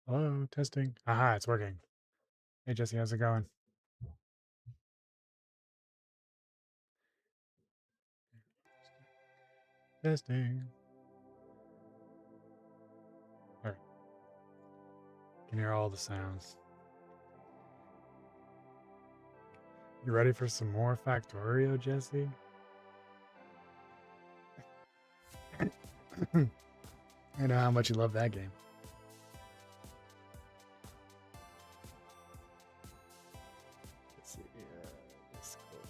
Hello, testing. Aha, it's working. Hey, Jesse, how's it going? Testing. All right, can hear all the sounds. You ready for some more Factorio, Jesse? I know how much you love that game. Let's see. Discord.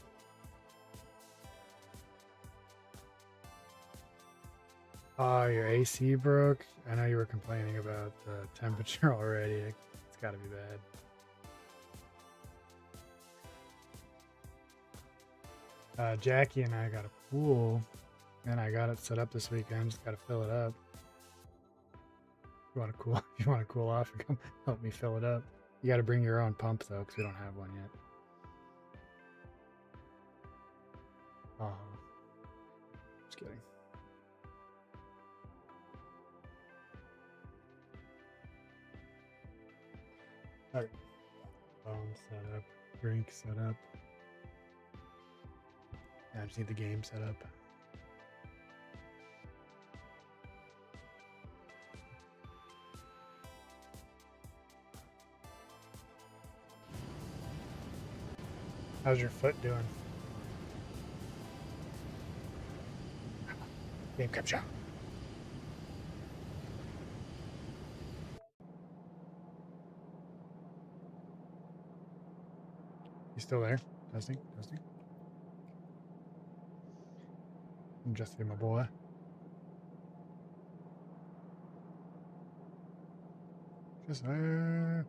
Oh, your AC broke? I know you were complaining about the temperature already. It's got to be bad. Jackie and I got a pool, and I got it set up this weekend. Just got to fill it up. You want to cool? You want to cool off and come help me fill it up? You got to bring your own pump though, because we don't have one yet. Oh, just kidding. All right, phone set up, drink set up. I just need the game set up. How's your foot doing? Game capture. You still there? Testing, testing. I'm Jesse, my boy. Just there.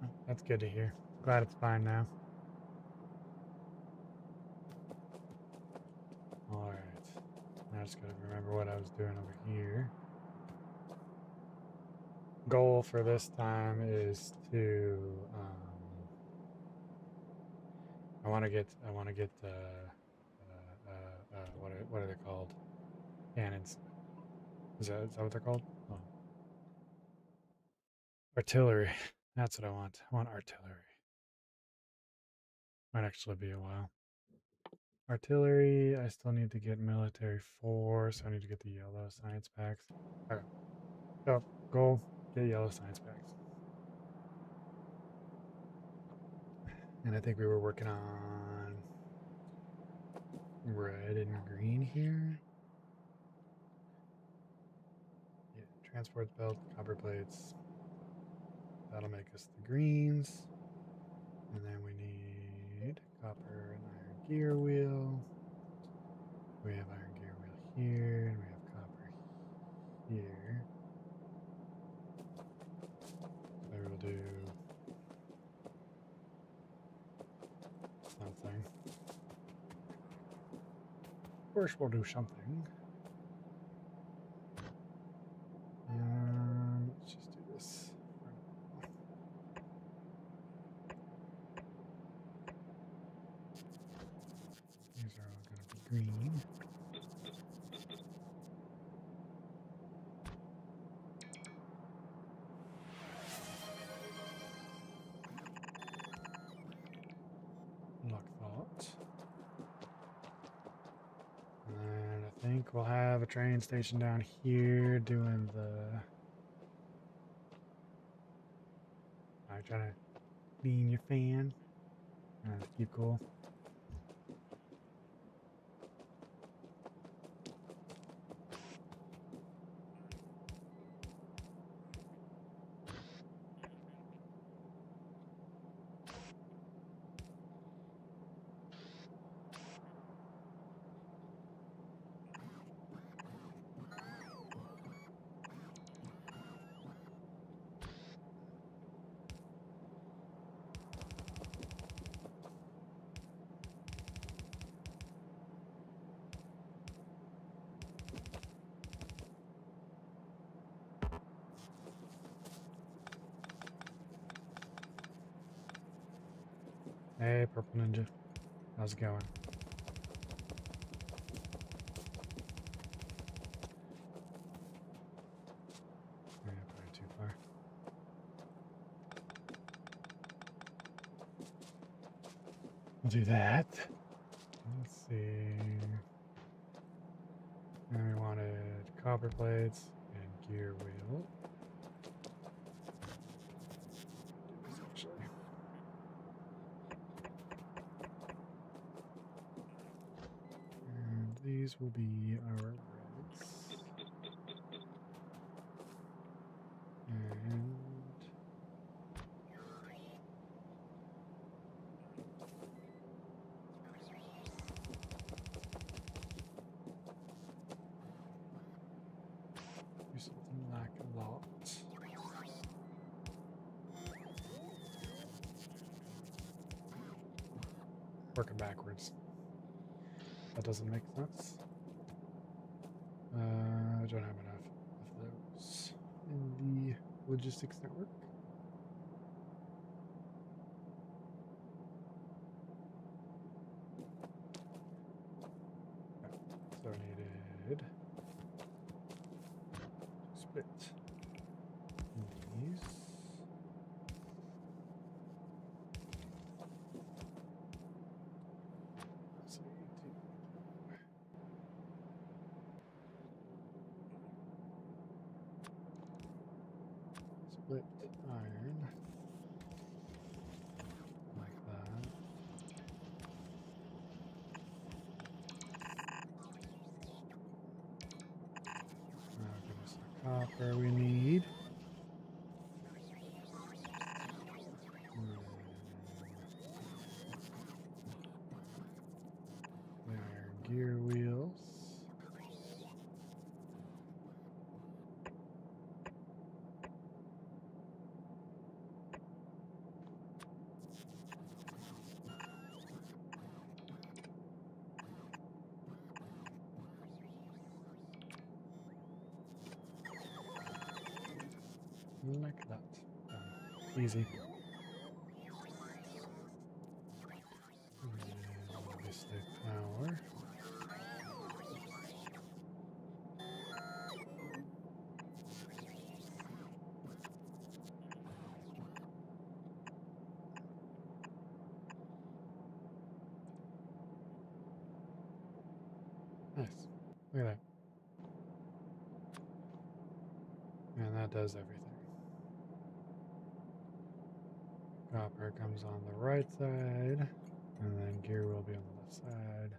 Oh, that's good to hear. Glad it's fine now. All right. Now I just gotta remember what I was doing over here. Goal for this time is to I want to get what are they called? Cannons. Is that what they're called? Oh. Artillery. That's what I want. I want artillery. Might actually be a while. Artillery. I still need to get military force. I need to get the yellow science packs. Okay. So goal: get yellow science packs. And I think we were working on red and green here. Yeah, transport belt, copper plates. That'll make us the greens. And then we need copper and iron gear wheel. We have iron gear wheel here, and we have copper here. Maybe we'll do something. Of course, we'll do something. Let's just do this. These are all going to be green. Luck thought. And I think we'll have a train station down here doing the. I'm trying to clean your fan. Keep cool. Hey, Purple Ninja. How's it going? Yeah, probably too far. We'll do that. Let's see. And we wanted copper plates and gear wheel. Actually. And these will be our reds. And do something like a lot. Working backwards. That doesn't make sense. I don't have enough of those in the logistics network. So I needed split these. Let's see, split iron like that. Give us the copper we need. The iron gear wheels. Like that. Easy. And obviously power. Nice. Look at that. And that does everything. Copper comes on the right side, and then gear will be on the left side.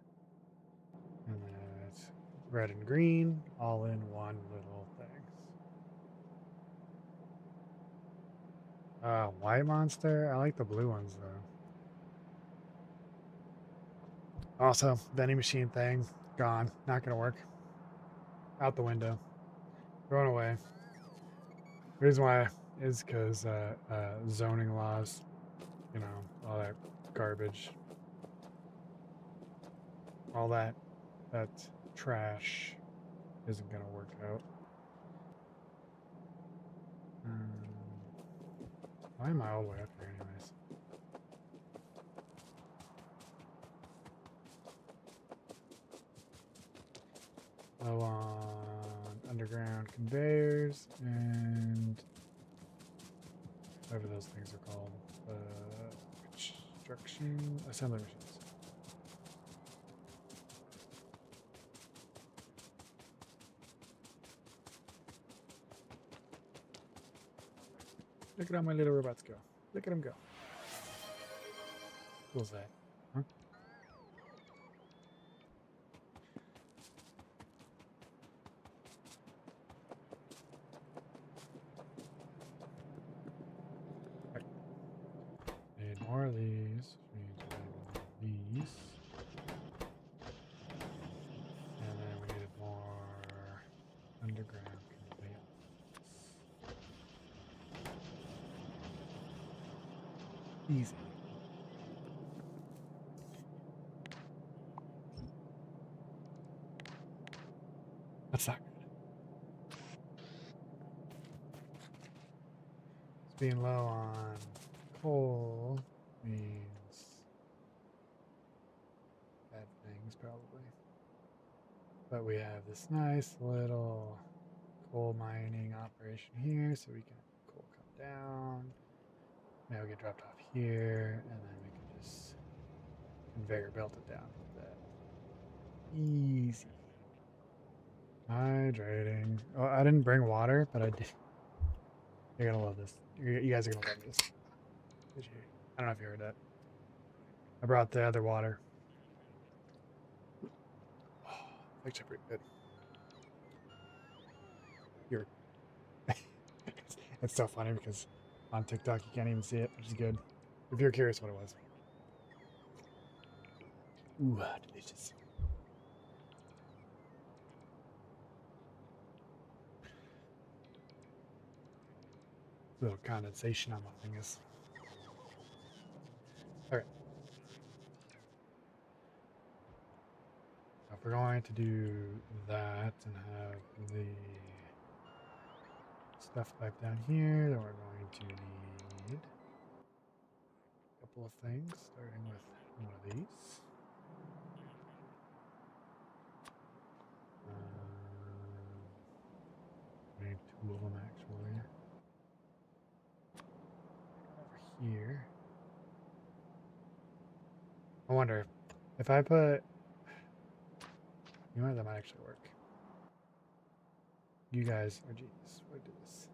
And then it's red and green, all in one little thing. White monster? I like the blue ones though. Also, vending machine thing, gone. Not gonna work. Out the window. Thrown away. The reason why is because zoning laws, you know, all that garbage, all that trash isn't gonna work out. Why am I all the way up here anyways? Low on underground conveyors and whatever those things are called. Construction assembly machines. Look at how my little robots go. Look at them go. What was that? Huh? Right. Need more of these. These. And then we needed more underground conveyance. Easy. That's not good. It's being low on coal means probably. But we have this nice little coal mining operation here, so we can have coal come down. Now we get dropped off here, and then we can just conveyor belt it down like that. Easy. Hydrating. Oh, I didn't bring water, but I did. You're gonna love this. You guys are gonna love this. Did you? I don't know if you heard that. I brought the other water. Oh, actually pretty good. You're. It's so funny because on TikTok you can't even see it, which is good. If you're curious what it was. Ooh, delicious. A little condensation on my fingers. Alright. If we're going to do that and have the stuff pipe down here, then we're going to need a couple of things, starting with one of these. I need two of them actually. Over here. I wonder if I put. You know what? That might actually work. You guys are genius. What do this?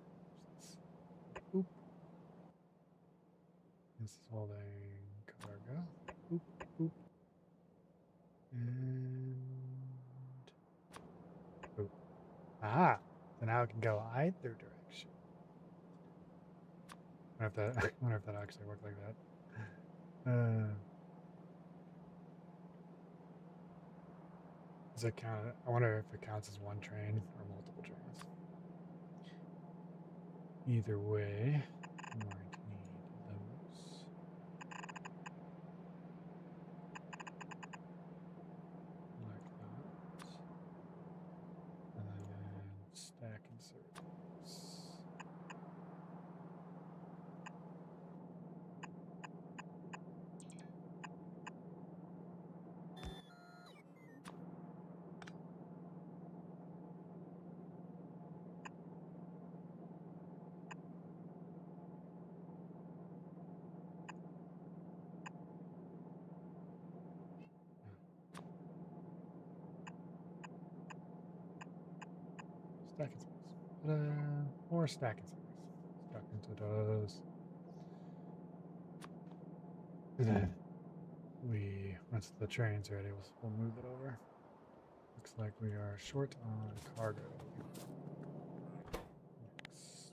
Oop. This is holding cargo. Oop, oop. And oop. Aha! So now it can go either direction. I wonder if that actually worked like that. Does it count? I wonder if it counts as one train or multiple trains. Either way, I'm going to need those. Like that. And then stack insert these. Stacking series. More stacking series. Stuck into those. And then once the train's ready, we'll move it over. Looks like we are short on cargo. Next,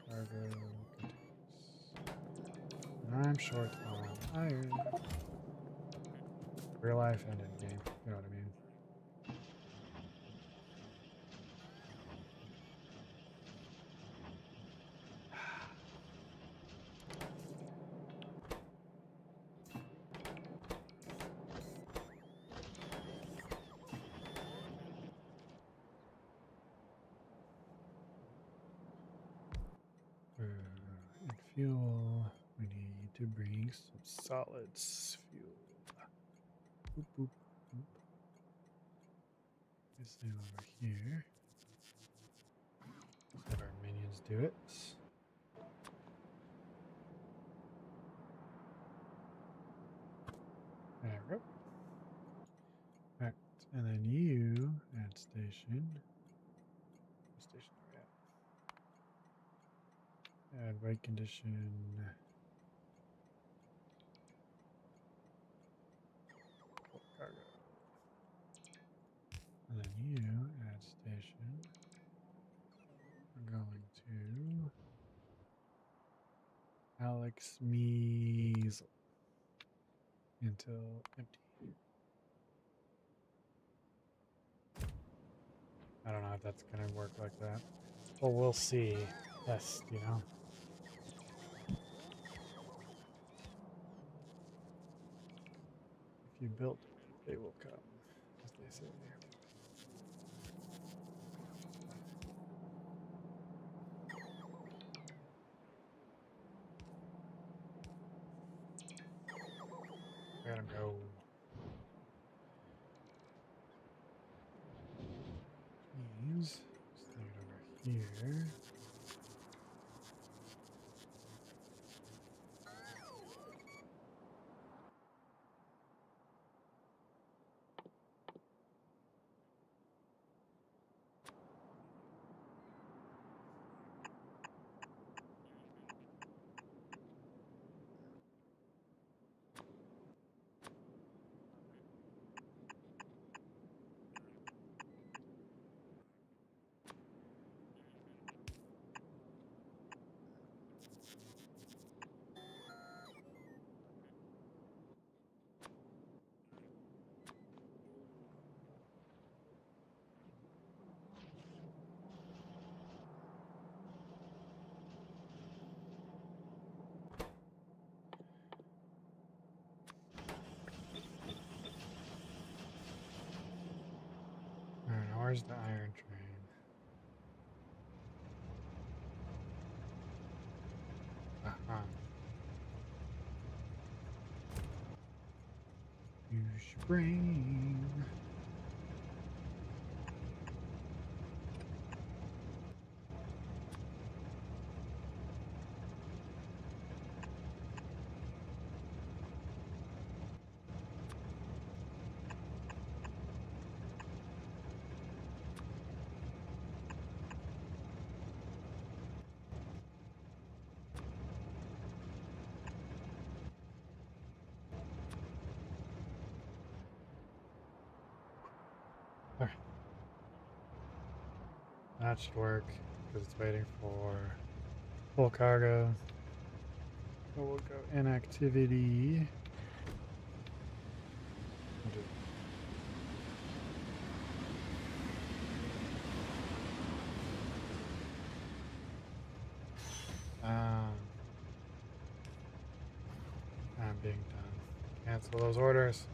cargo continues. And I'm short on iron. Real life and in game, you know what I mean. And fuel, we need to bring some solids fuel. Boop, boop, boop. This thing over here. Let's have our minions do it. There we go. Alright, and then you add station. What station are we at? Add weight condition. Cargo. And then you add station. We're going to Alex Measle until empty. I don't know if that's gonna work like that. Well, we'll see. Test, you know. If you build it, they will come, as they say. Let him go. here. Alright, now where's the iron train? Uh-huh. Use your brain. Alright. That should work because it's waiting for full cargo. So we'll go inactivity. I'm being done. Cancel those orders.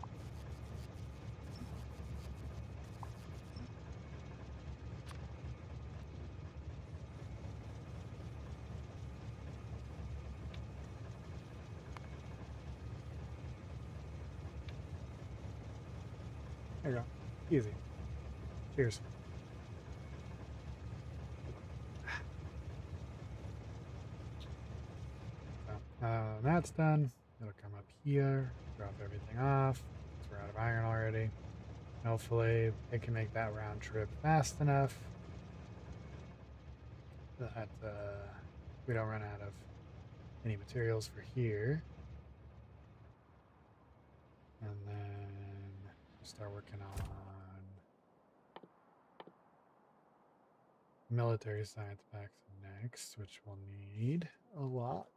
There you go. Easy. Cheers. So, that's done. It'll come up here, drop everything off. We're out of iron already. Hopefully, it can make that round trip fast enough that we don't run out of any materials for here. And then start working on military science packs next, which we'll need a lot.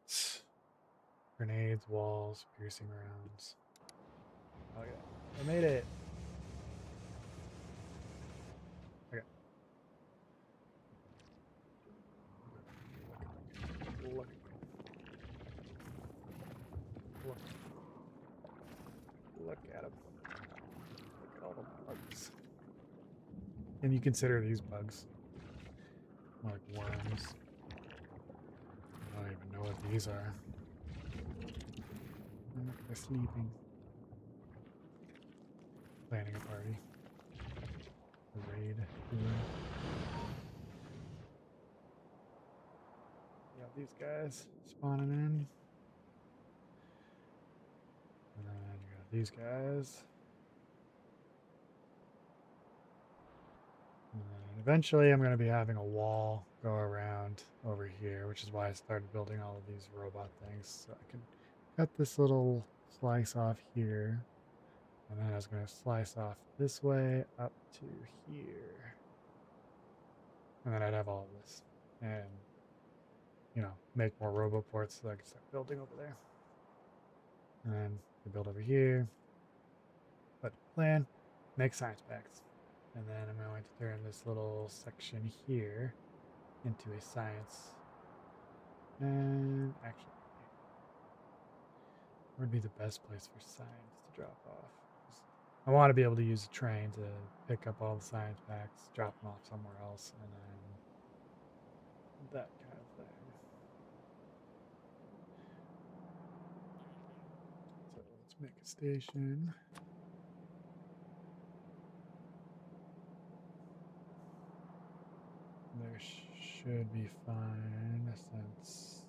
Grenades, walls, piercing rounds. Okay, I made it. Okay. Look. Look at them. Look at all the bugs. And you consider these bugs like worms. I don't even know what these are. They're sleeping. Planning a party. A raid. You got these guys spawning in. And then you got these guys. And then eventually I'm going to be having a wall go around over here, which is why I started building all of these robot things. So I can cut this little slice off here. And then I was going to slice off this way up to here. And then I'd have all of this. And, you know, make more roboports so I can start building over there. And then we build over here. But plan, make science packs. And then I'm going to turn this little section here into a science. And actually, where would be the best place for science to drop off? I want to be able to use a train to pick up all the science packs, drop them off somewhere else, and then that kind of thing. So let's make a station. There should be fine since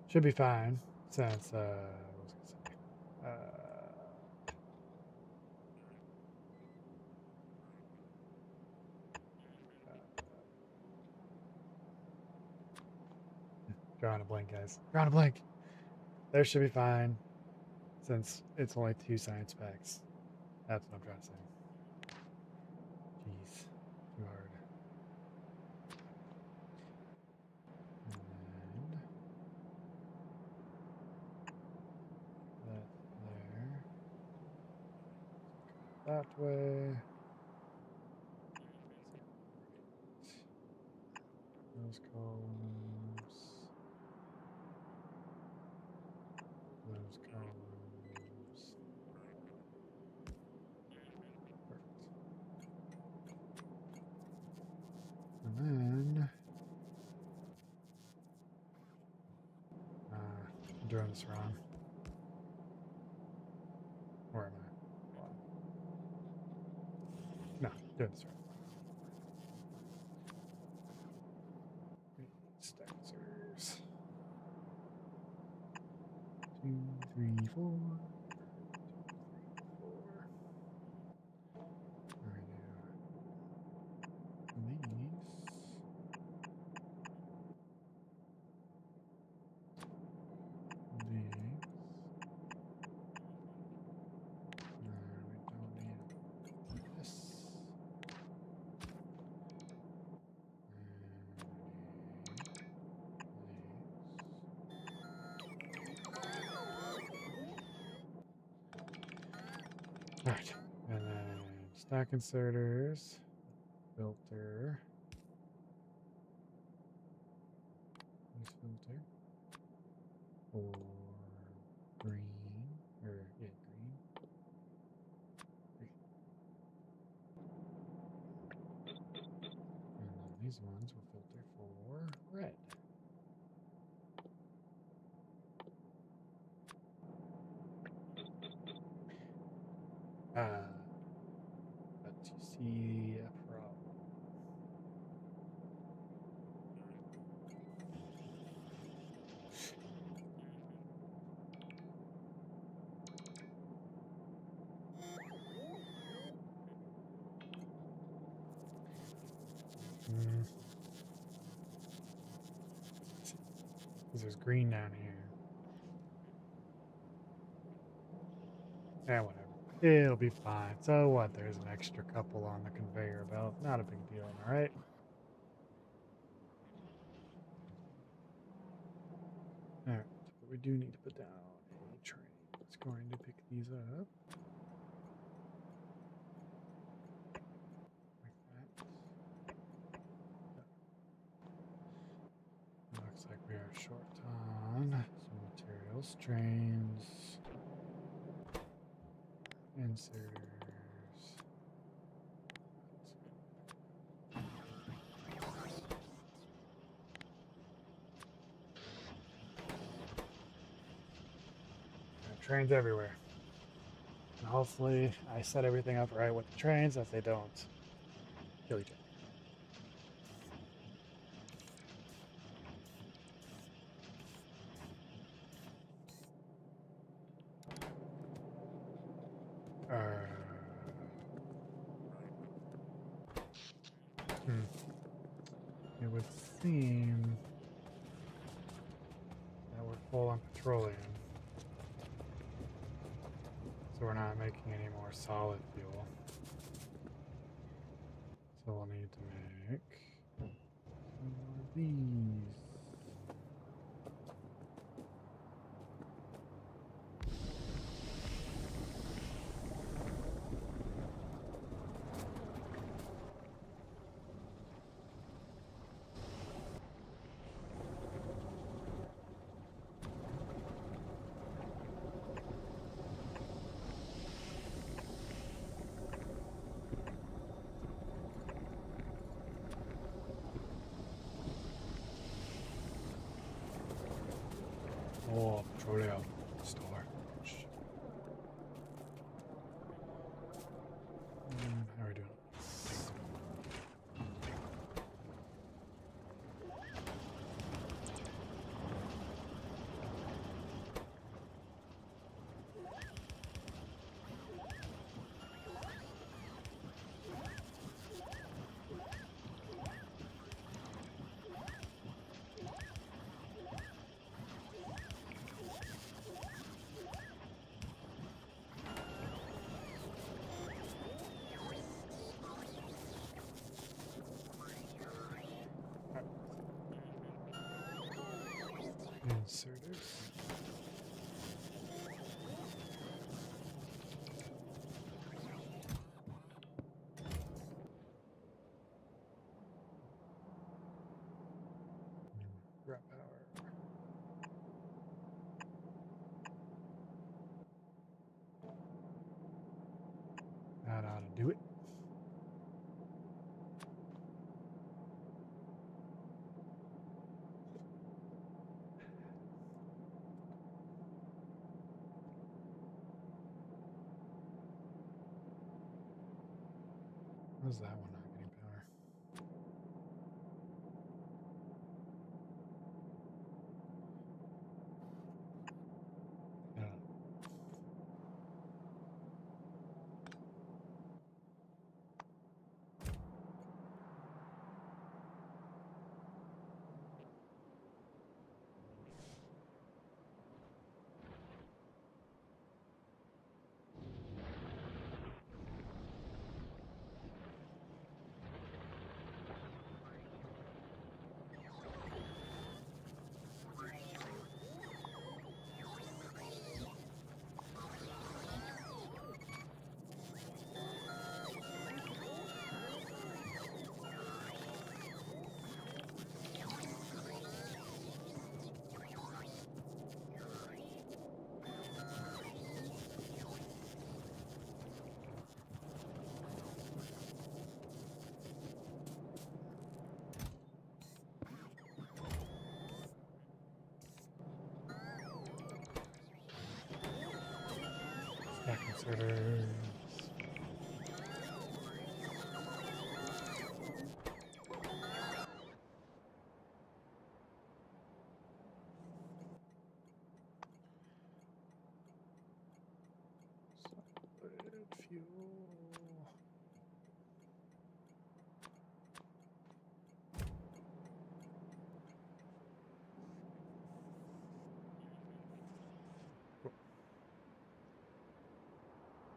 should be fine since what was I gonna say? Drawing a blank, guys. Drawing a blank. There should be fine since it's only 2 science packs. That's what I'm trying to say. Jeez, too hard. And that there. That way. Those columns. Those columns. Perfect. And then I'm doing this wrong. Or am I? No, doing this wrong. Stackers. 2, 3, 4. 2, 3, 4. Alright, now these. These. No, we don't need this. Alright, and then stack inserters, filter, use filter for green, or yeah, green. And then these ones will filter for red. But you see a problem. Because there's green down here. Yeah, whatever. It'll be fine. So what? There's an extra couple on the conveyor belt. Not a big deal, am I right? Alright, but we do need to put down a train. It's going to pick these up. Like that. Looks like we are short on some materials. Trains. Inserters. Trains everywhere. And hopefully I set everything up right with the trains that they don't kill each other. It would seem that we're full on petroleum. So we're not making any more solid fuel. So we'll need to make some more of these. Oh, petroleum storage. Inserters. Grab power. That ought to do it. How's that one not getting power? Yeah. Stack inserters. Solid fuel.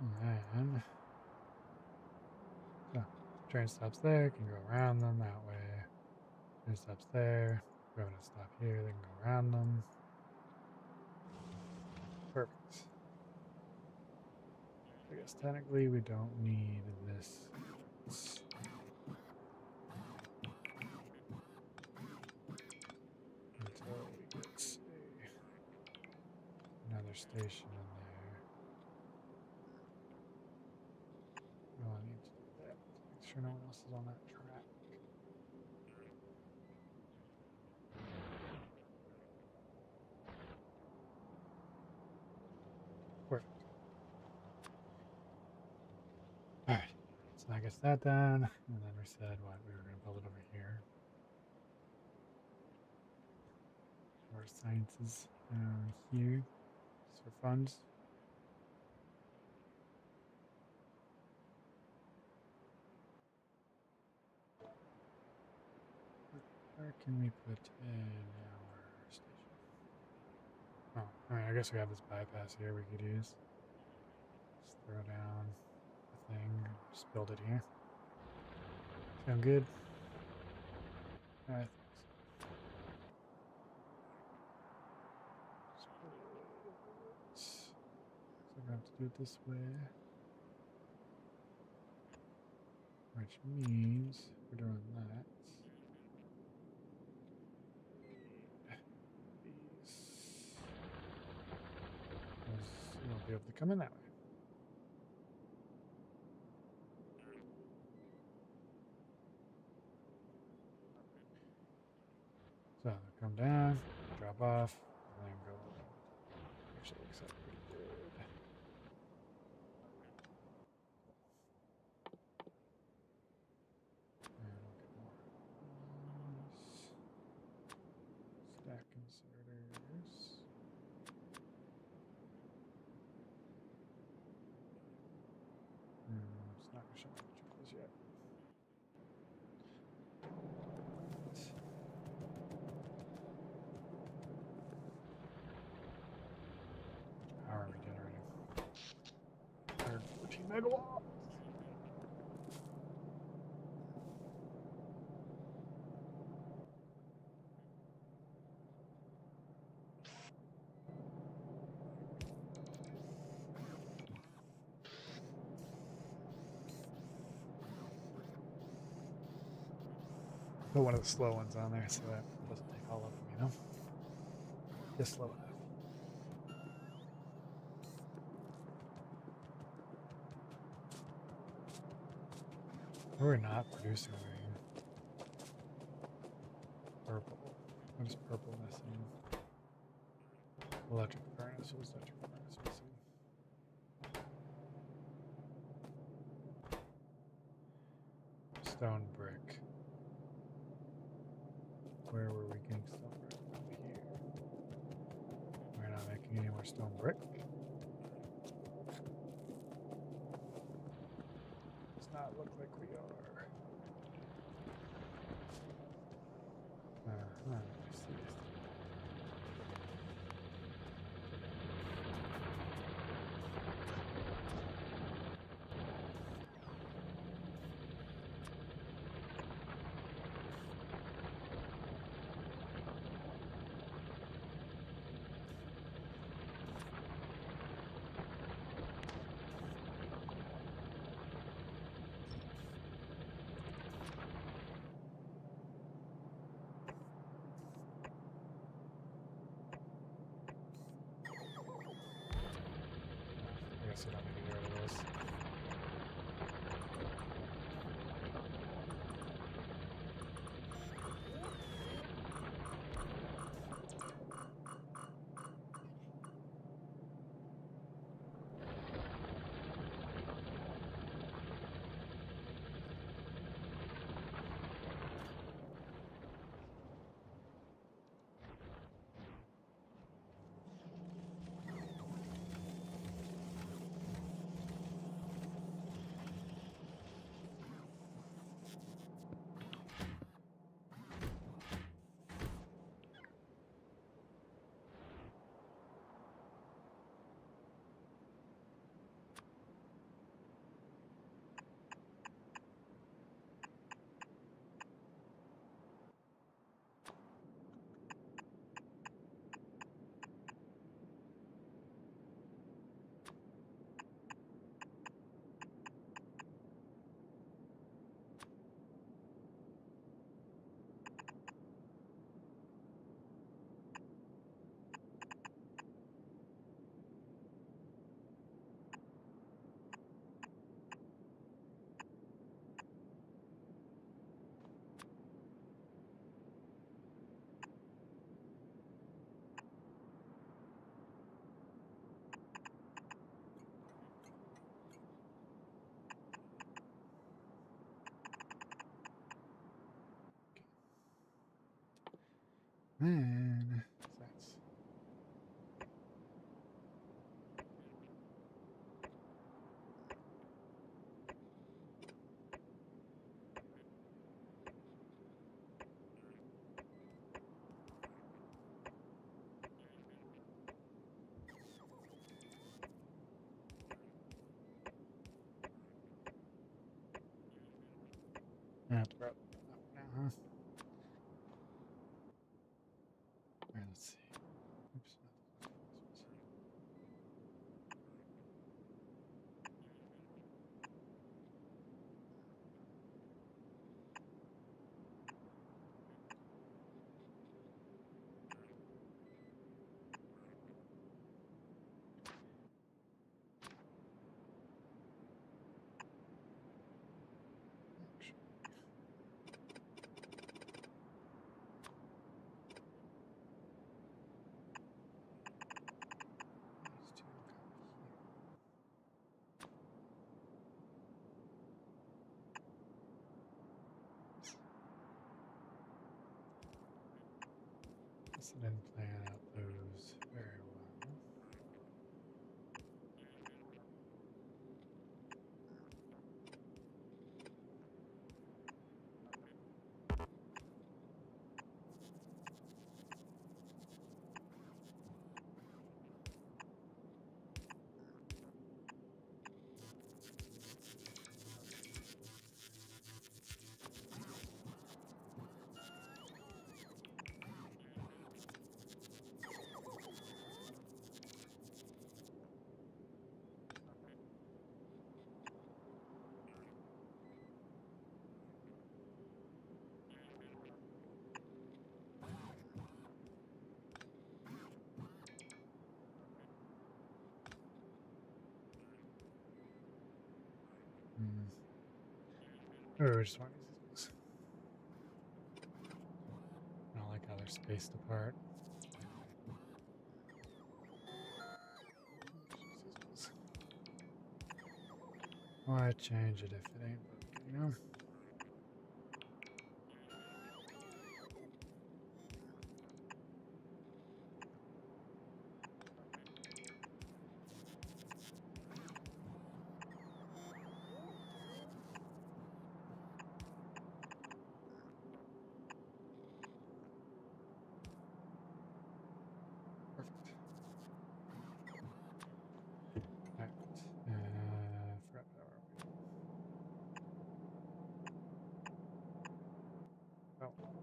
And then, so train stops there, can go around them that way. Train stops there, we're going to stop here, they can go around them. Perfect. I guess technically we don't need this. Until we get another station in there. Oh, I need to do that. Make sure no one else is on that track. Perfect. Alright. So I guess that done. And then we said what we were going to build it over here. More sciences down here. Just for funds. Where can we put in our station? Oh, I mean, I guess we have this bypass here we could use. Just throw down the thing, just build it here. Sound good? I think so. So we're going to have to do it this way. Which means we're doing that. You won't be able to come in that way. So they'll come down, drop off, and then go. Actually, looks like pretty good. And we'll get more. Stack inserters. It's not going to show me which it is yet. How are we generating? 114 megawatts. Put one of the slow ones on there so that it doesn't take all of them, you know? Just slow enough. We're not producing anything. Purple. What is purple missing? Electric furnace. What is electric furnace missing? Stone brick. Where were we getting stone brick? Up here. We're not making any more stone brick. Does not look like we are. I see this. I guess I don't need to get rid of this. Man, that's I have to grab that one now, huh? Alright, let's see. Oops. These two come here. Guess I didn't plan out those very well. Or we just want to use these. I don't like how they're spaced apart. Why change it if it ain't broken, you know? Perfect. Alright. Forgot where we were.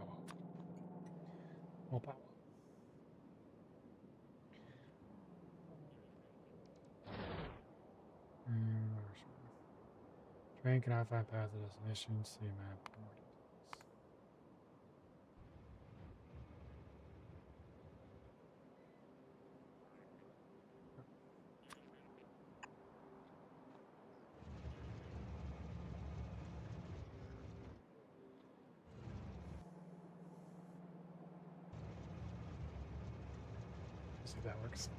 Oh. Oh. More power. Train cannot find path to destination. See map for more details. See if that works.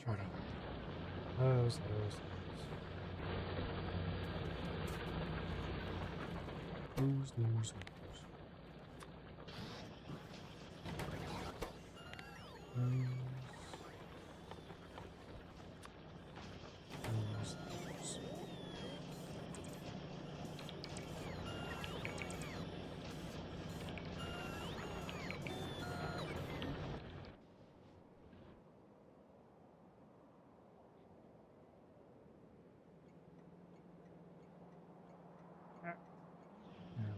Short up. Close. Close. And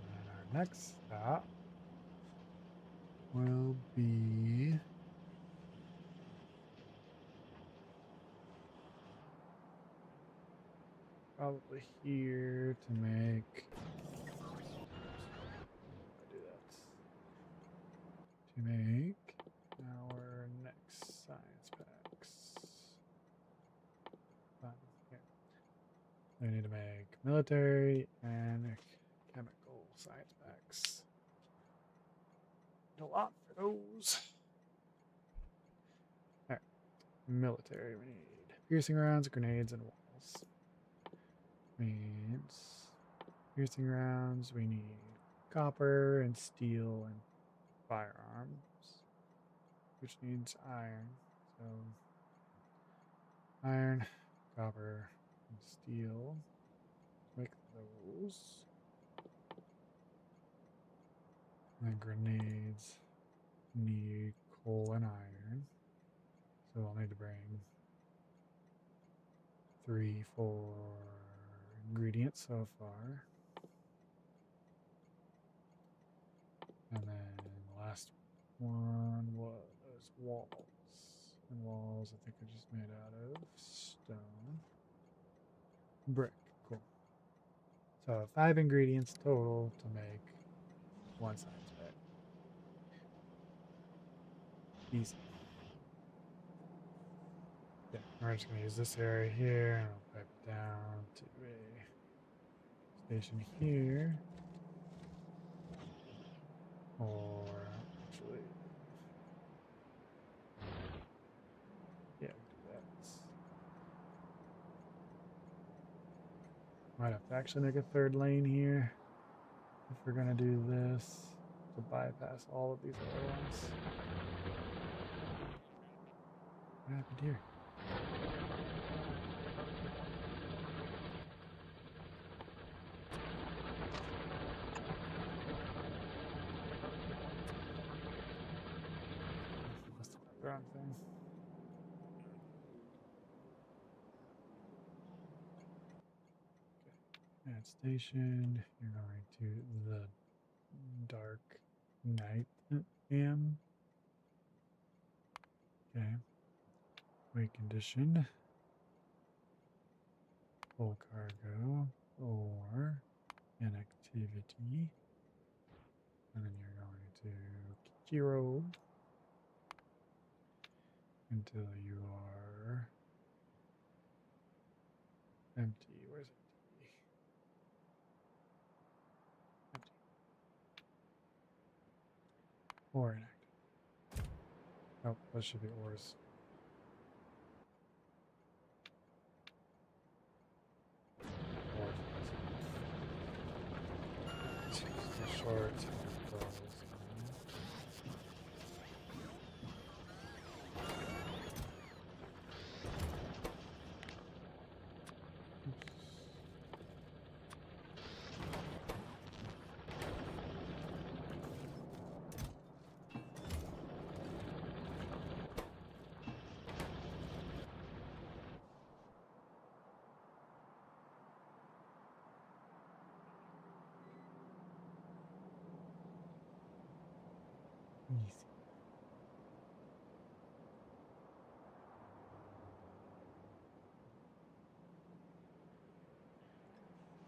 then our next stop will be probably here to make. I do that to make our next science packs. Here. We need to make military and chemical science packs. A lot for those. All right, military. We need piercing rounds, grenades, and walls. Means piercing rounds. We need copper and steel and firearms, which needs iron. So iron, copper, and steel. Make those. And grenades need coal and iron. So I'll need to bring 3, 4 ingredients so far. And then the last one was walls. And walls, I think, are just made out of stone. Brick. Cool. So 5 ingredients total to make one science pack. Easy. Yeah, we're just going to use this area here, and I'll pipe it down to a station here. Or actually, yeah, do that. Might have to actually make a 3rd lane here if we're going to do this to bypass all of these other ones. What happened here? Must have done the wrong thing. overnight station. You're going to the dark night am. Okay. Weight condition. Full cargo or inactivity. And then you're going to Kiro until you are empty. Where's empty? Empty. Or inactive. Oh, that should be ores. Short. Easy.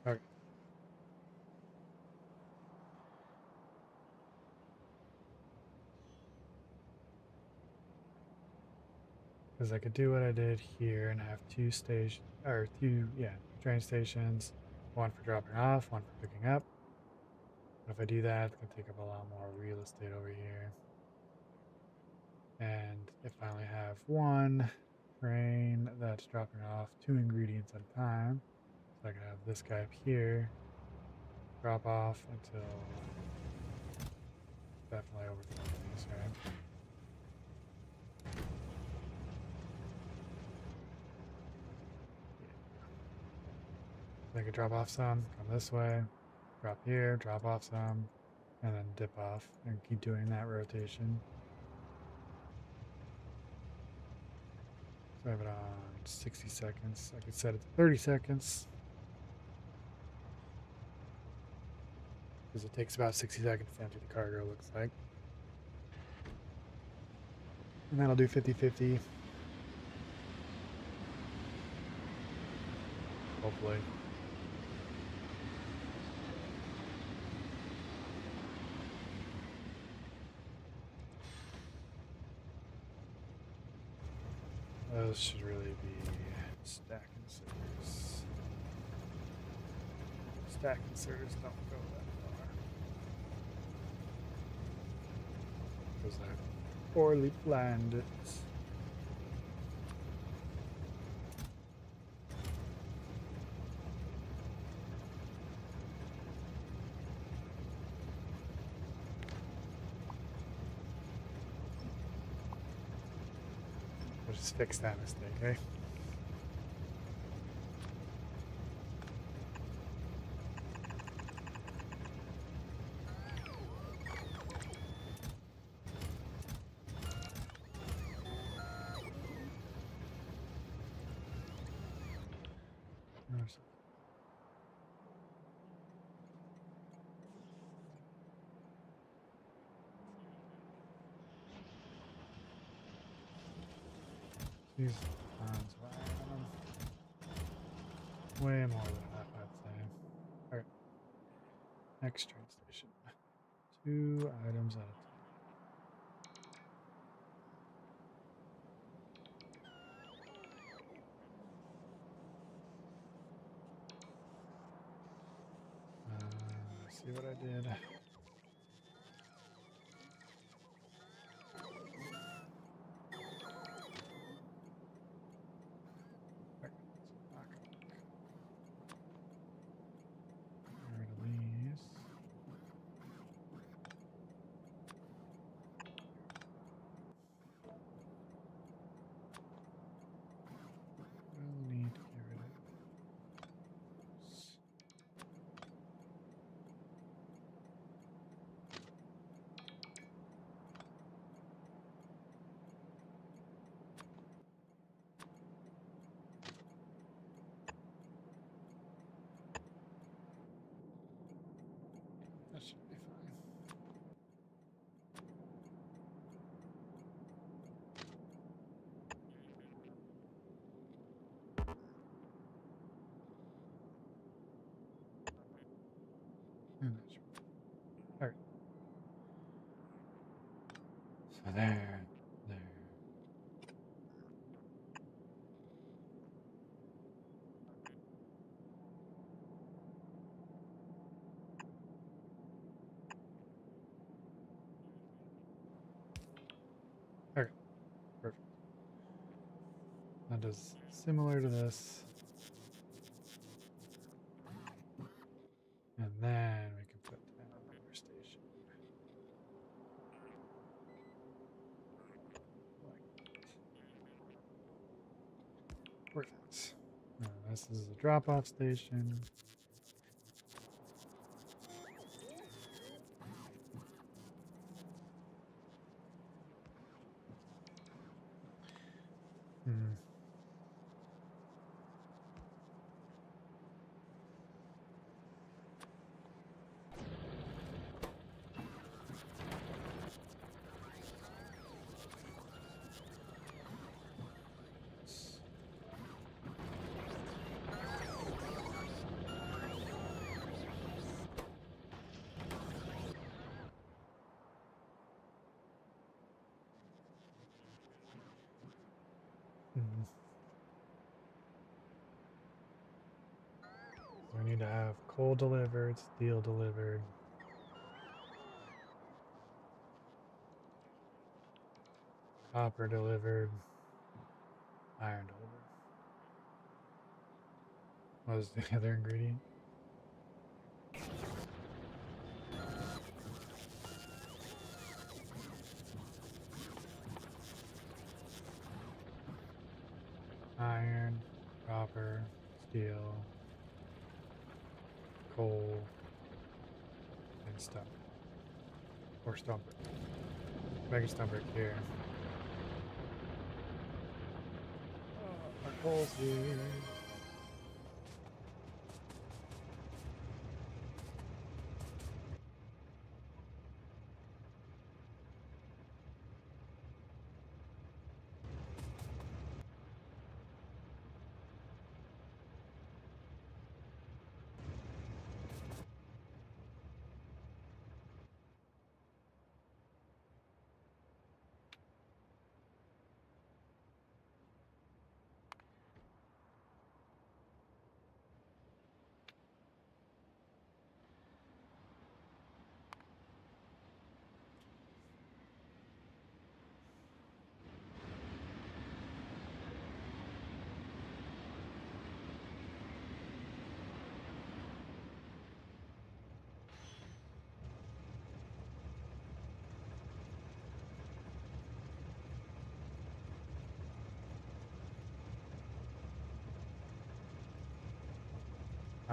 Okay. Because I could do what I did here and have two train stations, one for dropping off, one for picking up. But if I do that, it's gonna take up a lot more real estate over here. And if I only have one train that's dropping off 2 ingredients at a time, so I can have this guy up here drop off until definitely over 20 minutes, right? I could drop off some, come this way, drop here, drop off some, and then dip off and keep doing that rotation. So I have it on 60 seconds. I could set it to 30 seconds. Because it takes about 60 seconds to empty the cargo, looks like. And then I'll do 50-50. Hopefully. Those should really be stack inserters. Stack inserters don't go that far. Because I poorly planned it. We'll just fix that mistake, eh? These tons of iron. Way more than that, I'd say. Alright. Next train station. 2 items at a time. See what I did. That should be fine. And that should be all right. So there. Okay, perfect. That is similar to this. And then we can put down our station. Like perfect. Now this is a drop-off station. Hmm. Hmm. We need to have coal delivered, steel delivered, copper delivered, iron delivered. What was the other ingredient? Iron, copper, steel, coal, and stone. Or stone brick. Make a stone brick here. Our coal's here.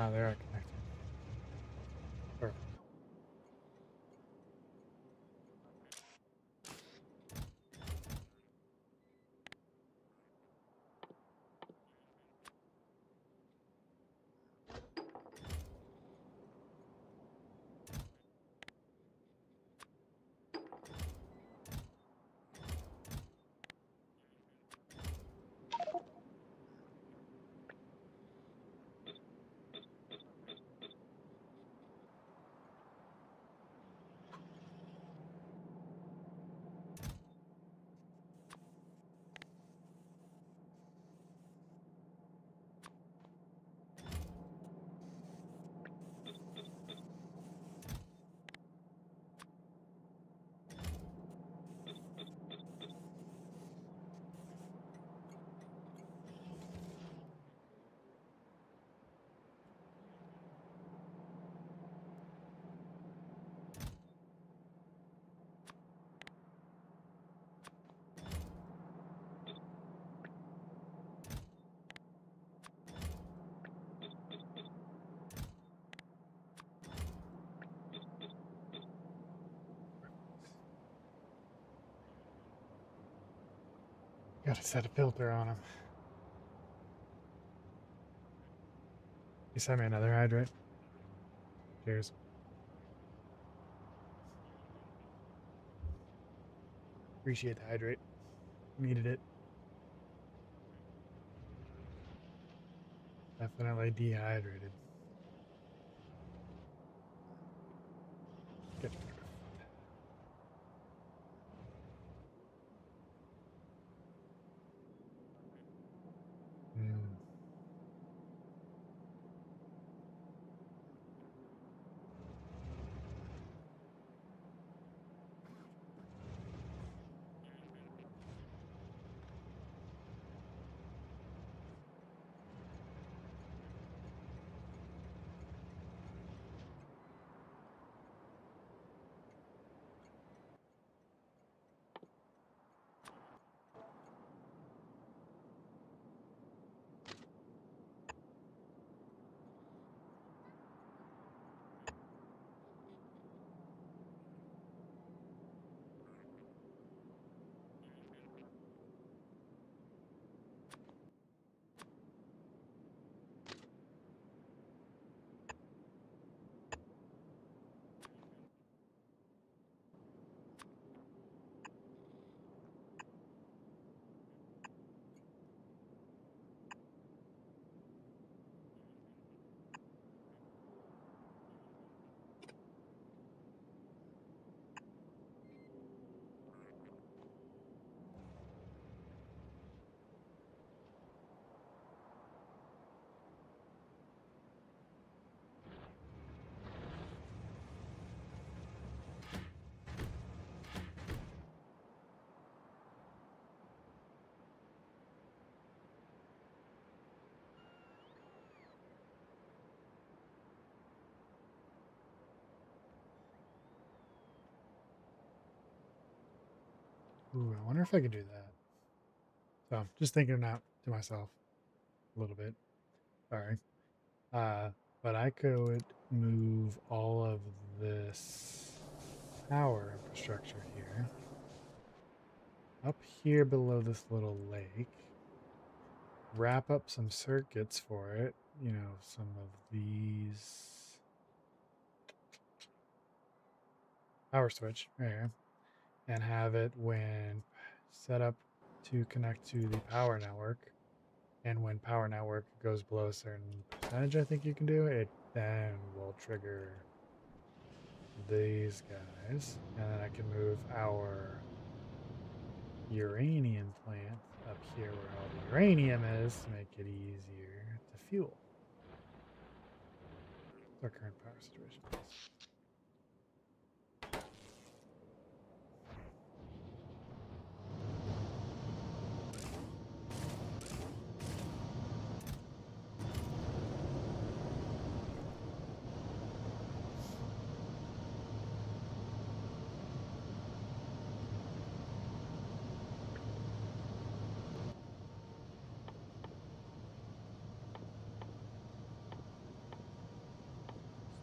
Ah, they are connected. Perfect. Gotta set a filter on them. You sent me another hydrate. Cheers. Appreciate the hydrate. Needed it. Definitely dehydrated. Get mm. Ooh, I wonder if I could do that. So just thinking out to myself a little bit. Sorry. But I could move all of this power infrastructure here up here below this little lake, wrap up some circuits for it, you know, some of these power switch right here, and have it when set up to connect to the power network. And when power network goes below a certain percentage, I think you can do it, then will trigger these guys. And then I can move our uranium plant up here where all the uranium is to make it easier to fuel. What's our current power situation?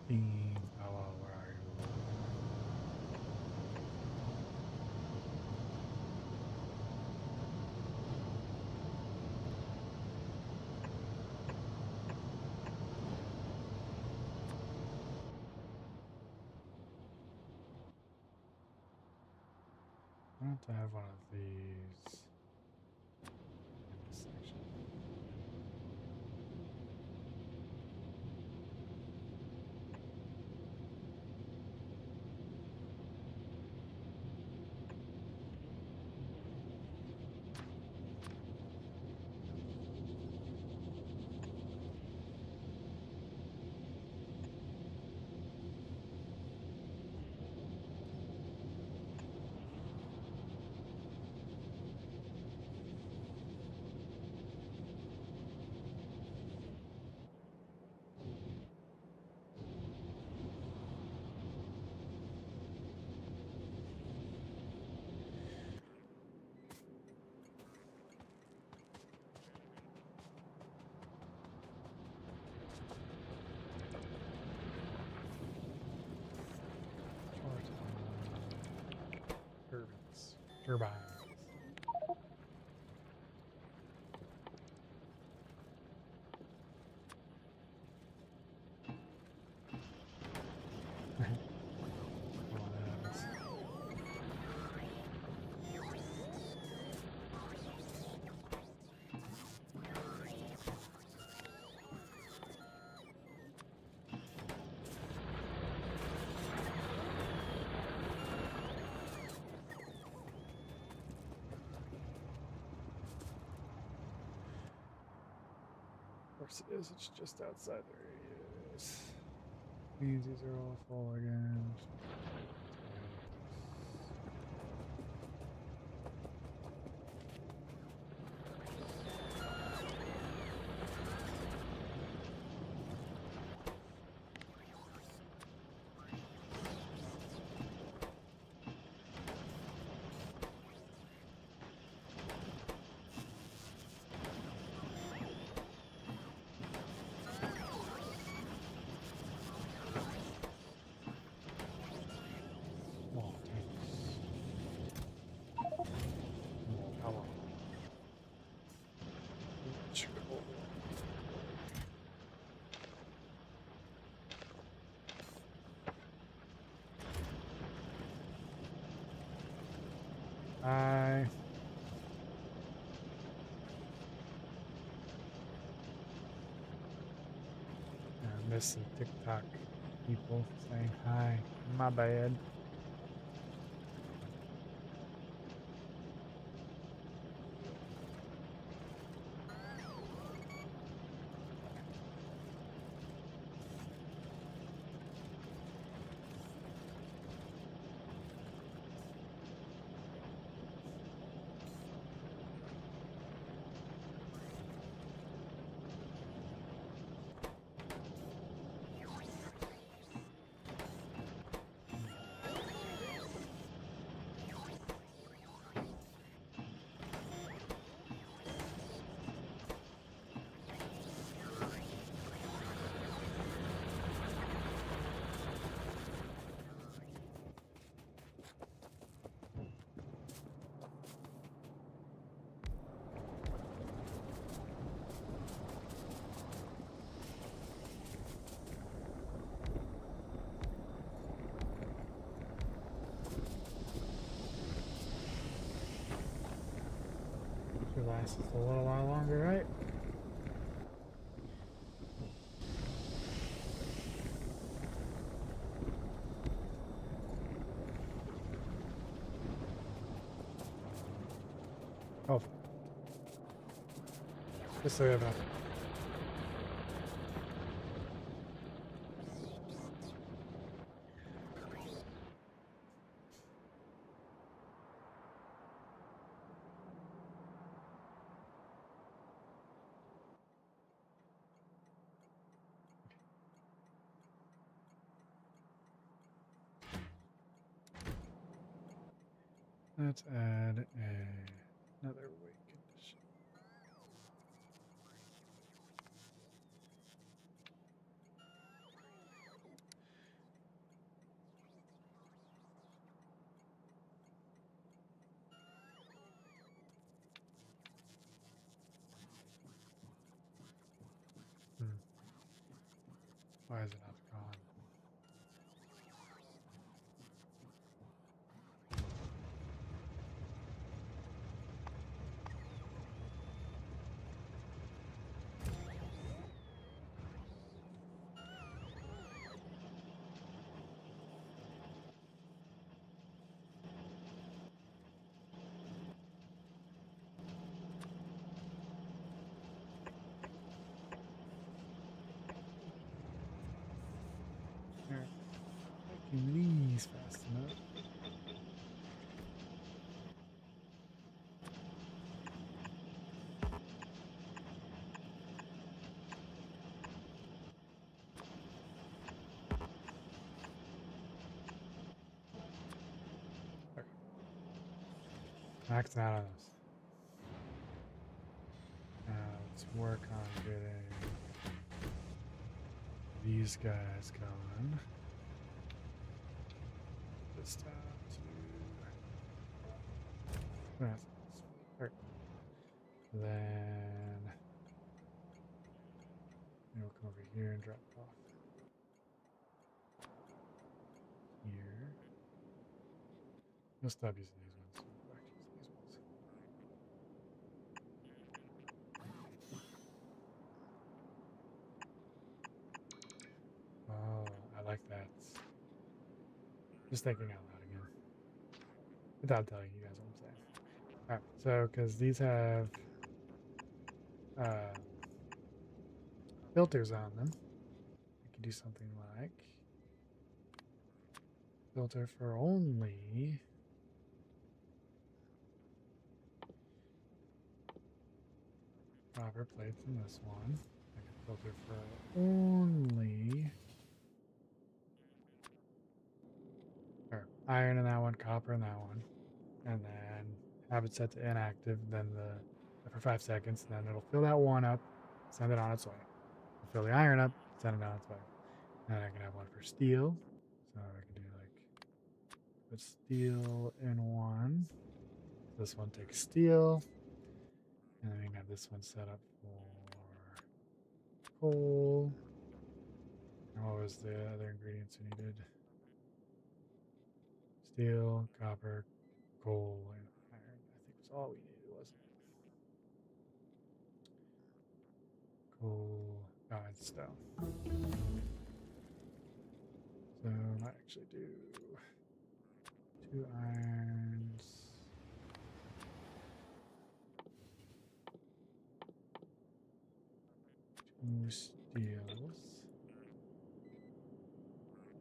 Steam. Oh, where are you? Why don't I have one of these in this section? Turbines. Turbines. course it is. It's just outside the radius. Means these are all full again. I miss some TikTok people saying hi. My bad. Should last us a little while longer, right? Oh. Just so we have enough. Let's add another weight condition. Why is it not gone? Alright. Making these fast enough. Okay. Maxing out on this. Now let's work on getting these guys going. This down to then we'll come over here and drop it off here. We'll stop using these ones. We'll go back to using these ones. Oh, I like that. Just thinking out loud again. Without telling you guys what I'm saying. Alright, so because these have filters on them. We could do something like filter for only copper plates in this one. I can filter for only iron in that one, copper in that one, and then have it set to inactive. Then for 5 seconds, then it'll fill that one up, send it on its way. It'll fill the iron up, send it on its way. And I can have one for steel, so I can do like put steel in one. This one takes steel, and then we can have this one set up for coal. And what was the other ingredients we needed? Steel, copper, coal, and iron. I think was all we needed, wasn't it? Coal, and stone. So I actually do 2 irons. 2 steels.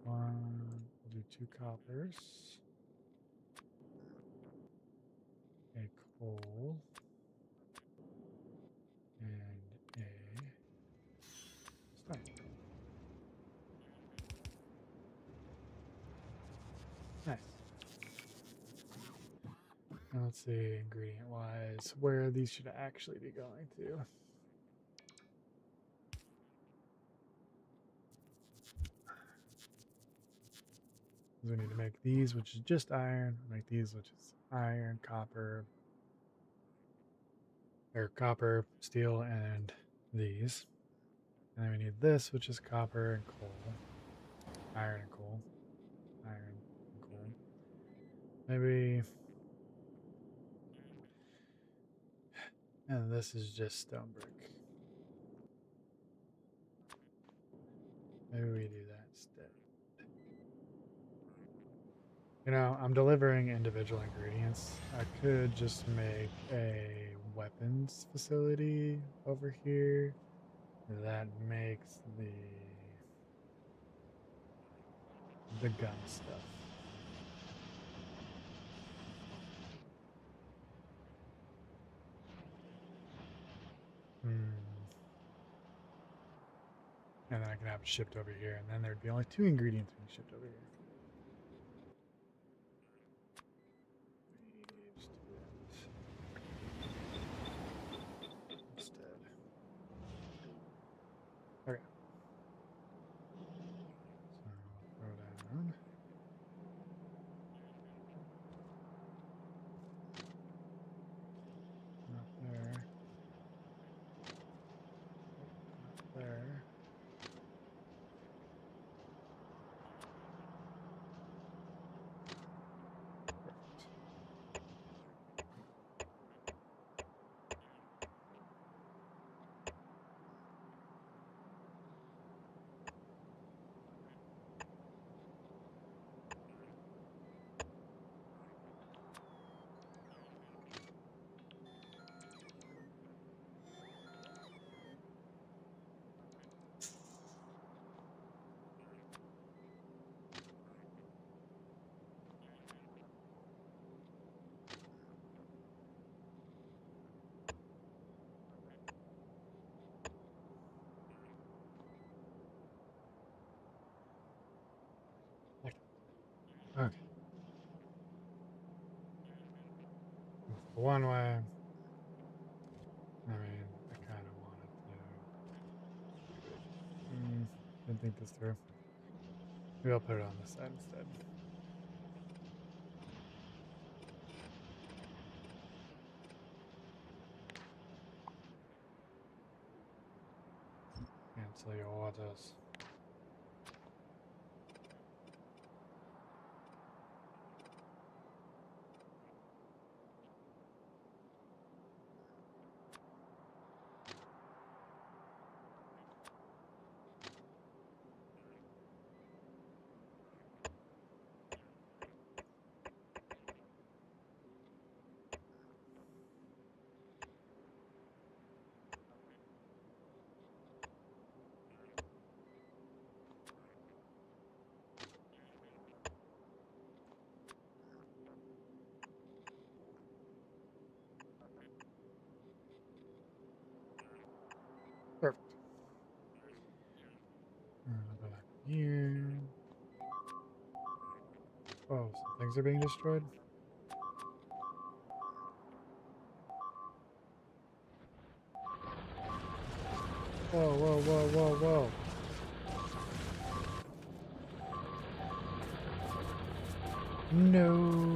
We'll do 2 coppers. A coal. And a stone. Nice. Now let's see, ingredient wise, where these should actually be going to. We need to make these, which is just iron. Make these, which is iron, copper, or copper, steel, and these. And then we need this, which is copper and coal. Iron and coal. Iron and coal. Maybe. And this is just stone brick. Maybe we do that instead. You know, I'm delivering individual ingredients. I could just make a weapons facility over here that makes the gun stuff. And then I can have it shipped over here, and then there'd be only 2 ingredients being shipped over here. Instead. Okay. So throw down. Not there. Not there. Okay. One way. I mean, I kind of wanted to. Didn't think this through. Maybe I'll put it on this side instead. Cancel your orders. things are being destroyed. Whoa, whoa, whoa, whoa, whoa. No.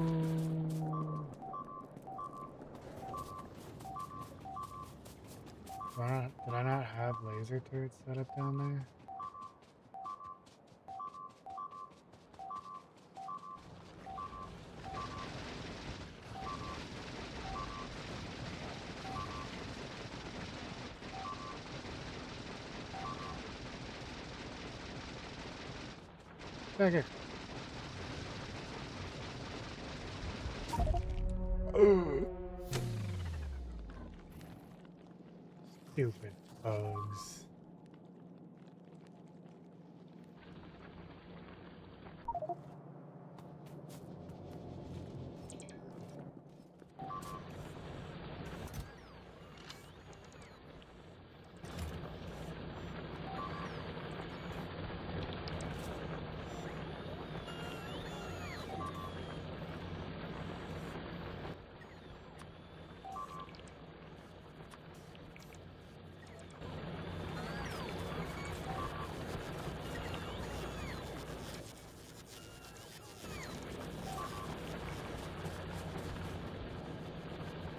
Did I not have laser turrets set up down there? Back here. Stupid bugs.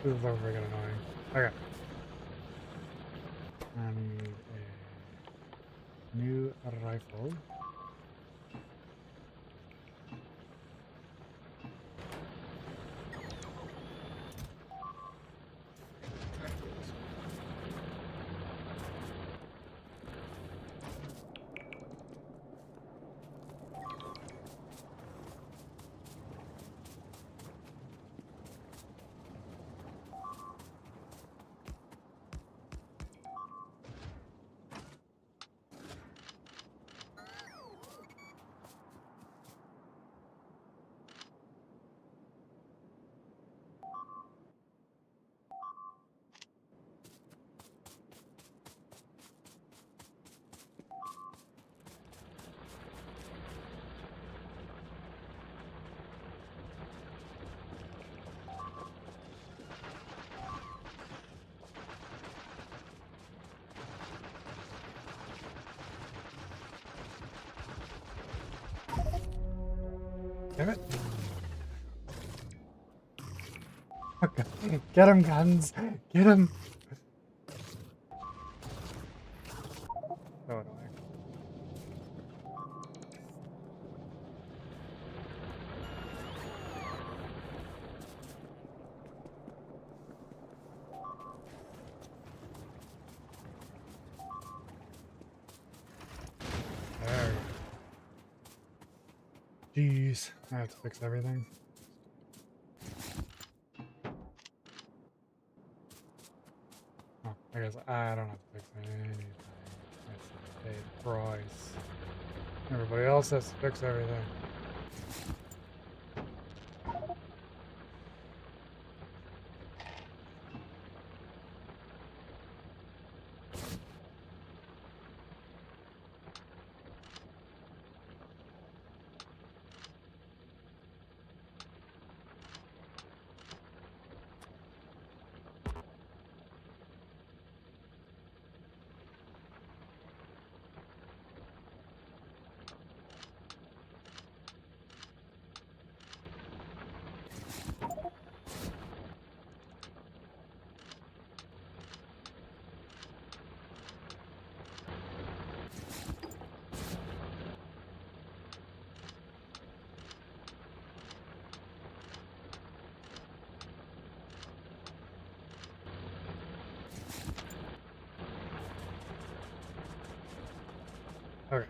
This is freaking annoying. Okay. I need a new rifle. Damn it. Okay. Get him, guns! Get him! So annoying. There we go. Jeez, I have to fix everything. Oh, I guess I don't have to fix anything. It's a paid price. Everybody else has to fix everything. Okay.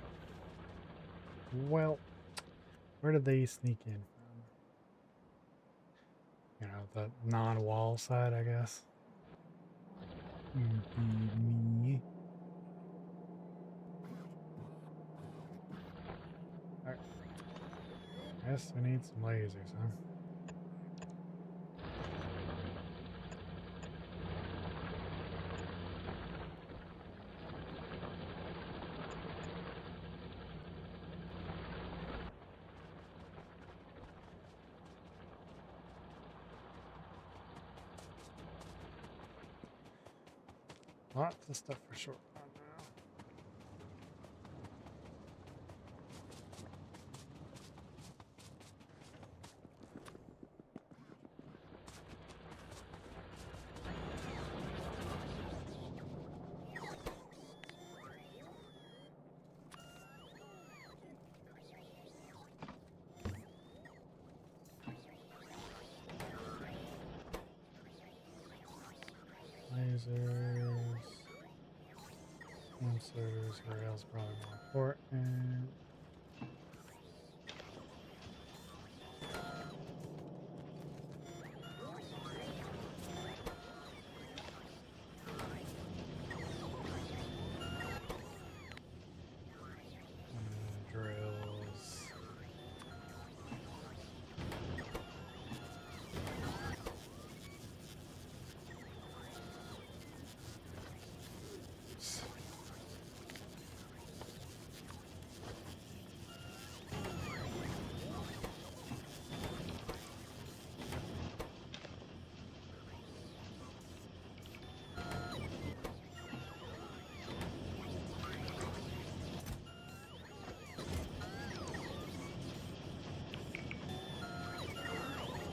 Well, where did they sneak in from? You know, the non-wall side, I guess. Me. Alright. Guess we need some lasers, huh? Lots of stuff for short on now. Lasers, sensors, rails probably more important. Drills.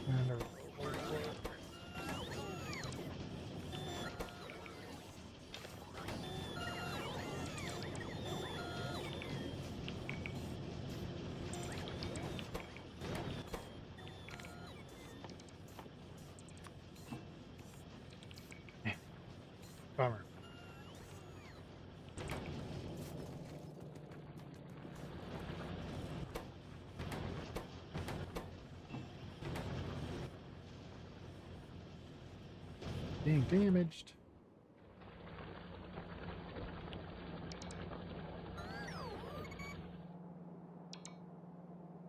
And a bummer. Being damaged.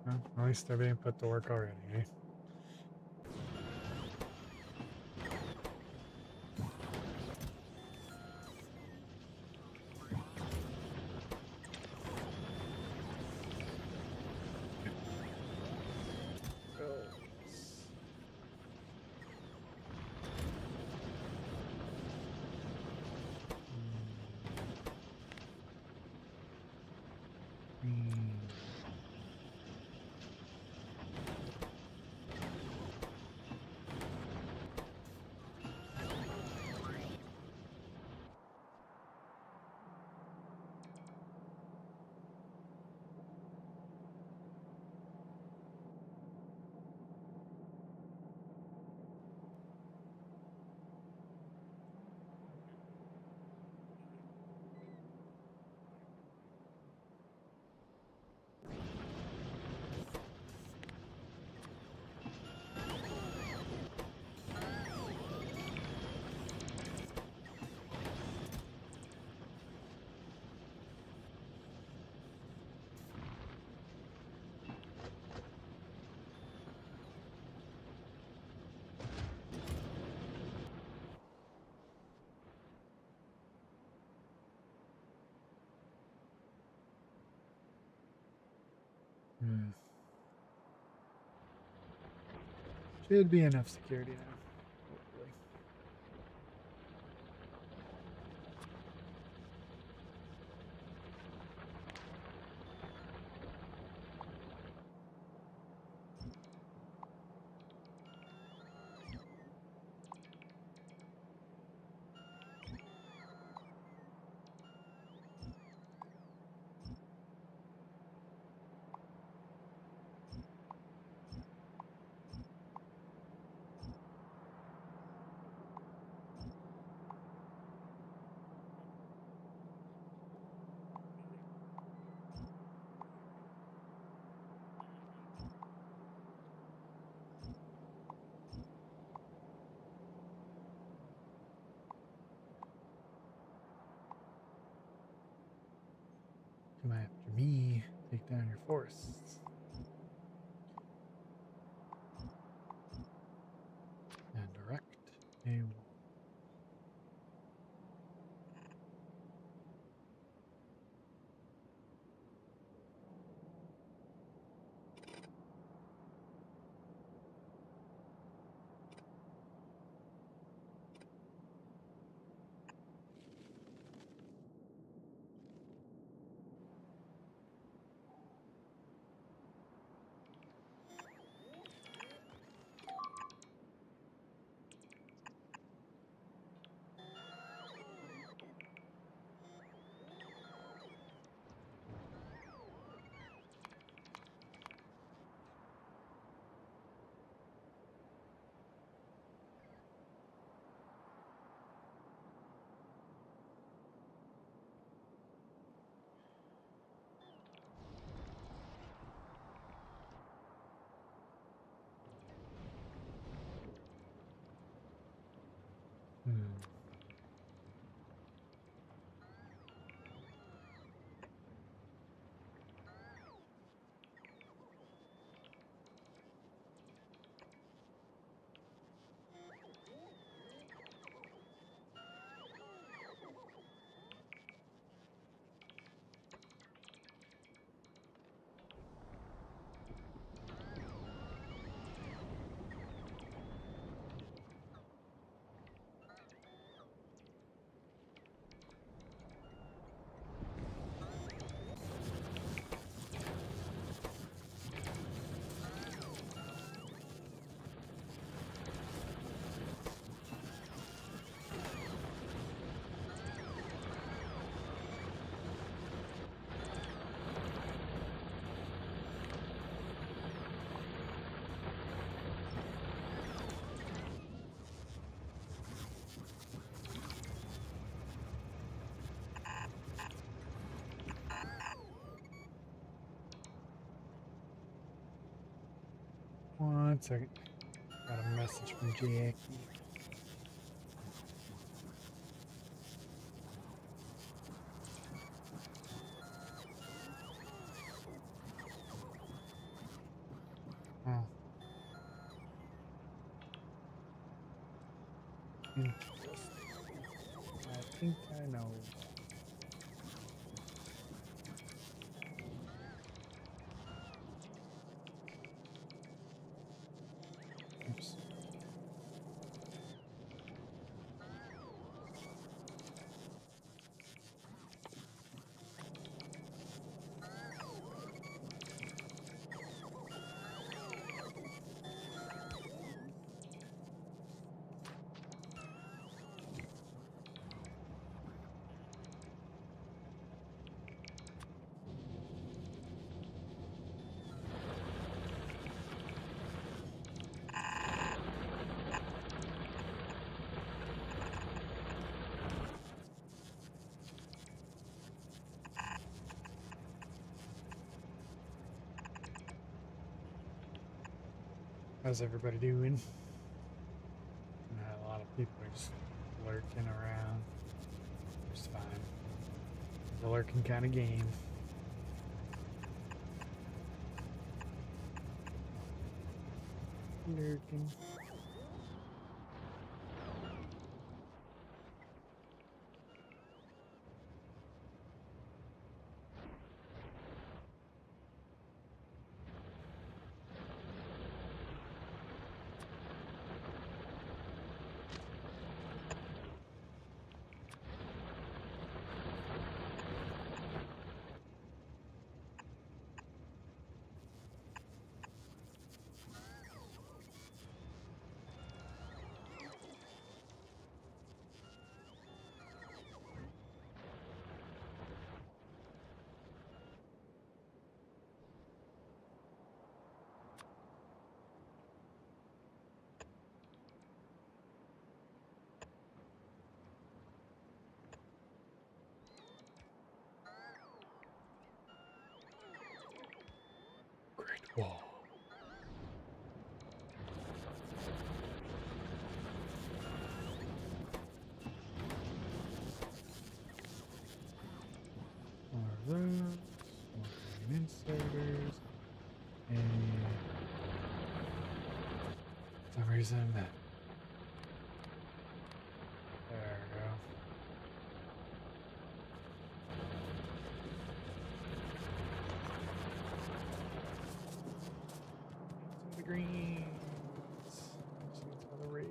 Well, at least they're being put to work already, eh? Should be enough security now. Hopefully. Come after me. Take down your forests. And direct a wall. 1 second. Got a message from Jackie. Oh. Interesting. I think I know. Oops. How's everybody doing? A lot of people are just lurking around. It's fine. It's a lurking kind of game. Lurking. Great wall. More of those. More green inserters. And for some reason that. There we go. Some of the greens. Some of the reds.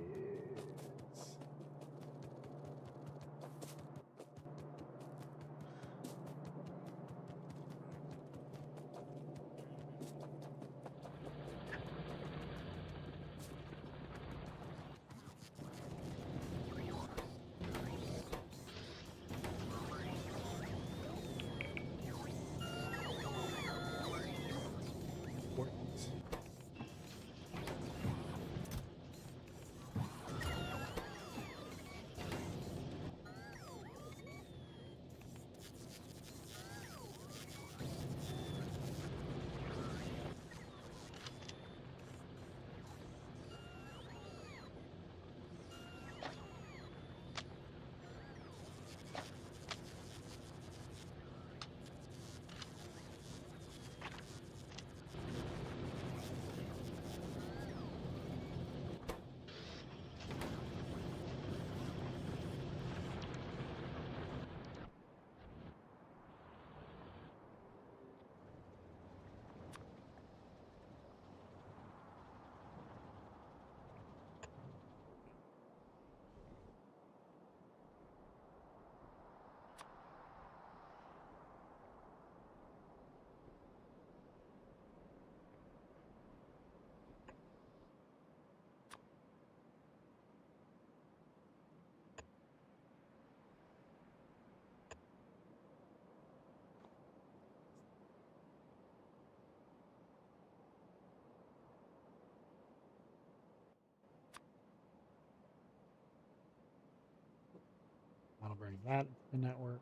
That'll bring that to the network.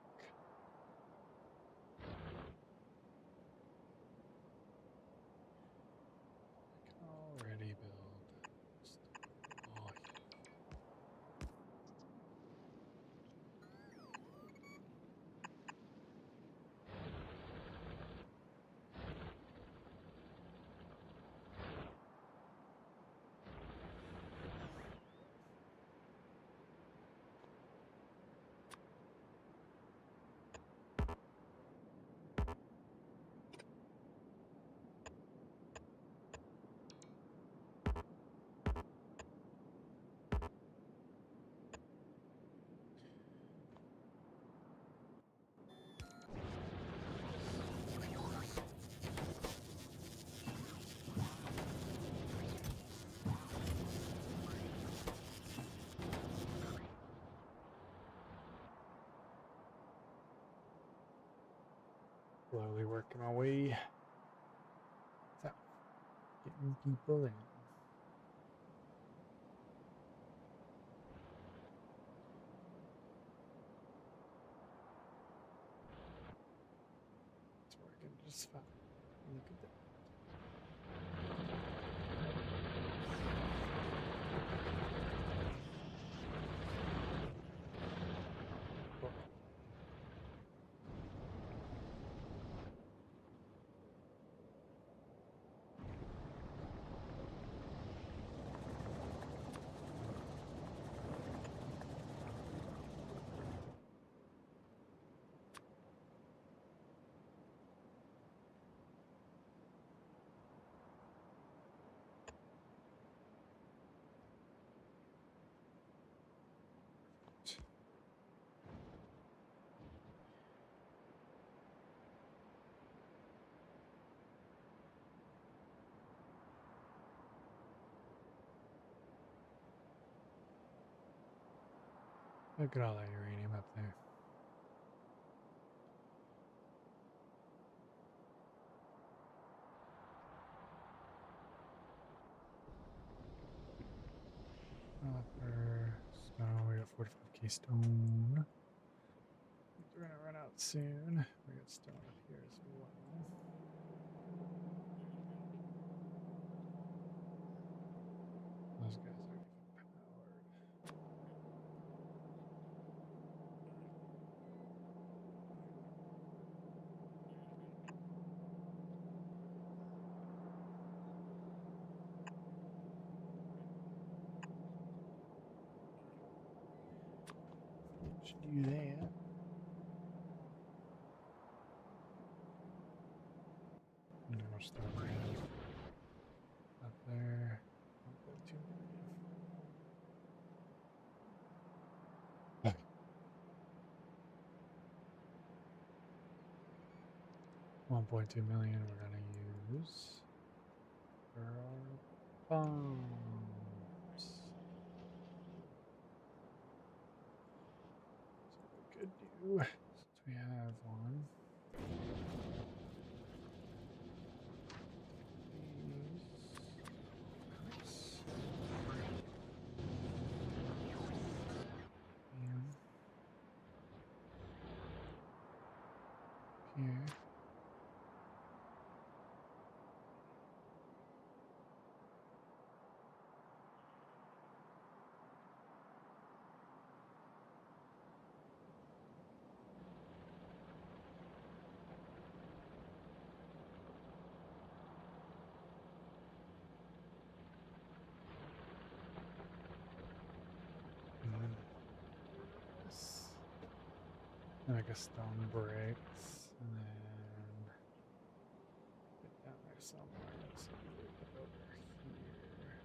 Already built. Slowly working my way south, getting people in. It's working just fine. Look at that. Look at all that uranium up there. Copper, stone, we got 45k stone. We're gonna run out soon. We got stone up here as well. Those guys are getting powered. Should do that. How much stuff we have up there? 1.2 million. 1.2 million we're gonna use for our bombs. So we could do, since we have one. Here. Like a stone bricks, and then get down there somewhere. So we put it over here.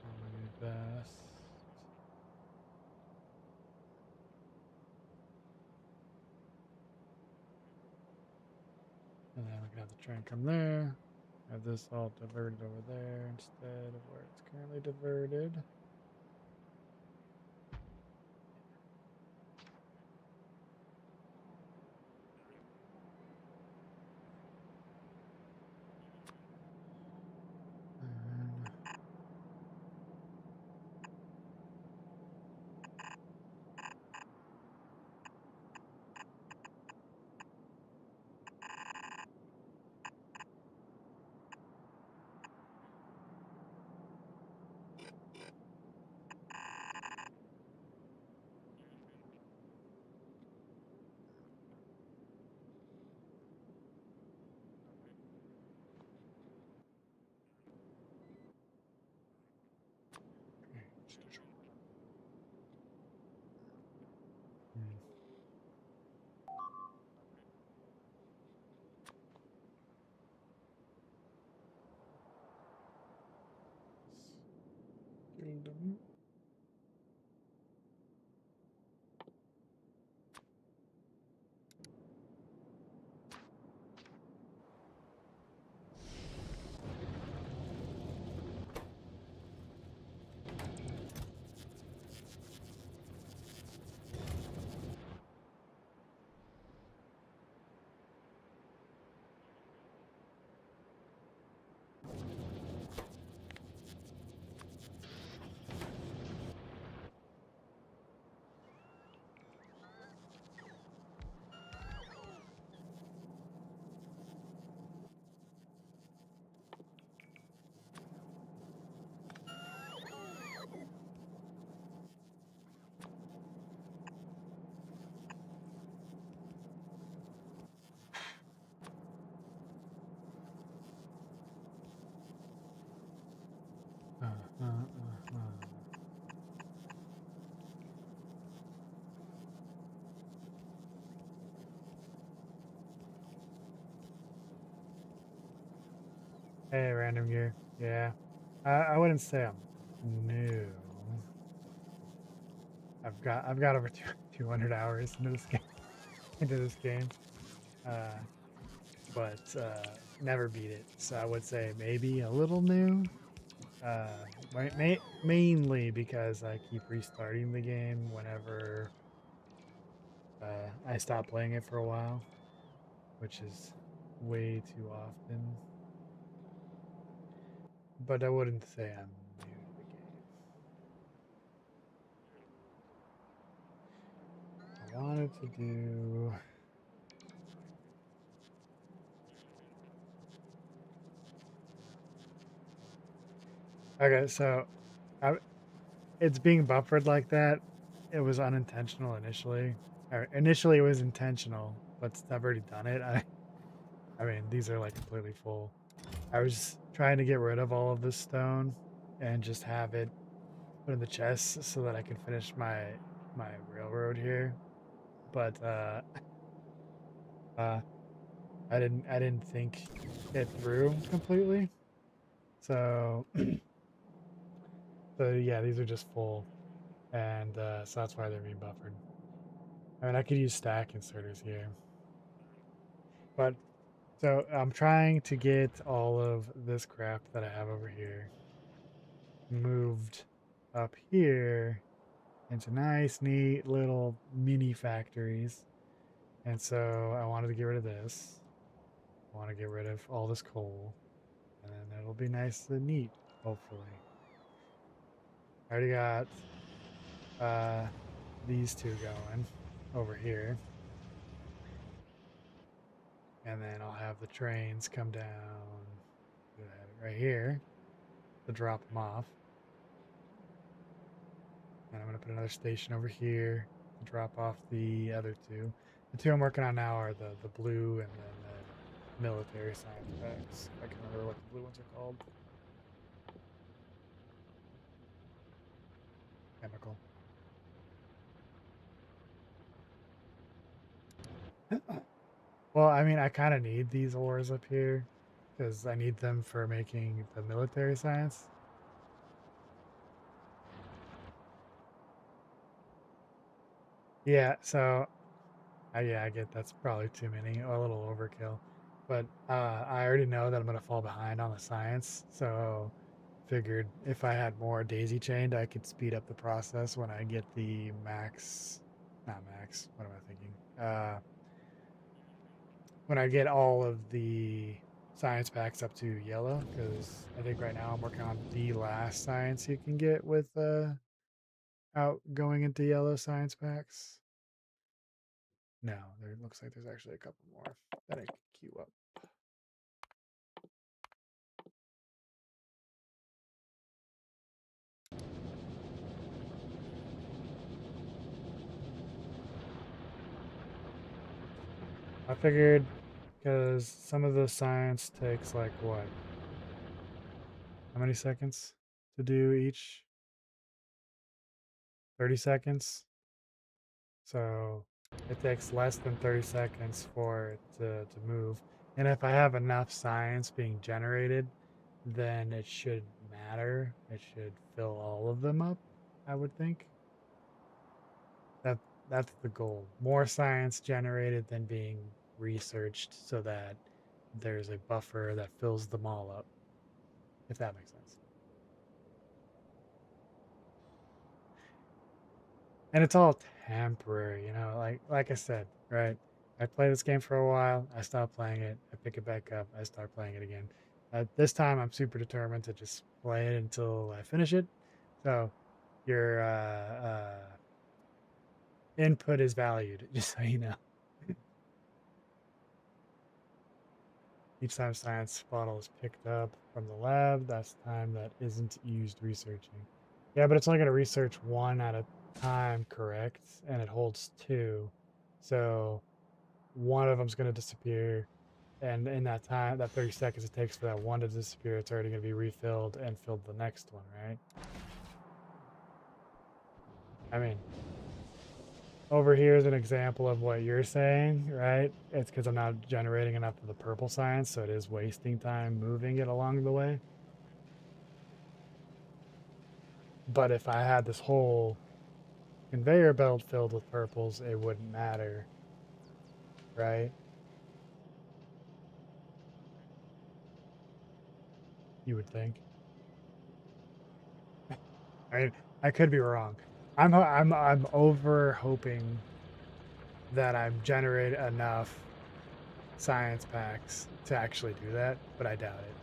Probably best. And then we can have the train come there. Have this all diverted over there instead of where it's currently diverted. Kingdom. Hey, random gear. Yeah. I wouldn't say I'm new. I've got over 200 hours into this game. Into this game. Uh, but never beat it. So I would say maybe a little new. Mainly because I keep restarting the game whenever I stop playing it for a while, which is way too often. But I wouldn't say I'm new to the game. I wanted to do. Okay, so I, it's being buffered like that. It was unintentional initially. Or initially, it was intentional, but I've already done it. I mean, these are like completely full. I was trying to get rid of all of this stone and just have it put in the chest so that I could finish my railroad here. But uh, I didn't think it through completely. So so yeah, these are just full, and so that's why they're being buffered. I mean, I could use stack inserters here, but so I'm trying to get all of this crap that I have over here moved up here into nice, neat little mini factories. And so I wanted to get rid of this. I want to get rid of all this coal, and then it'll be nice and neat, hopefully. I already got uh, these two going over here. And then I'll have the trains come down right here to drop them off. And I'm going to put another station over here to drop off the other two. The two I'm working on now are the blue and then the military science packs. I can remember what the blue ones are called. Chemical. Well, I mean, I kind of need these ores up here because I need them for making the military science. Yeah, so yeah, I get that's probably too many, a little overkill. But I already know that I'm gonna fall behind on the science, so figured if I had more daisy chained, I could speed up the process when I get the max, not max. What am I thinking? When I get all of the science packs up to yellow, because I think right now I'm working on the last science you can get with out going into yellow science packs. No, there looks like there's actually a couple more that I can queue up. I figured because some of the science takes like what? How many seconds to do each? 30 seconds. So it takes less than 30 seconds for it to move. And if I have enough science being generated, then it should matter. It should fill all of them up, I would think. That that's the goal. More science generated than being researched so that there's a buffer that fills them all up, if that makes sense. And it's all temporary, like I said, right? I play this game for a while, I stop playing it, I pick it back up, I start playing it again. This time I'm super determined to just play it until I finish it. So your input is valued, just so you know. Each time science bottle is picked up from the lab, that's time that isn't used researching. Yeah, but it's only going to research one at a time, correct? And it holds two. So one of them's going to disappear. And in that time, that 30 seconds it takes for that one to disappear, it's already going to be refilled and filled the next one, right? I mean, over here is an example of what you're saying, right? It's because I'm not generating enough of the purple science, so it is wasting time moving it along the way. But if I had this whole conveyor belt filled with purples, it wouldn't matter, right? You would think. I mean, I could be wrong. I'm over hoping that I'm generate enough science packs to actually do that, but I doubt it.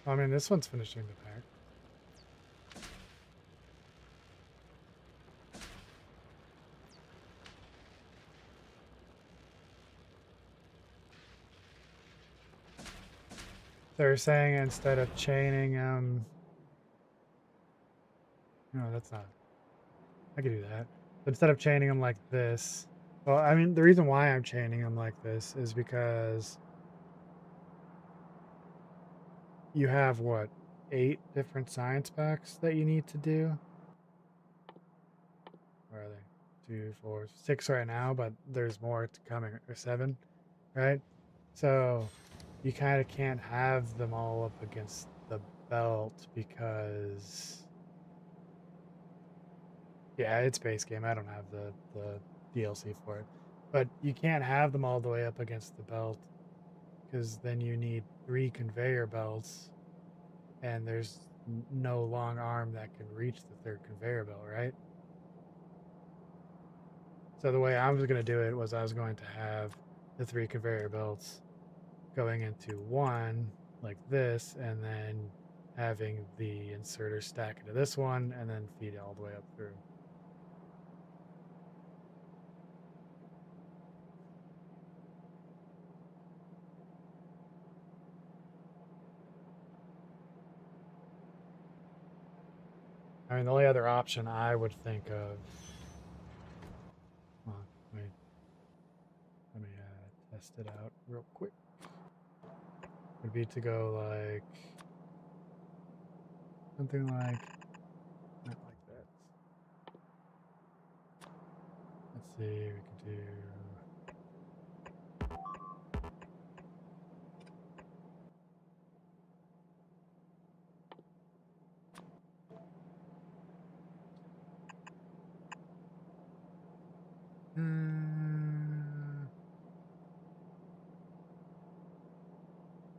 I mean, this one's finishing the pack. They're saying instead of chaining them, no, that's not. I could do that. But instead of chaining them like this, well, I mean, the reason why I'm chaining them like this is because you have what, 8 different science packs that you need to do. Where are they? 2, 4, 6 right now, but there's more to coming, or 7, right? So you kind of can't have them all up against the belt because, yeah, it's base game. I don't have the DLC for it, but you can't have them all the way up against the belt because then you need 3 conveyor belts, and there's no long arm that can reach the third conveyor belt, right? So the way I was going to do it was I was going to have the 3 conveyor belts going into one like this, and then having the inserter stack into this one, and then feed it all the way up through. I mean, the only other option I would think of, well, let me test it out real quick, would be to go like something like, not like that. Let's see, we could do,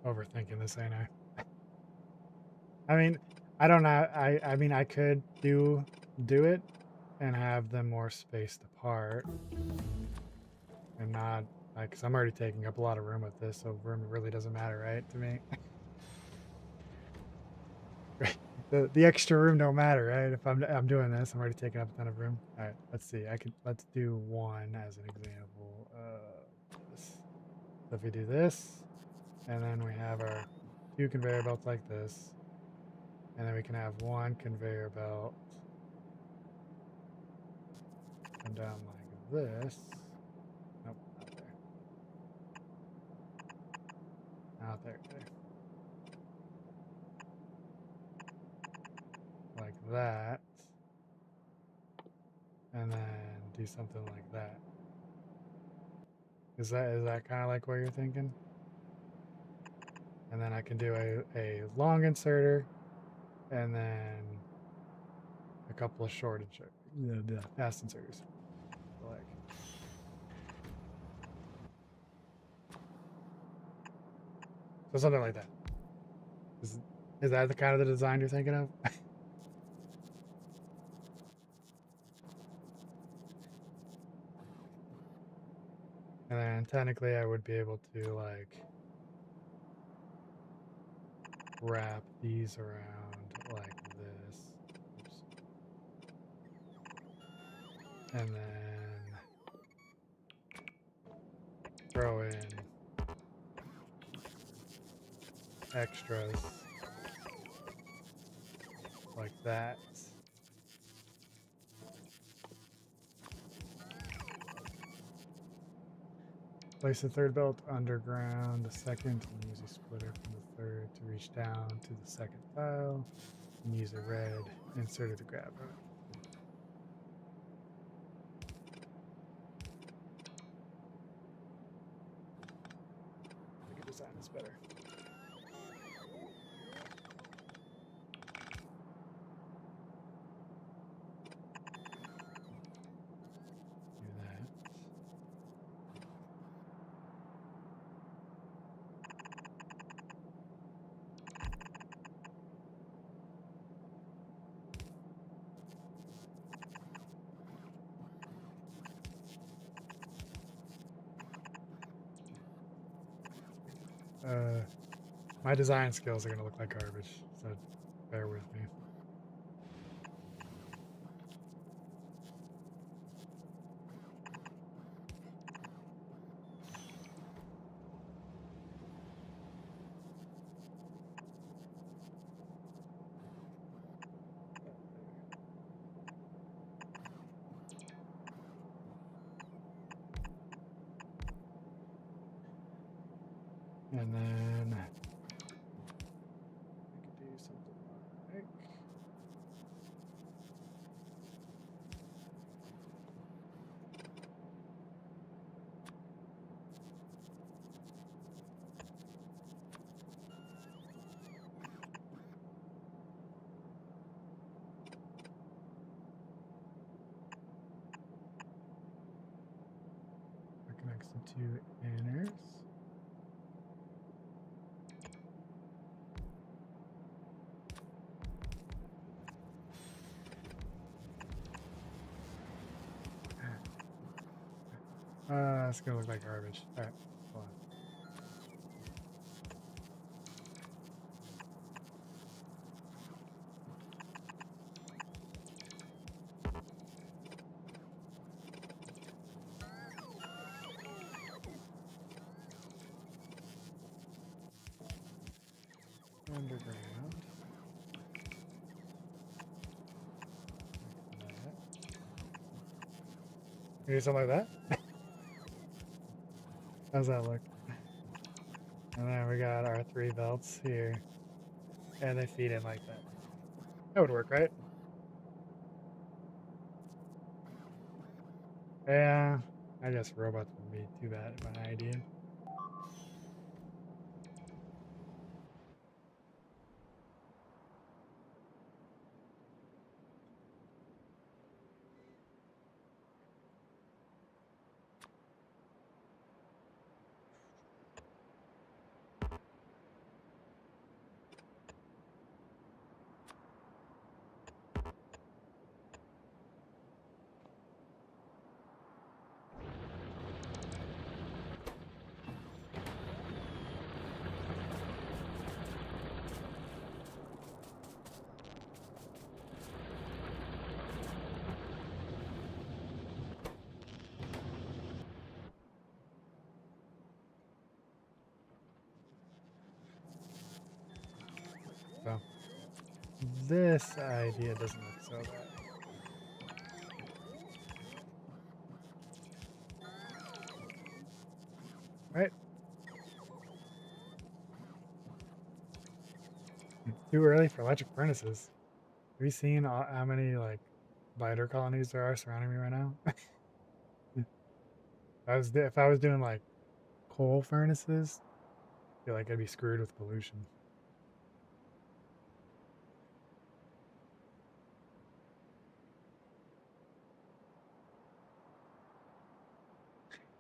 overthinking this, ain't I? I mean, I don't know. I mean, I could do it and have them more spaced apart and not like, because I'm already taking up a lot of room with this, so room really doesn't matter, right? To me, the extra room don't matter, right? If I'm doing this, I'm already taking up a ton of room. All right, let's see. Let's do one as an example. This. So if we do this, and then we have our 2 conveyor belts like this, and then we can have 1 conveyor belt come down like this. Nope, not there. Not there. Okay. Like that. And then do something like that. Is that kind of like what you're thinking? And then I can do a long inserter and then a couple of short inserters. The fast inserters. Like, so something like that. Is that the kind of the design you're thinking of? And then technically I would be able to like wrap these around like this. Oops. And then throw in extras like that. Place the third belt underground, the second, and use a splitter from the third to reach down to the second tile, and use a red inserter to grab it. I could design this better. Do that. My design skills are going to look like garbage, so bear with me. And then I could do something like that connects the two inners. It's gonna look like garbage. All right, hold on. Underground. Like that. Maybe something like that. How's that look? And then we got our three belts here, and they feed in like that. That would work, right? Yeah, I guess robots would be too bad of an idea. So this idea doesn't look so bad. Right? Too early for electric furnaces. Have you seen how many like spider colonies there are surrounding me right now? If I was doing like coal furnaces, I feel like I'd be screwed with pollution.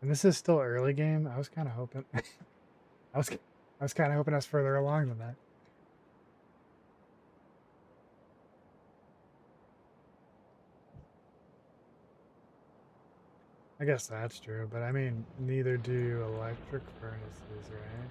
And this is still early game. I was kind of hoping. I was I was kind of hoping I was further along than that. I guess that's true, but I mean, neither do electric furnaces, right?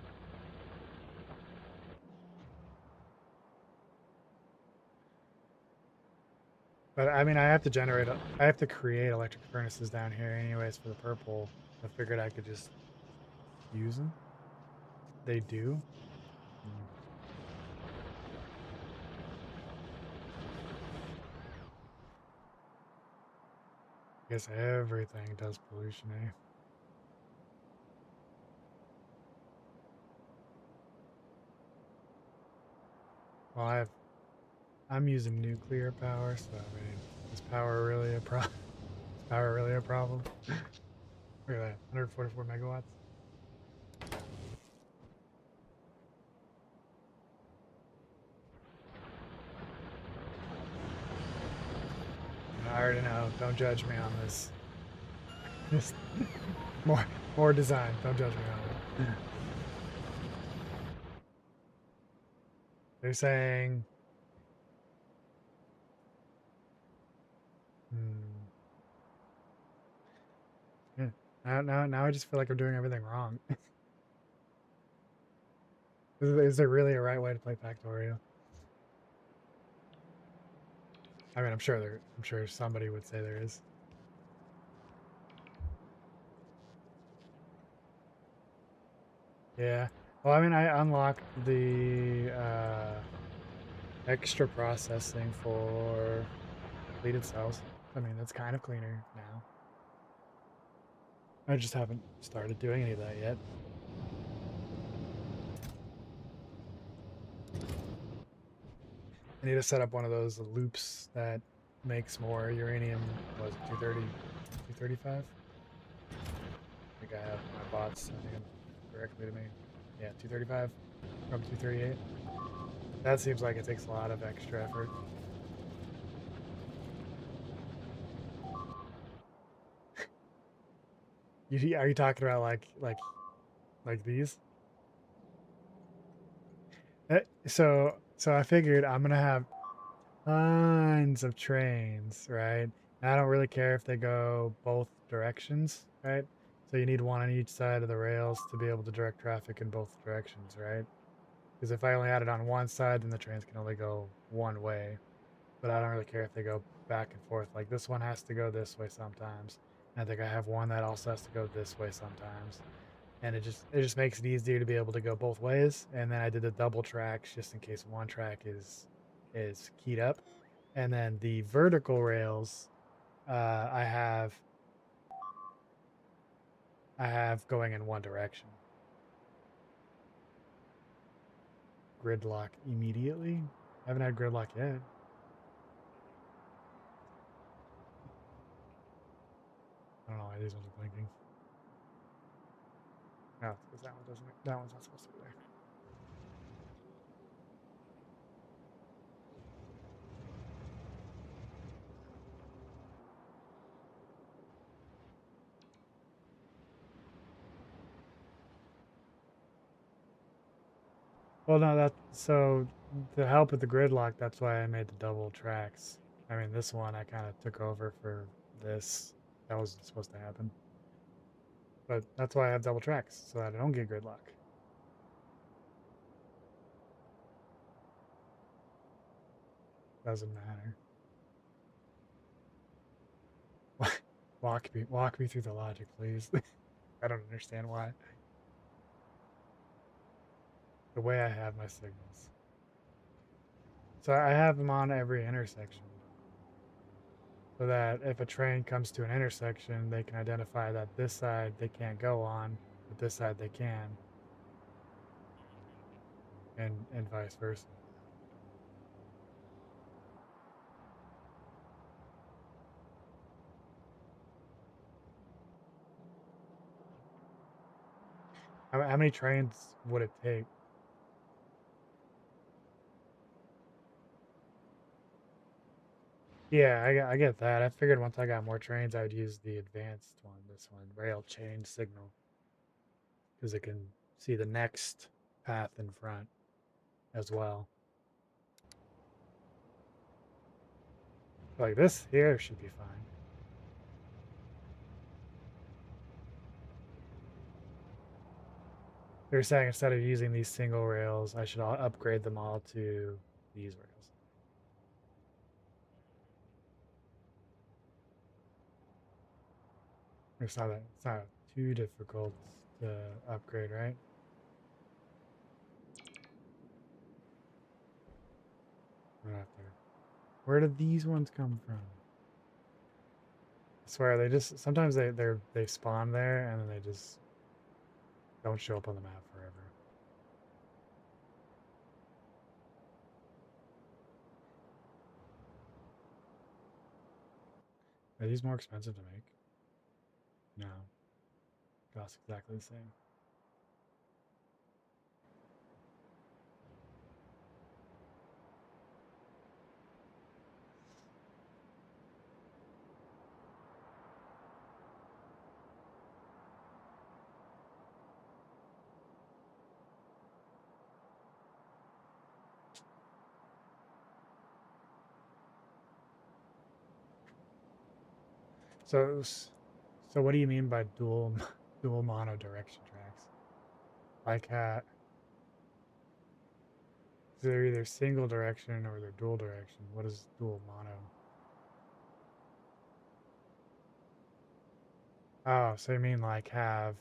But I mean, I have to create electric furnaces down here anyways for the purple. I figured I could just use them. They do. Hmm. I guess everything does pollution, eh? Well, I'm using nuclear power, so I mean, is power really a problem? Is power really a problem? Look at that, 144 megawatts. I already know. Don't judge me on this. Just more design. Don't judge me on it. They're saying, hmm, yeah. Now I just feel like I'm doing everything wrong. Is there really a right way to play Factorio? I mean, I'm sure somebody would say there is. Yeah. Well, I mean, I unlocked the extra processing for depleted cells. I mean, that's kind of cleaner now. I just haven't started doing any of that yet. I need to set up one of those loops that makes more uranium. Was it 230, 235? I think I have my bots sending them directly to me. Yeah, 235 from 238. That seems like it takes a lot of extra effort. Are you talking about like these? So I figured I'm gonna have tons of trains, right? And I don't really care if they go both directions, right? So you need one on each side of the rails to be able to direct traffic in both directions, right? Because if I only had it on one side, then the trains can only go one way. But I don't really care if they go back and forth. Like this one has to go this way sometimes. And I think I have one that also has to go this way sometimes. And it just makes it easier to be able to go both ways. And then I did the double tracks just in case one track is keyed up. And then the vertical rails, I have going in one direction. Gridlock immediately. I haven't had gridlock yet. I don't know why these ones are blinking. No, because that one doesn't. That one's not supposed to be there. Well, no, that so to help with the gridlock, that's why I made the double tracks. I mean, this one I kind of took over for this. That wasn't supposed to happen, but that's why I have double tracks so that I don't get gridlock. Doesn't matter. Walk me through the logic, please. I don't understand why. The way I have my signals. So I have them on every intersection so that if a train comes to an intersection, they can identify that this side they can't go on, but this side they can, and vice versa. How many trains would it take? Yeah, I get that. I figured once I got more trains, I would use the advanced one, this one, rail chain signal, because it can see the next path in front as well. Like this here should be fine. They're saying instead of using these single rails, I should upgrade them all to these rails. It's not too difficult to upgrade, right? Right out there. Where did these ones come from? I swear they just sometimes they spawn there and then they just don't show up on the map forever. Are these more expensive to make? No. Cost exactly the same. So what do you mean by dual dual mono direction tracks? Like they're either single direction or they're dual direction. What is dual mono? Oh, so you mean like have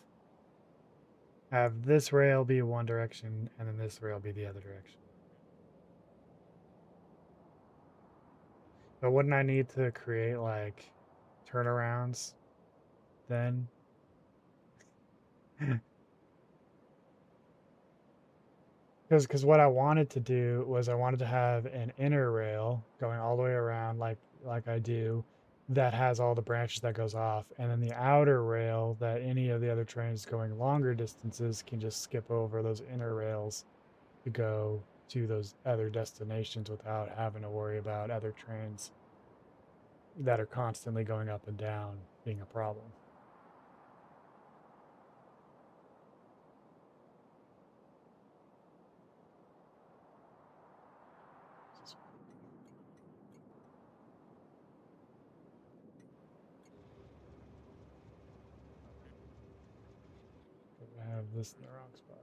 this rail be one direction and then this rail be the other direction. But wouldn't I need to create like turnarounds then? Because what I wanted to do was I wanted to have an inner rail going all the way around like I do that has all the branches that goes off, and then the outer rail that any of the other trains going longer distances can just skip over those inner rails to go to those other destinations without having to worry about other trains that are constantly going up and down being a problem. I have this in the wrong spot.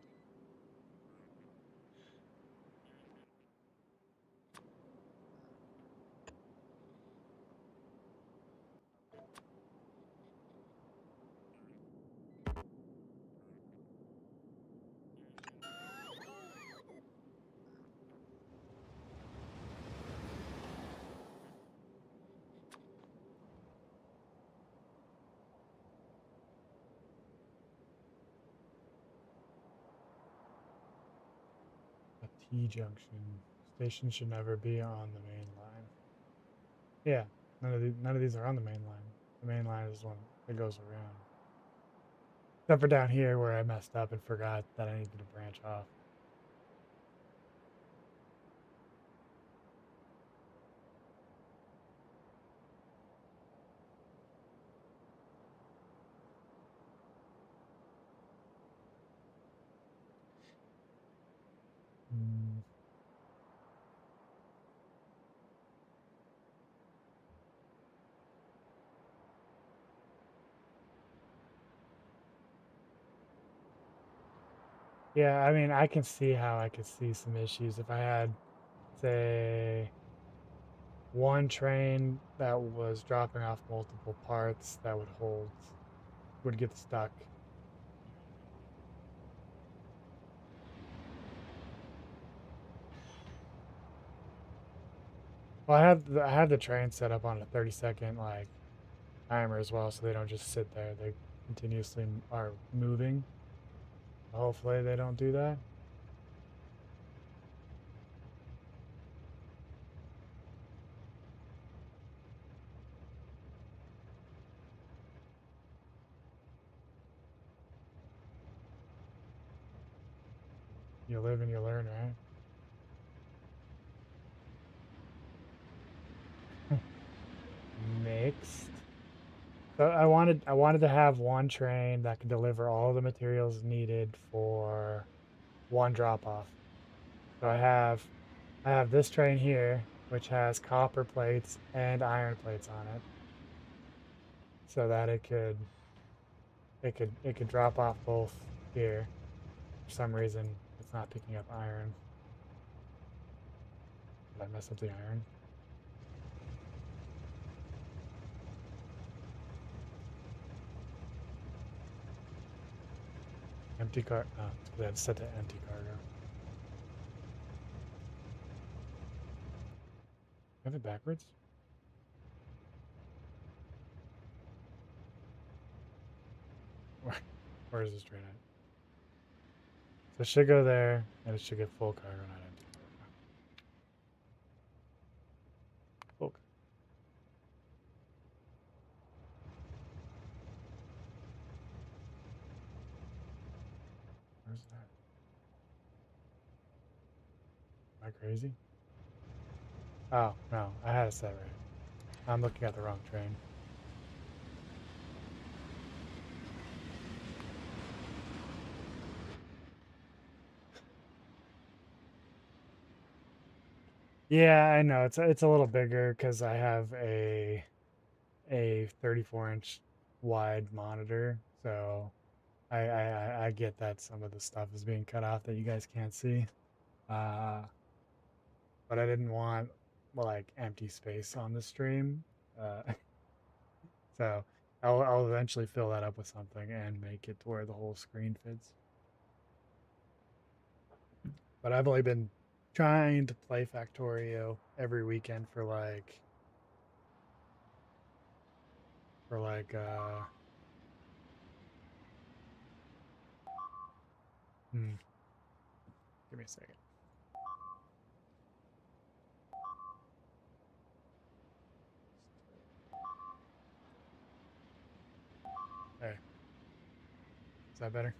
A T junction. Station should never be on the main line. Yeah, none of these are on the main line. The main line is one that goes around. Except for down here where I messed up and forgot that I needed to branch off. Mm. Yeah, I mean, I can see how I could see some issues if I had, say, one train that was dropping off multiple parts that would get stuck. Well, I have the train set up on a 30-second like timer as well, so they don't just sit there. They continuously are moving. Hopefully, they don't do that. You live and you learn, right? Mixed. So I wanted to have one train that could deliver all the materials needed for one drop off. So I have this train here, which has copper plates and iron plates on it, so that it could drop off both here. For some reason, it's not picking up iron. Did I mess up the iron? Empty car. Oh, it's because I had set to empty cargo. I have it backwards? Where, where is this train at? So it should go there, and it should get full cargo, not empty cargo. Full. Where's that? Am I crazy? Oh, no, I had it set right. I'm looking at the wrong train. Yeah, I know. It's a little bigger because I have a 34-inch wide monitor. So I get that some of the stuff is being cut off that you guys can't see. Uh, but I didn't want like empty space on the stream. Uh, so I'll eventually fill that up with something and make it to where the whole screen fits. But I've only been trying to play Factorio every weekend for like hmm, give me a second. There. Is that better?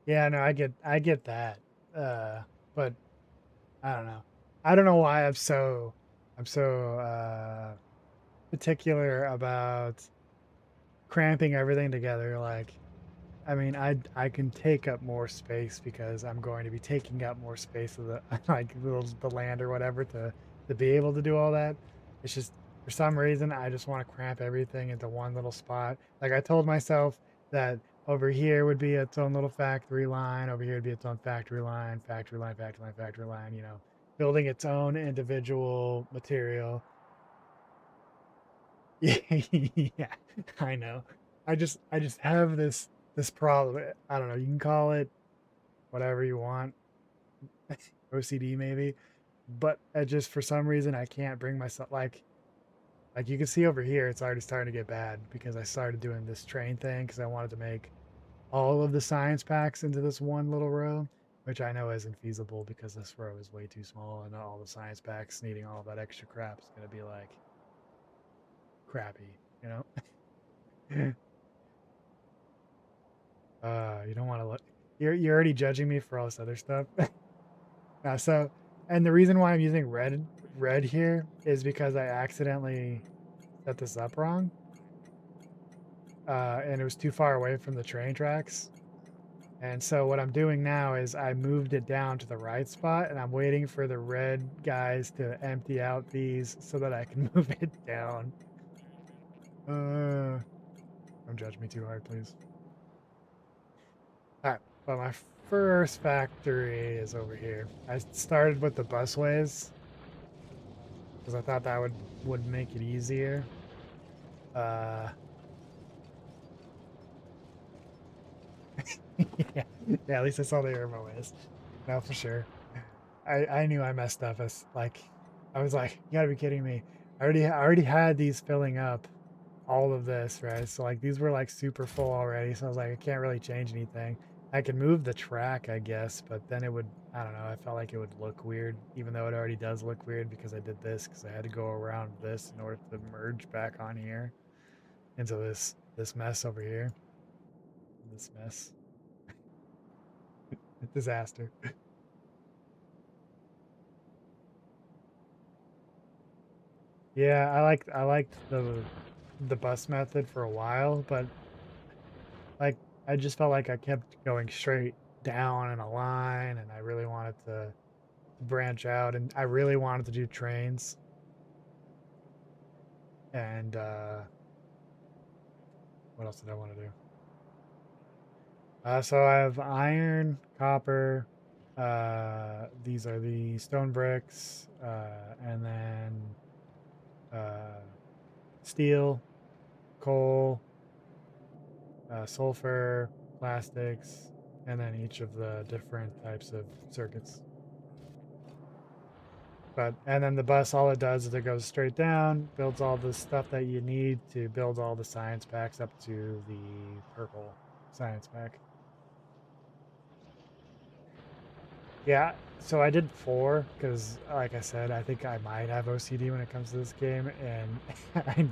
Yeah, no, I get that. Uh, but I don't know. I don't know why I'm so particular about cramping everything together. Like, I mean, I can take up more space because I'm going to be taking up more space of the like the land or whatever to be able to do all that. It's just for some reason I just want to cramp everything into one little spot. Like I told myself that over here would be its own little factory line, over here would be its own factory line, factory line, factory line, factory line, building its own individual material. Yeah, I know. I just have this problem. I don't know. You can call it whatever you want, OCD maybe, but I just for some reason I can't bring myself like you can see over here. It's already starting to get bad because I started doing this train thing because I wanted to make all of the science packs into this one little row, which I know isn't feasible because this row is way too small and all the science packs needing all that extra crap is gonna be like crappy, you know. You don't want to look. You're already judging me for all this other stuff. So, and the reason why I'm using red here is because I accidentally set this up wrong, and it was too far away from the train tracks. And so what I'm doing now is I moved it down to the right spot, and I'm waiting for the red guys to empty out these so that I can move it down. Don't judge me too hard, please. All right, but my first factory is over here. I started with the busways because I thought that would make it easier. Uh, yeah, yeah. At least I saw the arrow ways. No, for sure. I knew I messed up. As like, I was like, you gotta be kidding me. I already had these filling up all of this, right? So like these were like super full already. So I was like, I can't really change anything. I could move the track, I guess, but then it would, I don't know, I felt like it would look weird, even though it already does look weird because I did this because I had to go around this in order to merge back on here into this mess over here. This mess. Disaster. Yeah, I liked the bus method for a while, but like I just felt like I kept going straight down in a line and I really wanted to branch out and I really wanted to do trains and what else did I want to do? So I have iron, copper, these are the stone bricks, and then uh, steel, coal, sulfur, plastics, and then each of the different types of circuits. And then the bus, all it does is it goes straight down, builds all the stuff that you need to build all the science packs up to the purple science pack. Yeah, so I did 4 because, like I said, I think I might have OCD when it comes to this game, and I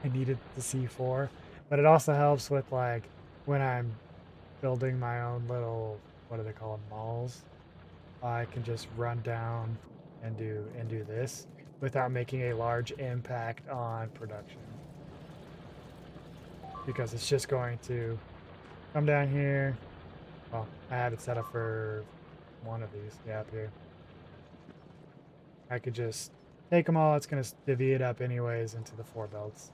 needed to see 4. But it also helps with like when I'm building my own little, what do they call them, malls. I can just run down and do this without making a large impact on production, because it's just going to come down here. Well, I had it set up for one of these. Yeah, up here. I could just take them all. It's going to divvy it up anyways into the 4 belts.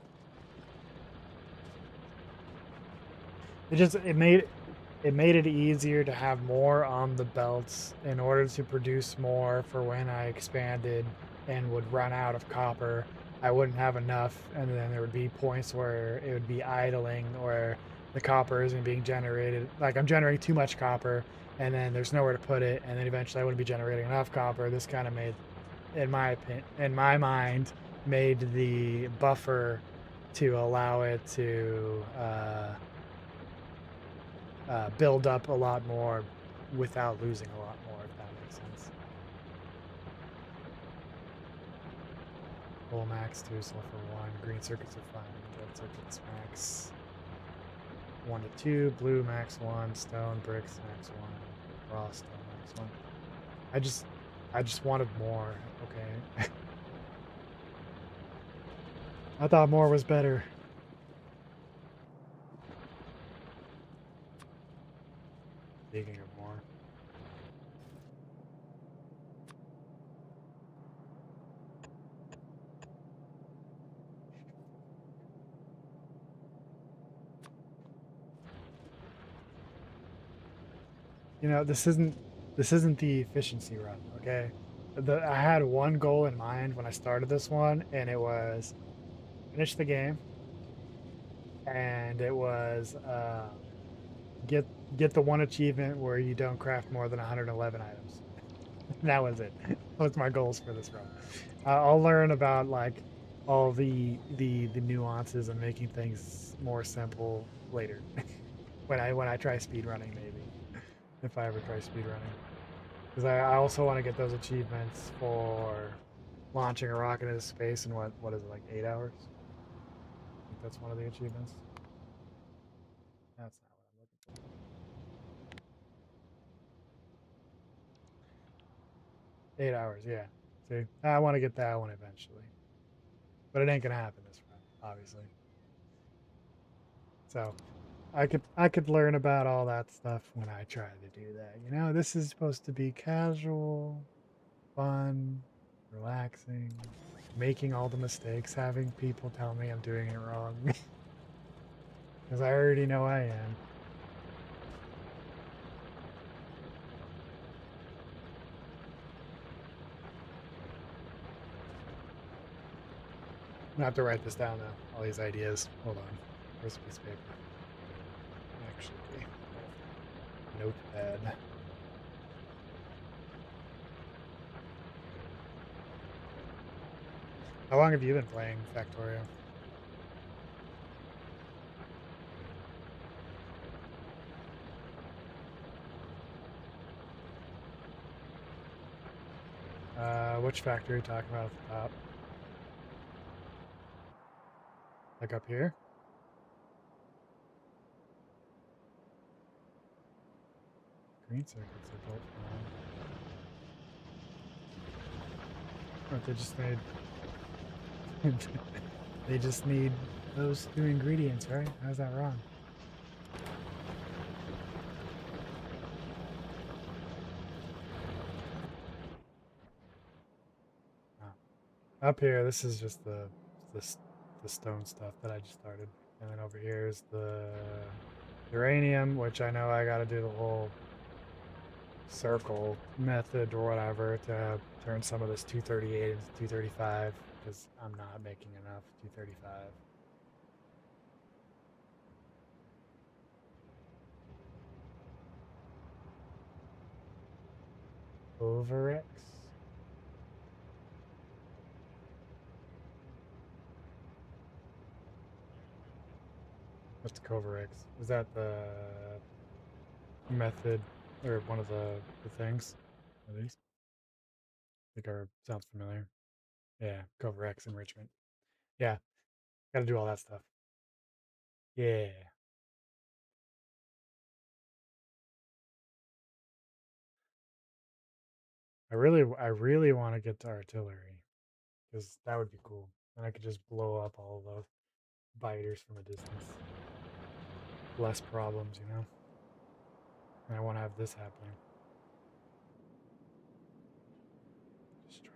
It made it easier to have more on the belts in order to produce more for when I expanded and would run out of copper. I wouldn't have enough, and then there would be points where it would be idling, where the copper isn't being generated. Like I'm generating too much copper, and then there's nowhere to put it, and then eventually I wouldn't be generating enough copper. This kind of made, in my mind, made the buffer to allow it to build up a lot more without losing a lot more, if that makes sense. Full max 2, sulfur 1, green circuits are fine, red circuits max 1 to 2, blue max 1, stone bricks max 1, raw stone max 1. I just wanted more, okay? I thought more was better. Speaking of more. You know, this isn't the efficiency run, okay? I had one goal in mind when I started this one, and it was finish the game, and it was get get the one achievement where you don't craft more than 111 items. That was it. Those my goals for this run. I'll learn about like all the nuances and making things more simple later when I try speed running, maybe, if I ever try speed running, because I also want to get those achievements for launching a rocket into space in what is it, like 8 hours? I think that's one of the achievements. That's not what I'm looking for. 8 hours, yeah. See, I want to get that one eventually, but it ain't gonna happen this run, obviously. So I could learn about all that stuff when I try to do that. You know, this is supposed to be casual, fun, relaxing, making all the mistakes, having people tell me I'm doing it wrong, because I already know I am. I'm gonna have to write this down though. All these ideas. Hold on. Where's a piece of paper? Actually, notepad. How long have you been playing Factorio? Which factory are you talking about at the top? Like up here? Green circuits are built for. Or they just need they just need those 2 ingredients, right? How's that wrong? Oh. Up here, this is just the the stone stuff that I just started, and then over here is the uranium, which I know I got to do the whole circle method or whatever to turn some of this 238 into 235, because I'm not making enough 235. Over X. What's Coverx? Is that the method or one of the things? At least. I think it sounds familiar. Yeah, Coverx enrichment. Yeah, gotta do all that stuff. Yeah. I really want to get to artillery because that would be cool, and I could just blow up all the biters from a distance. Less problems, you know. And I want to have this happening. Destroy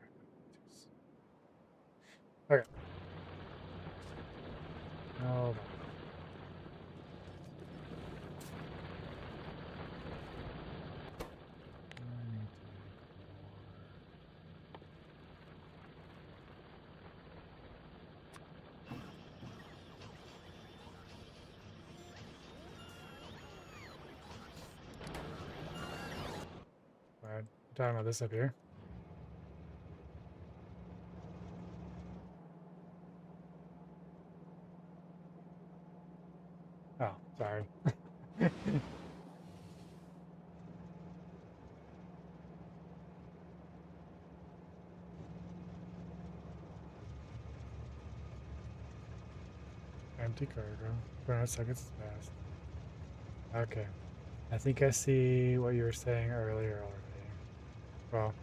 my okay. Hold on. I need to make more. Alright, I'm talking about this up here. Oh, sorry. Empty cargo. 20 seconds has passed. Okay. I think I see what you were saying earlier already. Well,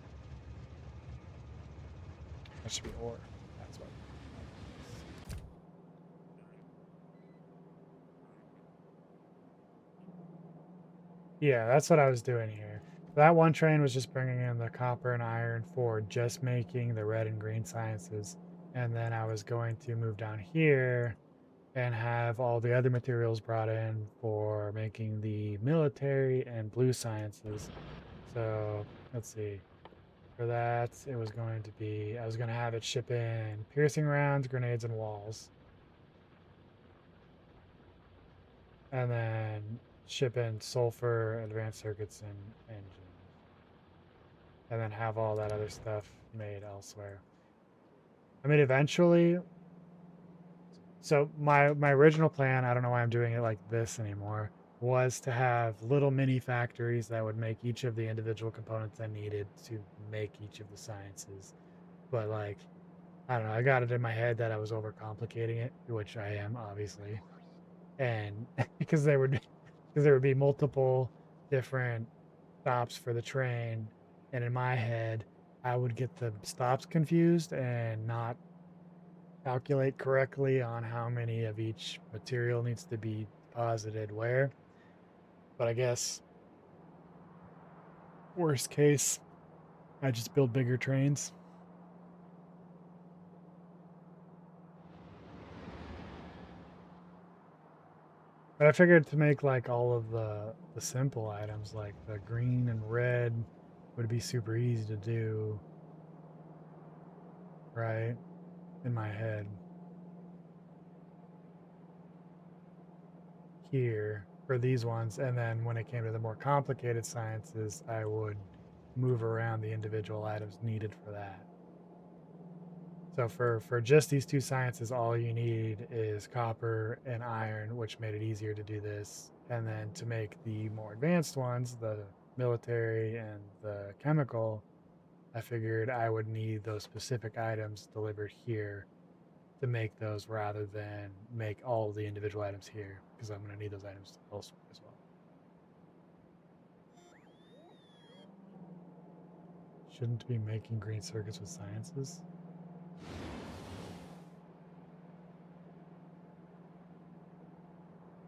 that should be ore. That's what. Yeah, that's what I was doing here. That one train was just bringing in the copper and iron for just making the red and green sciences. And then I was going to move down here and have all the other materials brought in for making the military and blue sciences. So let's see. For that, it was going to be, I was going to have it ship in piercing rounds, grenades, and walls. And then ship in sulfur, advanced circuits, and engines. And then have all that other stuff made elsewhere. I mean, eventually, so my original plan, I don't know why I'm doing it like this anymore, was to have little mini factories that would make each of the individual components I needed to make each of the sciences. But like, I don't know, I got it in my head that I was overcomplicating it, which I am obviously. And because there would be multiple different stops for the train, and in my head, I would get the stops confused and not calculate correctly on how many of each material needs to be deposited where. But I guess worst case, I just build bigger trains. But I figured to make like all of the simple items like the green and red would be super easy to do, right? In my head here for these ones, and then when it came to the more complicated sciences, I would move around the individual items needed for that. So for just these two sciences, all you need is copper and iron, which made it easier to do this. And then to make the more advanced ones, the military and the chemical, I figured I would need those specific items delivered here to make those rather than make all the individual items here because I'm going to need those items elsewhere as well. Shouldn't be making green circuits with sciences.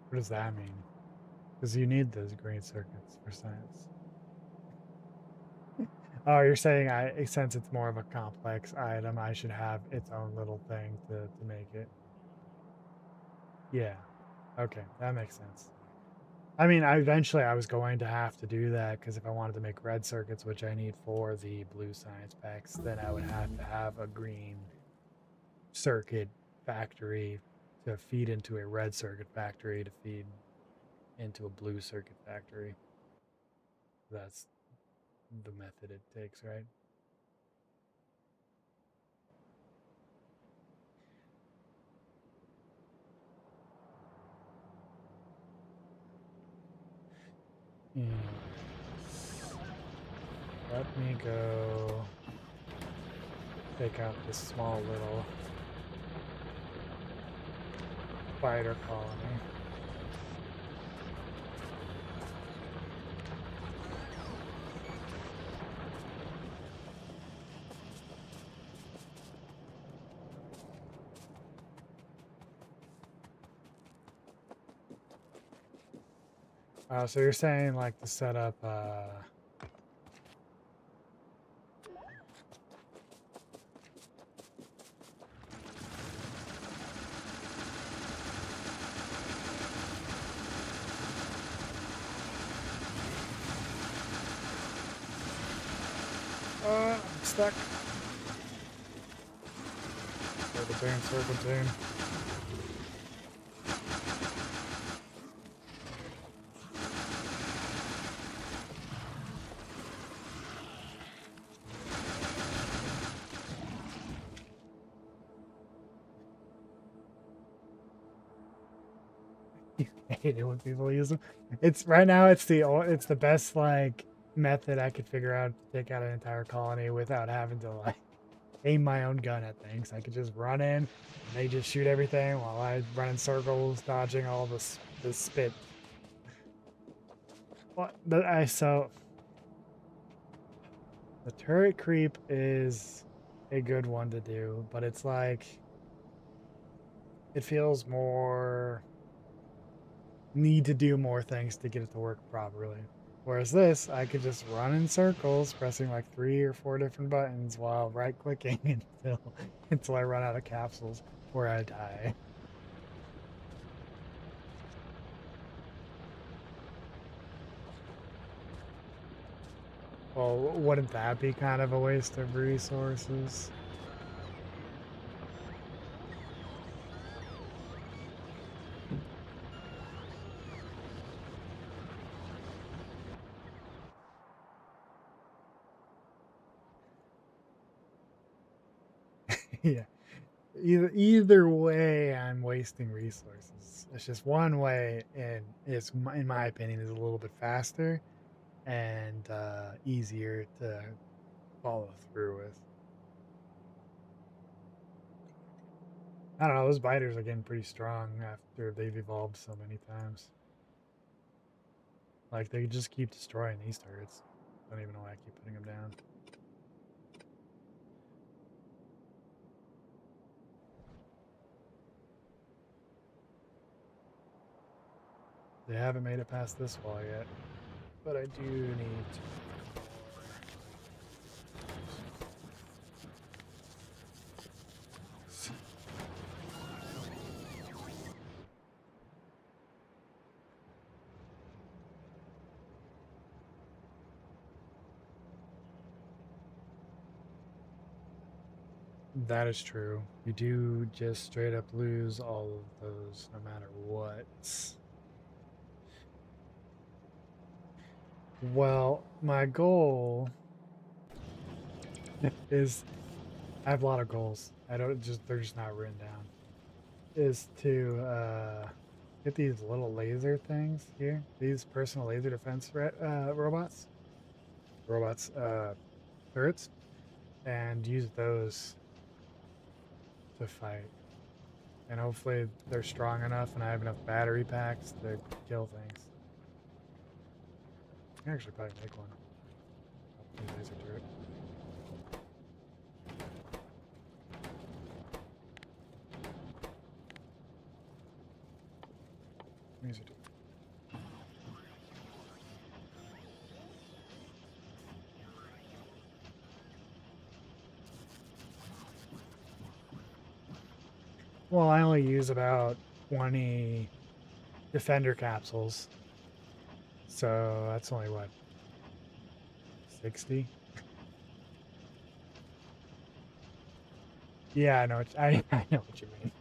What does that mean? Because you need those green circuits for science. Oh, you're saying since it's more of a complex item, I should have its own little thing to make it. Yeah. Okay, that makes sense. I mean, I was going to have to do that because if I wanted to make red circuits, which I need for the blue science packs, then I would have to have a green circuit factory to feed into a red circuit factory to feed into a blue circuit factory. That's the method it takes, right? Anyways, let me go take out this small little spider colony. So you're saying like to set up I'm stuck. For the burn serpentine. You hate it when people use them. It's right now. It's the best like method I could figure out to take out an entire colony without having to like aim my own gun at things. I could just run in, and they just shoot everything while I run in circles, dodging all the spit. What so the turret creep is a good one to do, but it's like it feels more need to do more things to get it to work properly. Whereas this, I could just run in circles, pressing like 3 or 4 different buttons while right clicking until I run out of capsules or I die. Well, wouldn't that be kind of a waste of resources? Yeah. Either way, I'm wasting resources. It's just one way, and it's in my opinion is a little bit faster and easier to follow through with. I don't know. Those biters are getting pretty strong after they've evolved so many times. Like they just keep destroying these turrets. Don't even know why I keep putting them down. They haven't made it past this wall yet, but I do need to. That is true. You do just straight up lose all of those no matter what. Well, my goal is I have a lot of goals. I don't just they're just not written down. Is to get these little laser things here. These personal laser defense robots, turrets, and use those to fight. And hopefully they're strong enough and I have enough battery packs to kill things. I can actually probably make one. Laser turret. Laser turret. Well, I only use about 20 defender capsules. So that's only what? 60? Yeah, I know I know what you mean.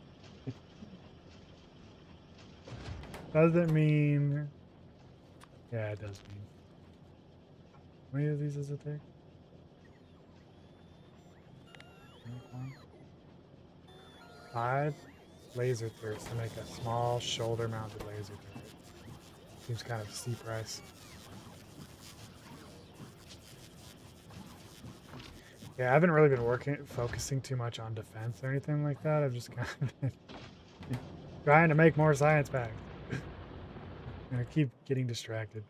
Doesn't mean yeah, it does mean. How many of these does it take? One. 5 laser turrets to make a small shoulder mounted laser turret. Seems kind of a steep price. Okay, I haven't really been focusing too much on defense or anything like that. I've just kind of been trying to make more science packs. And I keep getting distracted.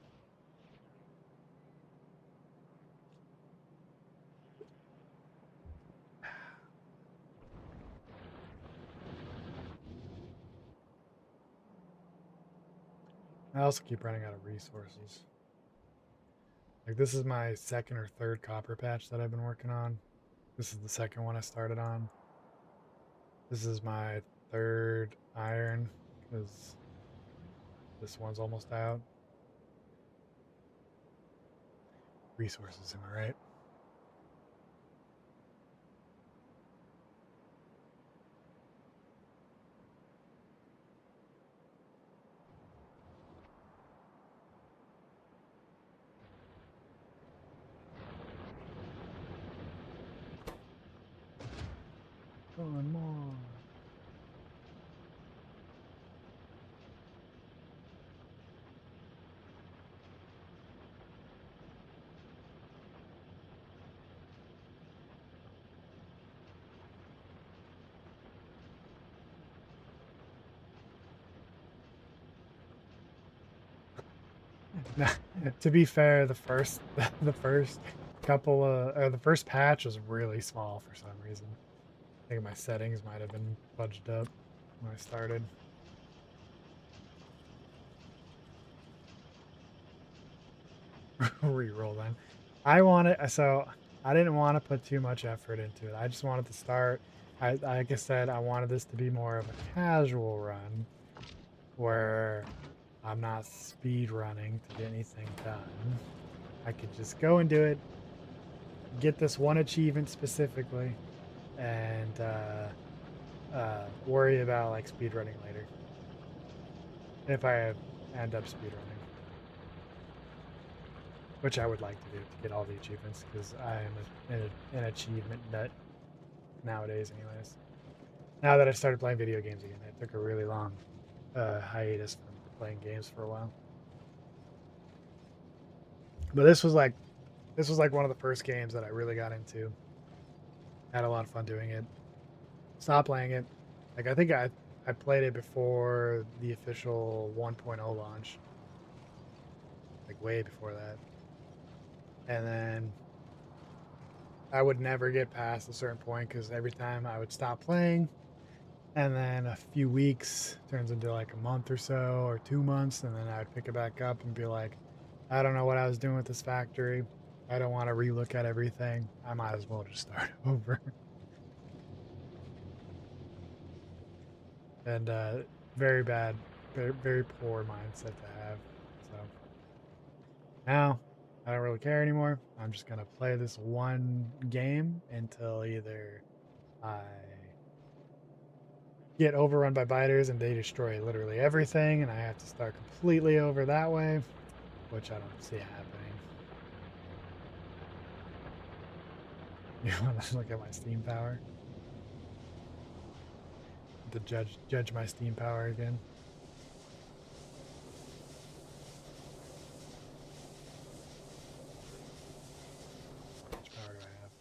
I also keep running out of resources. Like this is my second or third copper patch that I've been working on. This is the second one I started on. This is my third iron because this one's almost out. Resources, am I right? One more. To be fair, the first couple or the first patch was really small for some reason. I think my settings might have been fudged up when I started. Reroll then. So I didn't want to put too much effort into it. I just wanted to start. Like I said, I wanted this to be more of a casual run where I'm not speed running to get anything done. I could just go and do it, get this one achievement specifically, and worry about like speed running later if I end up speed running, which I would like to do to get all the achievements because I am an achievement nut nowadays, anyways. Now that I started playing video games again, I took a really long hiatus from playing games for a while. But this was like one of the first games that I really got into. Had a lot of fun doing it. Stopped playing it. Like I think I played it before the official 1.0 launch. Like way before that. And then I would never get past a certain point because every time I would stop playing, and then a few weeks turns into like a month or so or 2 months, and then I would pick it back up and be like, I don't know what I was doing with this factory. I don't want to relook at everything. I might as well just start over. And very bad, very poor mindset to have. So now I don't really care anymore. I'm just gonna play this one game until either I get overrun by biters and they destroy literally everything, and I have to start completely over that way, which I don't see happening. You want to look at my steam power? To judge my steam power again. How much power do I have?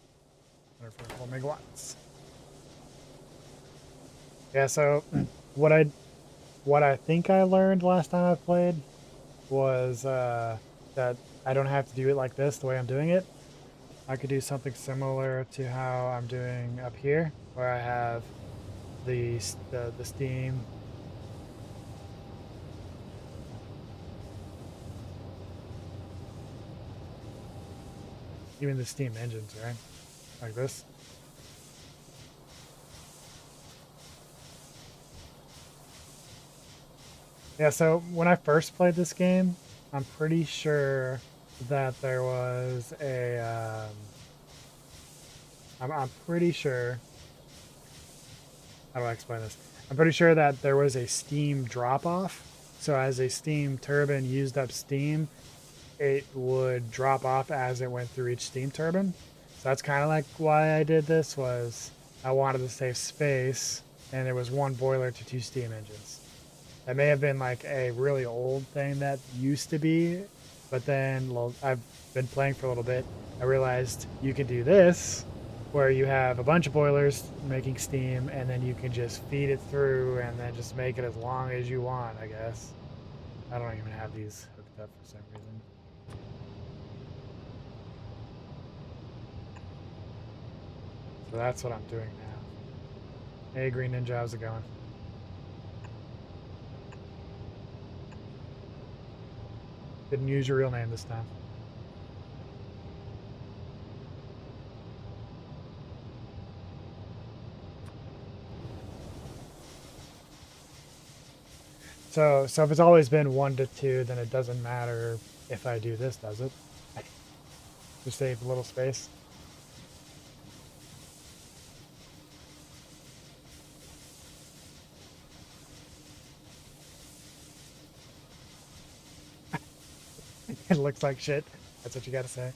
144 megawatts. Yeah, so what I think I learned last time I played was that I don't have to do it like this the way I'm doing it. I could do something similar to how I'm doing up here, where I have the steam. Even the steam engines, right? Like this. Yeah, so when I first played this game, I'm pretty sure that there was a. I'm pretty sure. How do I explain this? I'm pretty sure that there was a steam drop off. So as a steam turbine used up steam, it would drop off as it went through each steam turbine. So that's kind of like why I did this was I wanted to save space, and there was one boiler to 2 steam engines. That may have been like a really old thing that used to be, but then I've been playing for a little bit. I realized you could do this where you have a bunch of boilers making steam, and then you can just feed it through and then just make it as long as you want, I guess. I don't even have these hooked up for some reason. So that's what I'm doing now. Hey, Green Ninja, how's it going? Didn't use your real name this time. So if it's always been 1 to 2, then it doesn't matter if I do this, does it? Just save a little space. It looks like shit. That's what you gotta say.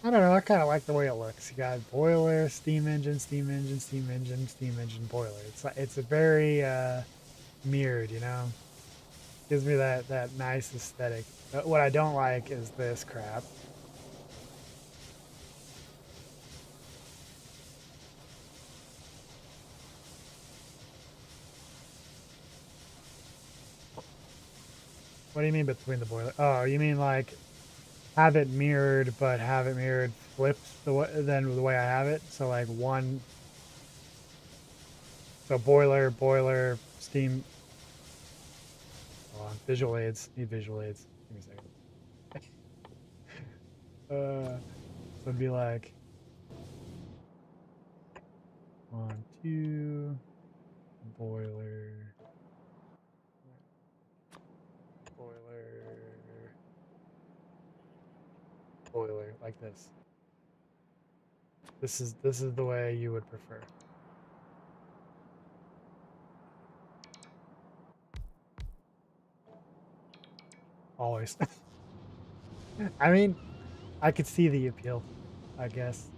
I don't know. I kind of like the way it looks. You got boiler, steam engine, steam engine, steam engine, steam engine, boiler. It's a very mirrored, you know. Gives me that nice aesthetic. But what I don't like is this crap. What do you mean between the boiler? Oh, you mean like have it mirrored, but have it mirrored flipped the way I have it. So like one. So boiler, boiler, steam. Hold on, visual aids. Need visual aids. Give me a second. So it'd be like 1, 2, boiler, boiler, boiler, like this. This is the way you would prefer. Always. I mean, I could see the appeal, I guess.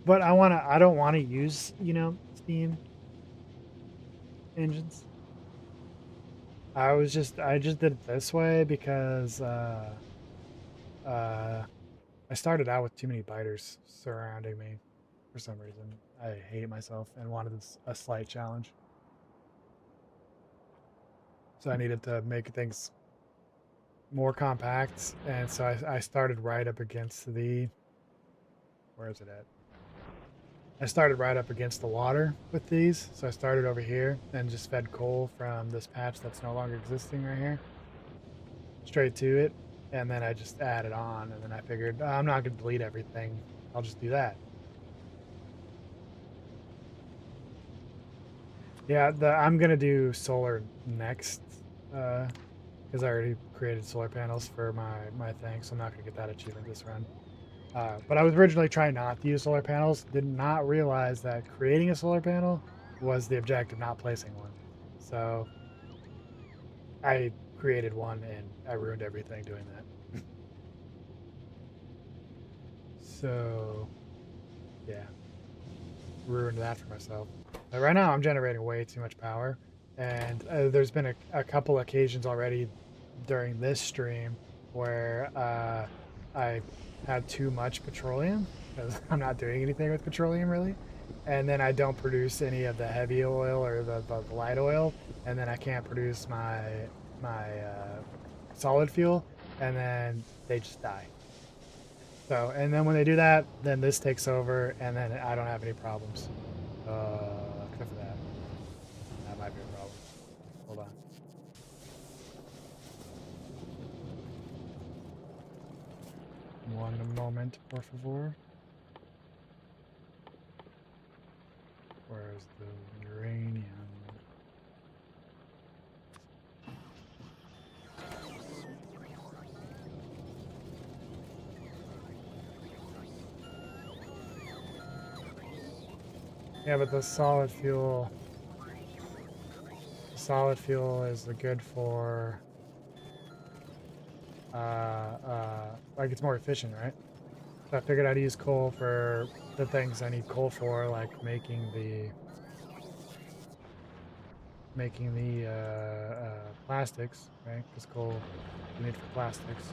But I don't wanna use, you know, steam engines. I just did it this way because uh I started out with too many biters surrounding me for some reason. I hate myself and wanted a slight challenge. So I needed to make things more compact, and so I started right up against the, where is it at? I started right up against the water with these, so I started over here and just fed coal from this patch that's no longer existing right here, straight to it, and then I just added on, and then I figured I'm not going to delete everything, I'll just do that. Yeah, I'm going to do solar next, because I already created solar panels for my thing, so I'm not going to get that achievement this run. But I was originally trying not to use solar panels. Did not realize that creating a solar panel was the objective, not placing one. So I created one and I ruined everything doing that. So yeah, ruined that for myself. But right now I'm generating way too much power, and there's been a couple occasions already during this stream where I had too much petroleum because I'm not doing anything with petroleum really, and then I don't produce any of the heavy oil or the light oil, and then I can't produce my solid fuel, and then they just die. So, and then when they do that, then this takes over, and then I don't have any problems. Except for that. That might be a problem. Hold on. One moment, por favor. Where's the uranium? Yeah, but the solid fuel is good for like it's more efficient, right? So I figured I'd use coal for the things I need coal for, like making the plastics, right? Because coal you need for plastics.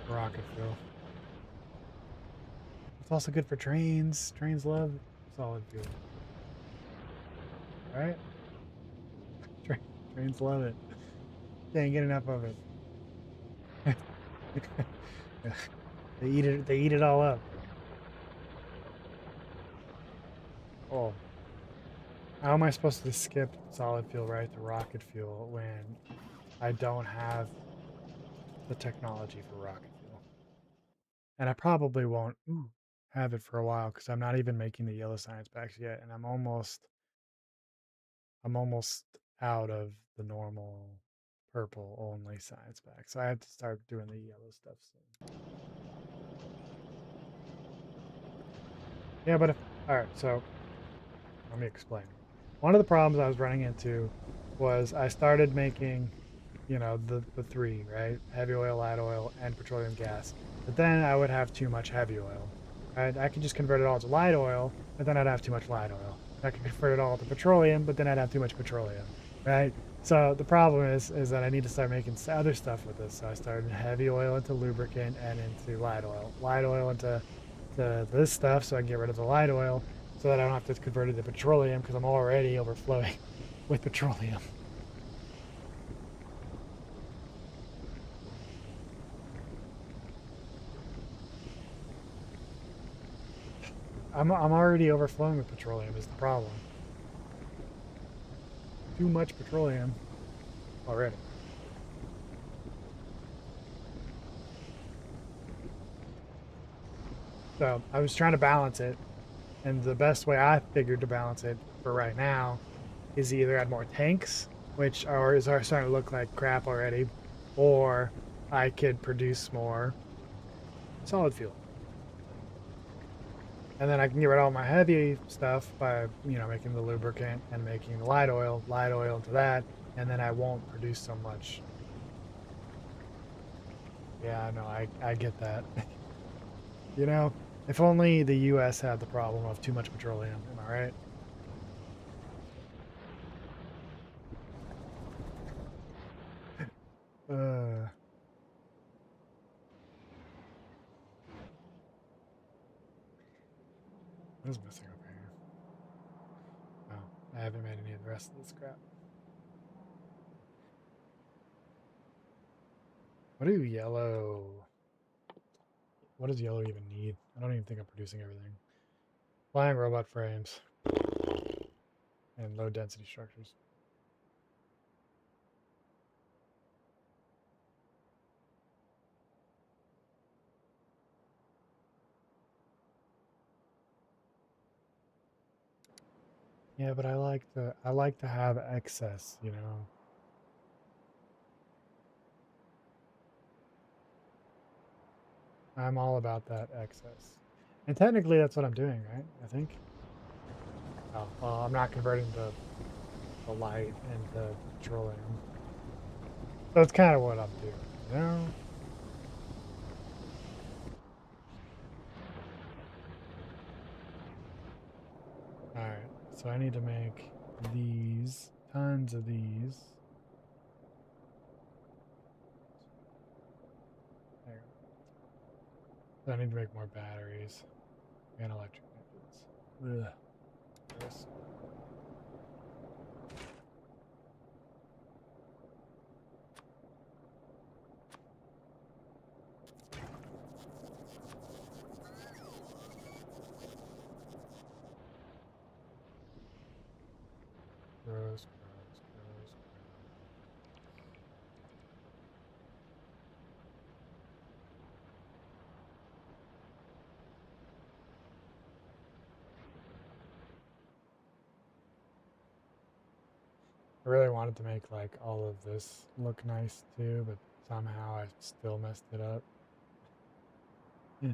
Rocket fuel. It's also good for trains. Trains love solid fuel, right? Tra- Trains love it. Can't get enough of it. They eat it. They eat it all up. Oh, how am I supposed to skip solid fuel right to rocket fuel when I don't have the technology for rocket fuel? And I probably won't have it for a while because I'm not even making the yellow science packs yet, and I'm almost out of the normal purple only science pack. So I have to start doing the yellow stuff soon. Yeah, but if all right, so let me explain. One of the problems I was running into was I started making, the three, right? Heavy oil, light oil, and petroleum gas. But then I would have too much heavy oil. Right? I could just convert it all to light oil, but then I'd have too much light oil. I could convert it all to petroleum, but then I'd have too much petroleum. Right? So the problem is that I need to start making other stuff with this. So I started heavy oil into lubricant and into light oil into this stuff, so I can get rid of the light oil, so that I don't have to convert it to petroleum because I'm already overflowing with petroleum. I'm already overflowing with petroleum is the problem. Too much petroleum already. So I was trying to balance it, and the best way I figured to balance it for right now is either add more tanks, which are starting to look like crap already, or I could produce more solid fuel. And then I can get rid of all my heavy stuff by, making the lubricant and making the light oil into that, and then I won't produce so much. Yeah, no, I get that. You know, if only the US had the problem of too much petroleum, am I right? Uh, what is missing over here? Oh, I haven't made any of the rest of this crap. What do yellow? What does yellow even need? I don't even think I'm producing everything. Flying robot frames and low density structures. Yeah, but I like to have excess. I'm all about that excess. And technically that's what I'm doing, right? I think. Oh, well, I'm not converting the light into petroleum. That's kind of what I'm doing. All right. So I need to make tons of these. There we go. So I need to make more batteries and electric engines. Ugh, gross. Gross, gross, gross, gross. I really wanted to make like all of this look nice too, but somehow I still messed it up. Yeah.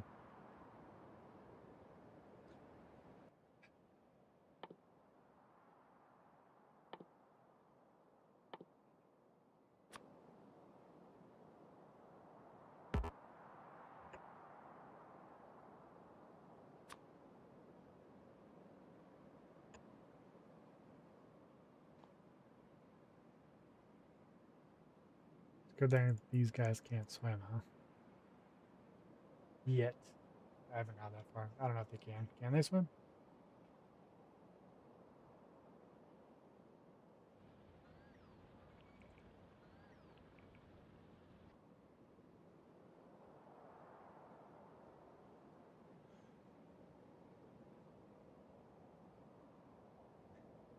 Good thing these guys can't swim, huh? Yet. I haven't got that far. I don't know if they can. Can they swim?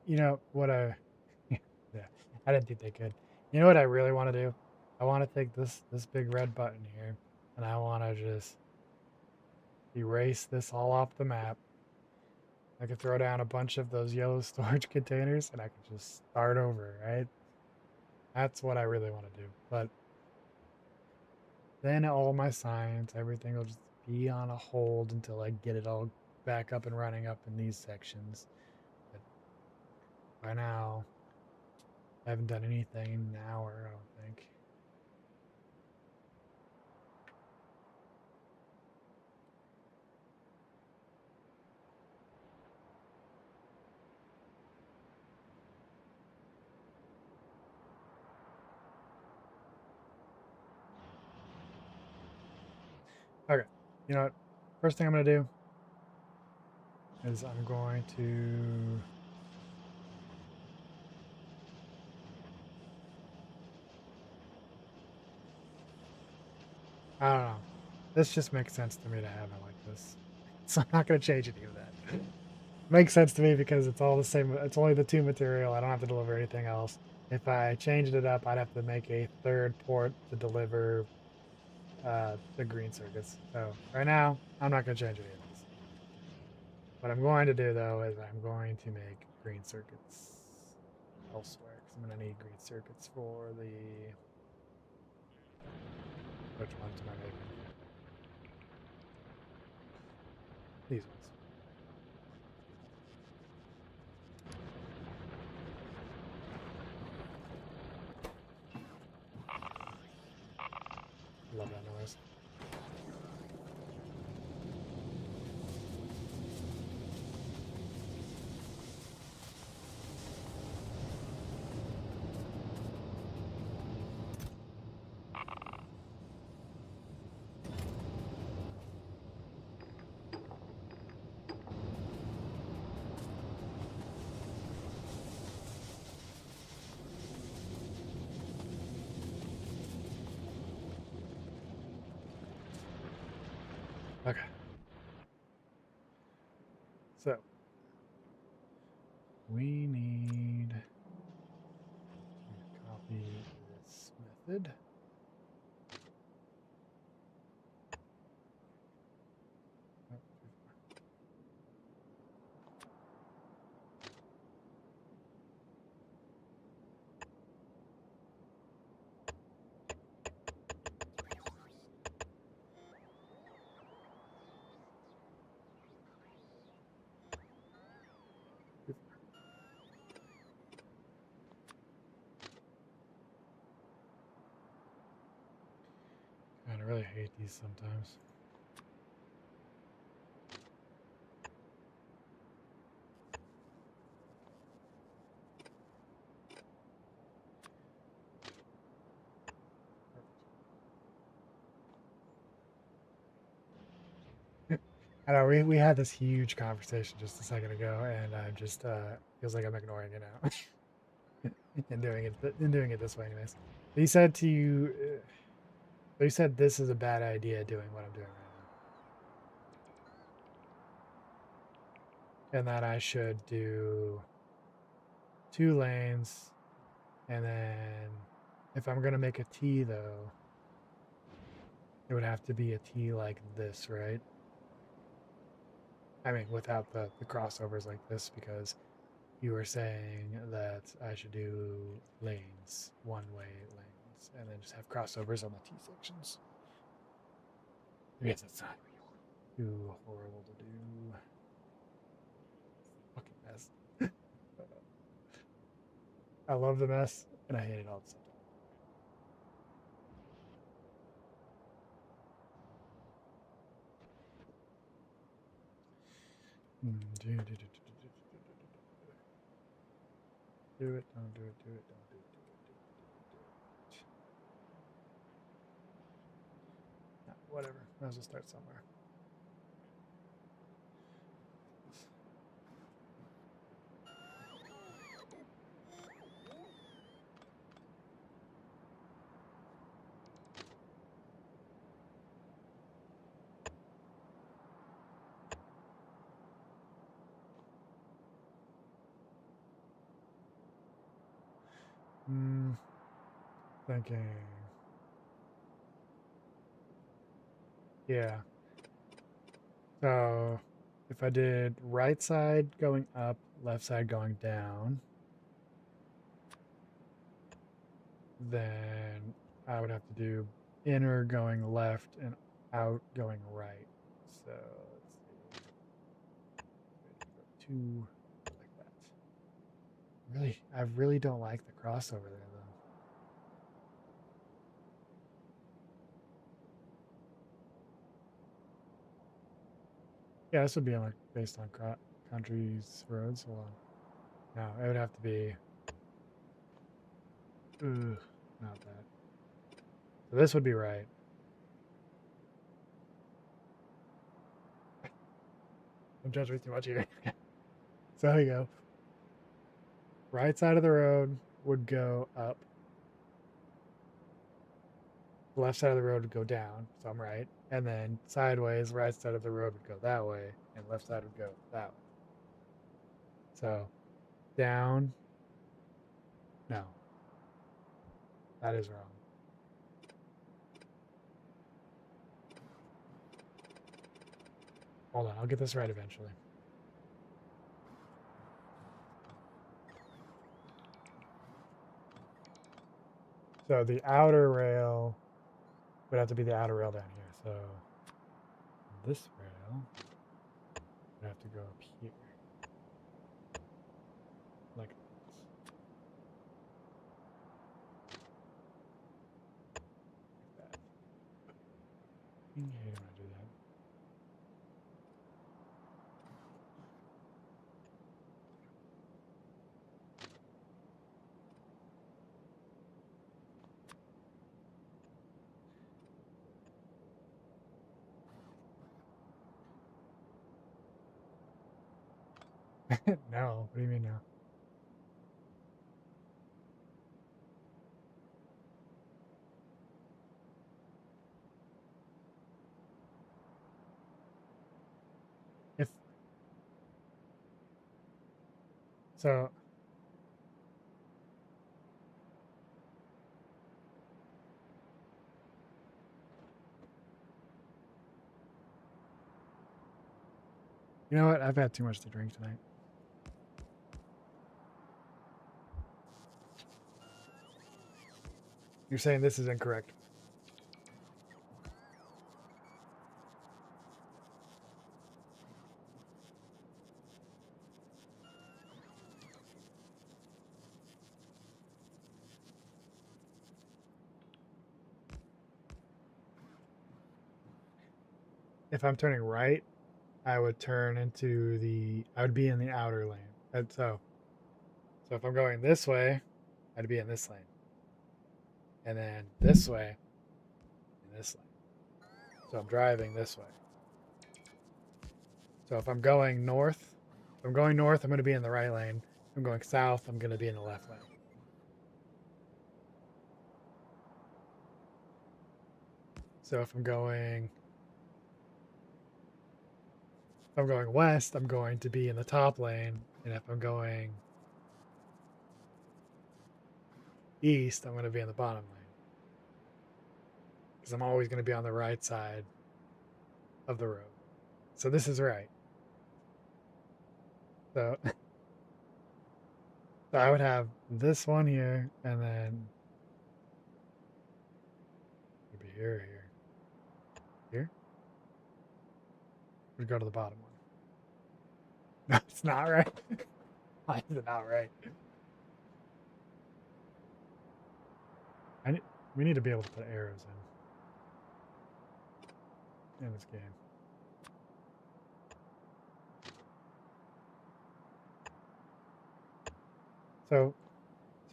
You know what I yeah, I didn't think they could. You know what I really want to do? I want to take this big red button here and I want to just erase this all off the map. I could throw down a bunch of those yellow storage containers and I could just start over, right? That's what I really want to do. But then all my signs, everything will just be on a hold until I get it all back up and running up in these sections. But by now, I haven't done anything in an hour, I don't think. Okay, you know what? First thing I'm going to do is I'm going to... I don't know. This just makes sense to me to have it like this. So I'm not going to change any of that. Makes sense to me because it's all the same. It's only the two material. I don't have to deliver anything else. If I changed it up, I'd have to make a third port to deliver the green circuits. So right now, I'm not going to change any of this. What I'm going to do though is I'm going to make green circuits elsewhere because I'm going to need green circuits for the... Which ones am I making? These ones. Love that noise. Okay. So we need to copy this method. Oh, God, I really hate these sometimes. I know we had this huge conversation just a second ago, and I'm just feels like I'm ignoring it now and doing it this way, anyways. He said to you, he said this is a bad idea doing what I'm doing right now, and that I should do 2 lanes, and then if I'm gonna make a T though, it would have to be a T like this, right? I mean, without the crossovers like this, because you were saying that I should do lanes, one-way lanes, and then just have crossovers on the T sections. I guess that's not too horrible to do. Fucking mess. I love the mess, and I hate it all the same time. Do it, don't do it, do it, do it, do it, do it. whatever. Might as well start somewhere. Thinking. Yeah. So if I did right side going up, left side going down, then I would have to do inner going left and out going right. So let's see. Two like that. I really don't like the crossover there though. Yeah, this would be like based on countries, roads. Hold on. No, it would have to be. Not that. So this would be right. Don't judge me too much here. So here you go. Right side of the road would go up. Left side of the road would go down. So I'm right. And then sideways, right side of the road would go that way, and left side would go that way. So down. No, that is wrong. Hold on, I'll get this right eventually. So the outer rail would have to be the outer rail down here. So this rail would have to go up here. Like this. Like that. I hate when I do that. No, what do you mean now? If so, you know what? I've had too much to drink tonight. You're saying this is incorrect. If I'm turning right, I would turn into I would be in the outer lane. And so if I'm going this way, I'd be in this lane. And then this way, in this lane. So I'm driving this way. So if I'm going north, I'm going to be in the right lane. If I'm going south, I'm going to be in the left lane. So if I'm going west, I'm going to be in the top lane, and if I'm going east, I'm going to be in the bottom lane. Because I'm always going to be on the right side of the road. So this is right. So, so I would have this one here, and then maybe here, here. We'd go to the bottom one. No, it's not right. Why is it not right? We need to be able to put arrows in this game. So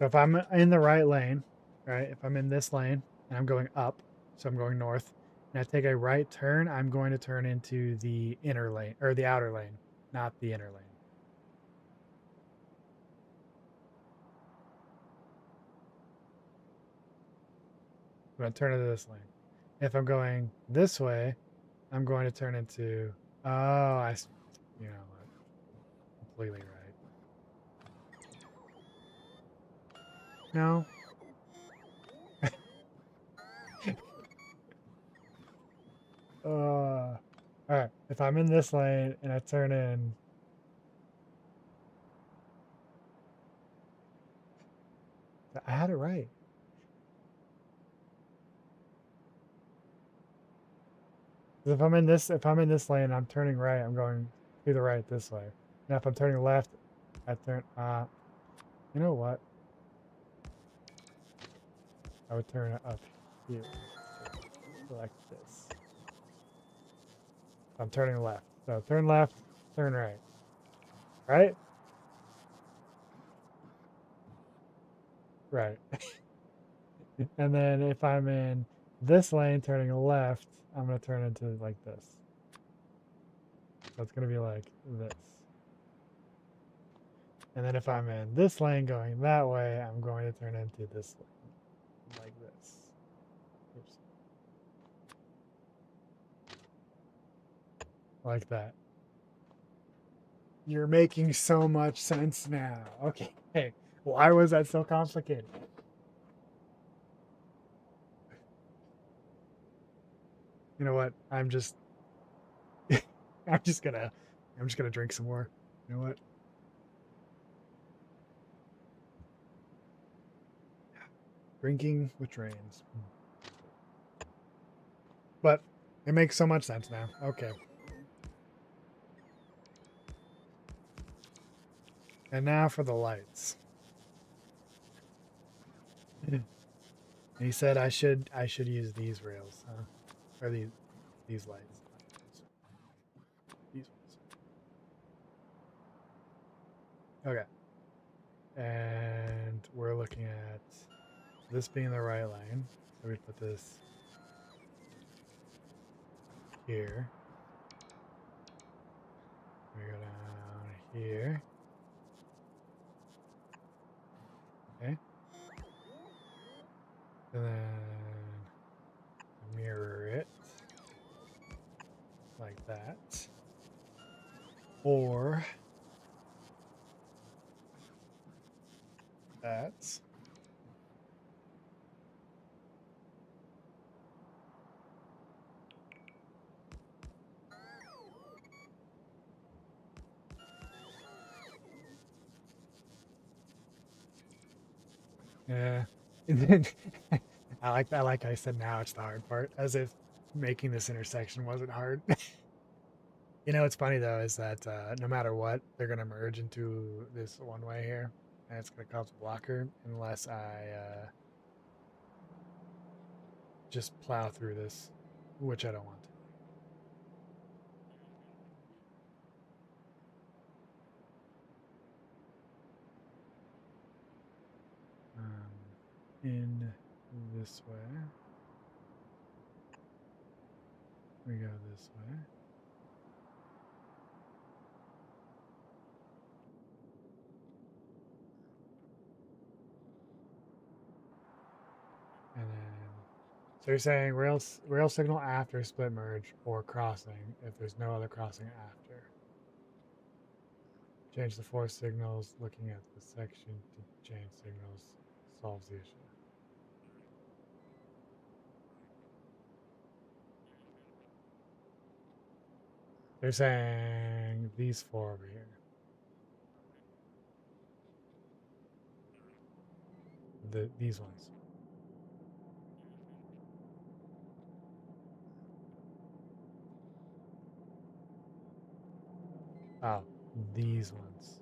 if I'm in the right lane, right? If I'm in this lane and I'm going up, so I'm going north, and I take a right turn, I'm going to turn into the inner lane or the outer lane, not the inner lane. I'm going to turn into this lane. If I'm going this way, I'm going to turn into. Oh, you know what? Completely right. No. All right. If I'm in this lane and I turn in, I had it right. If I'm in this lane, I'm turning right. I'm going to the right this way. Now, if I'm turning left, I turn. You know what? I would turn it up here. Select this. I'm turning left. So turn left, turn right. Right? Right. And then if I'm in this lane turning left, I'm going to turn into like this. So it's going to be like this. And then if I'm in this lane going that way, I'm going to turn into this lane like this. Oops. Like that. You're making so much sense now. Okay. Hey, why was that so complicated? You know what? I'm just gonna drink some more. You know what? Drinking with rains. But it makes so much sense now. Okay. And now for the lights. He said I should use these rails, huh? Or these lights. These ones. Okay. And we're looking at this being the right lane. So we put this here. We go down here. Okay. And then mirror it like that. Or that. Yeah. And then I like I said now it's the hard part, as if making this intersection wasn't hard. You know what's funny though is that no matter what, they're gonna merge into this one way here, and it's gonna cause a blocker unless I just plow through this, which I don't want to. In this way, we go this way. And then, so you're saying rail signal after split merge or crossing if there's no other crossing after. Change the four signals, looking at the section to change signals solves the issue. They're saying these four over here. These ones. Oh, these ones.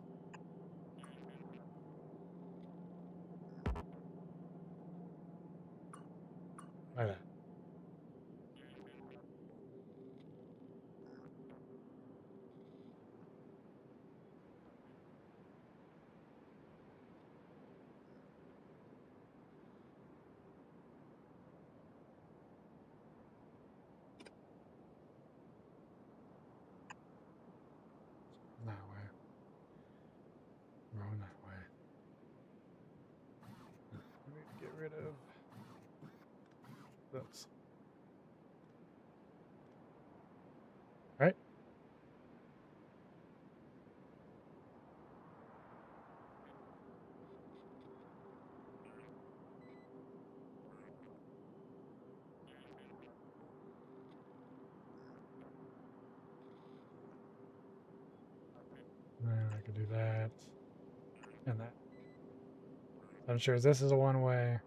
Like that. That way. Going that way. We need to get rid of those. Right? And I could do that. And that. I'm sure this is a one-way.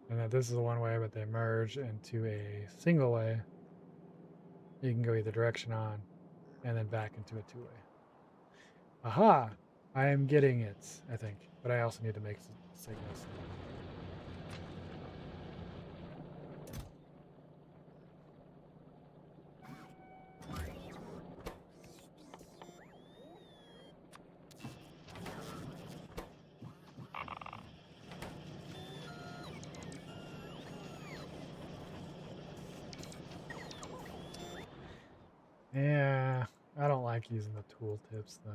And that this is a one-way, but they merge into a single way. You can go either direction on, and then back into a two-way. Aha! I am getting it, I think. But I also need to make signals. Yeah, I don't like using the tooltips though.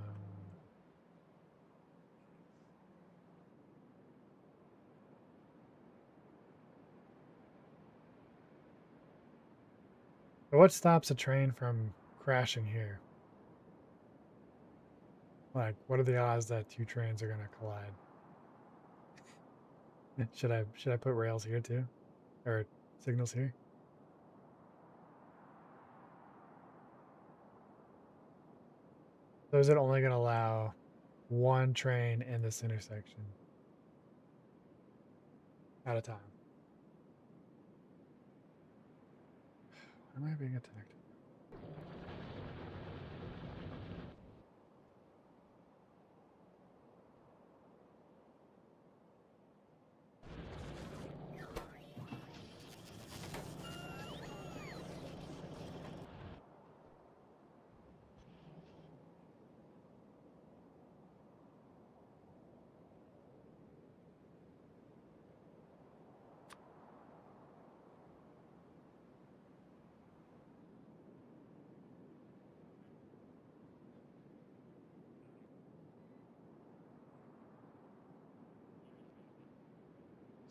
But what stops a train from crashing here? Like, what are the odds that two trains are gonna collide? Should I put rails here too, or signals here? So is it only gonna allow one train in this intersection at a time? Why am I being attacked?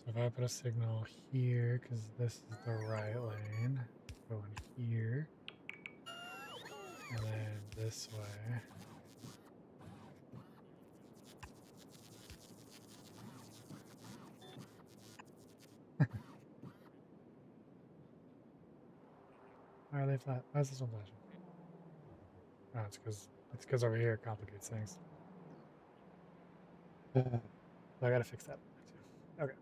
So if I put a signal here, because this is the right lane, go in here, and then this way. Why are they flat? Why is this one flashing? Oh, it's because over here it complicates things. So I gotta fix that too. Okay.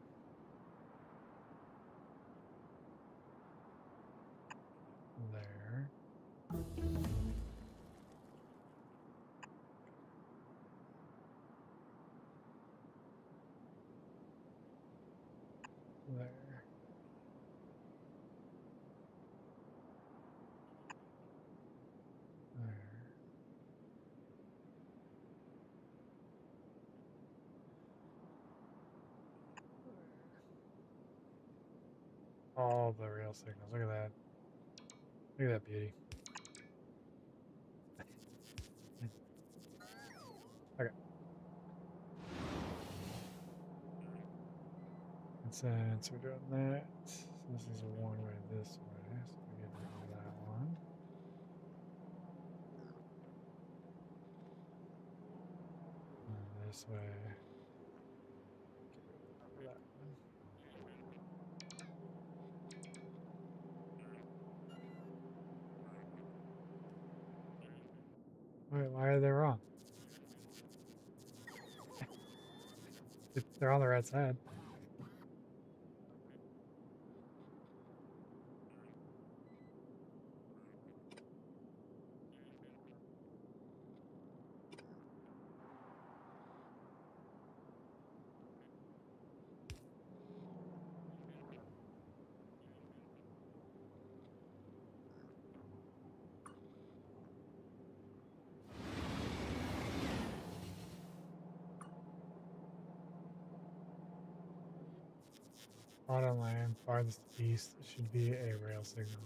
There. There. There. All the rail signals. Look at that. Look at that beauty. Okay. And since we're doing that, so this is a one way this way, so we get rid of that one. And this way, get rid of that one. Wait, why are they wrong? They're on the right side. Bottom line, farthest east should be a rail signal.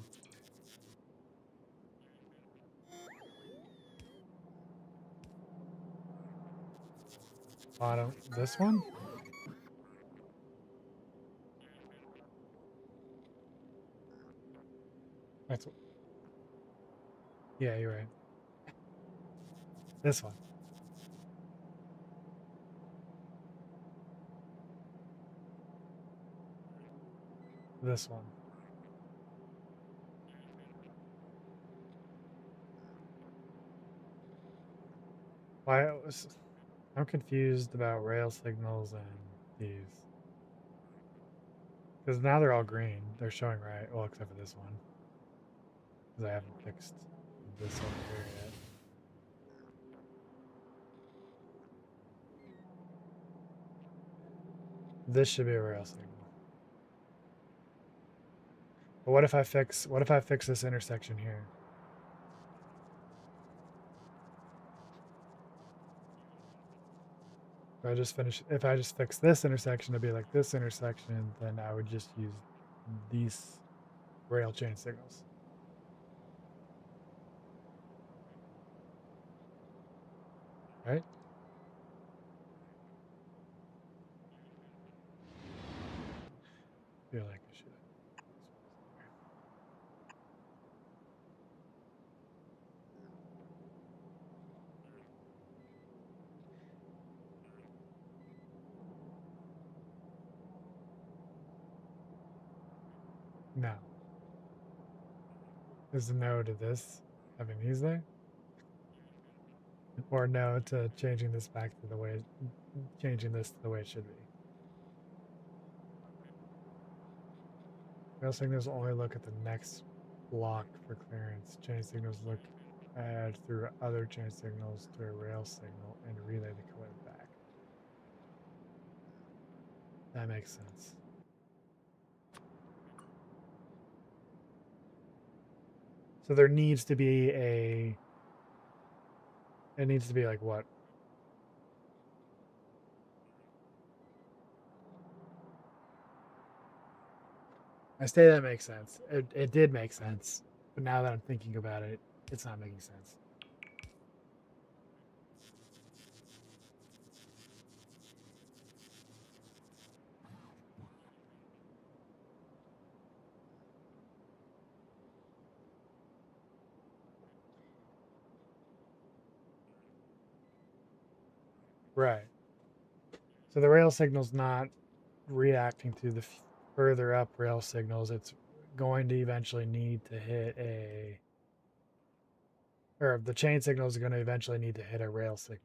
Bottom, this one? That's, yeah, you're right. This one. This one. Why it was, I'm confused about rail signals and these. Because now they're all green. They're showing right. Well, except for this one. Because I haven't fixed this over here yet. This should be a rail signal. But what if I fix this intersection here? If I just fix this intersection to be like this intersection, then I would just use these rail chain signals. Right? Feel like I should. No. Is the no to this having these there? Or no to changing this back to the way changing this to the way it should be. Rail signals only look at the next block for clearance. Chain signals look add through other chain signals to a rail signal and relay the code back. That makes sense. So there needs to be a. It needs to be like what? I say that makes sense. It did make sense. But now that I'm thinking about it, it's not making sense. Right. So the rail signal's not reacting to the further up rail signals. It's going to eventually need to hit a. Or the chain signal is going to eventually need to hit a rail signal.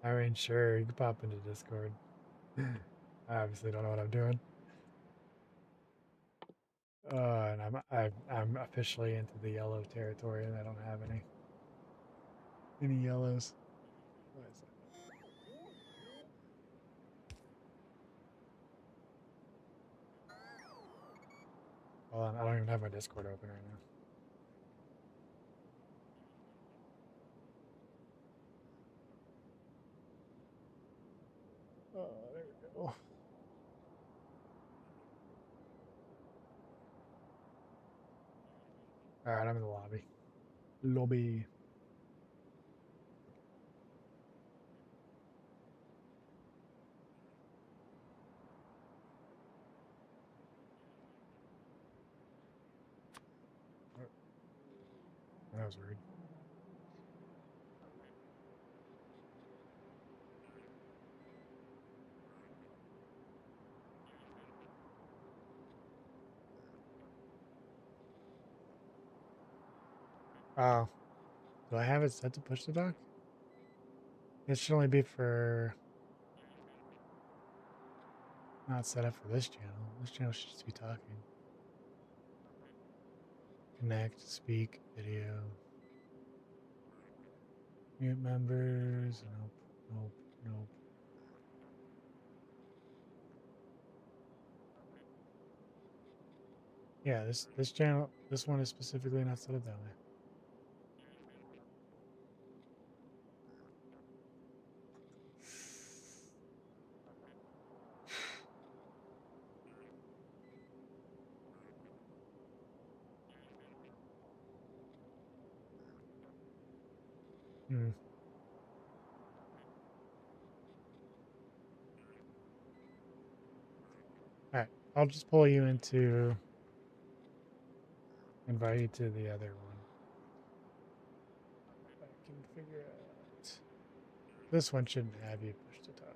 I mean, sure, you can pop into Discord. I obviously don't know what I'm doing. And I'm officially into the yellow territory, and I don't have any yellows. What is it? Hold on, I don't even have my Discord open right now. Oh, there we go. All right, I'm in the lobby. Lobby. Oh, that was weird. Oh, do I have it set to push to talk? It should only be for. Not set up for this channel. This channel should just be talking. Connect, speak, video. Mute members. Nope, nope, nope. Yeah, this channel, this one is specifically not set up that way. Hmm. All right, I'll just pull you into invite you to the other one. I can figure out. This one shouldn't have you push to talk.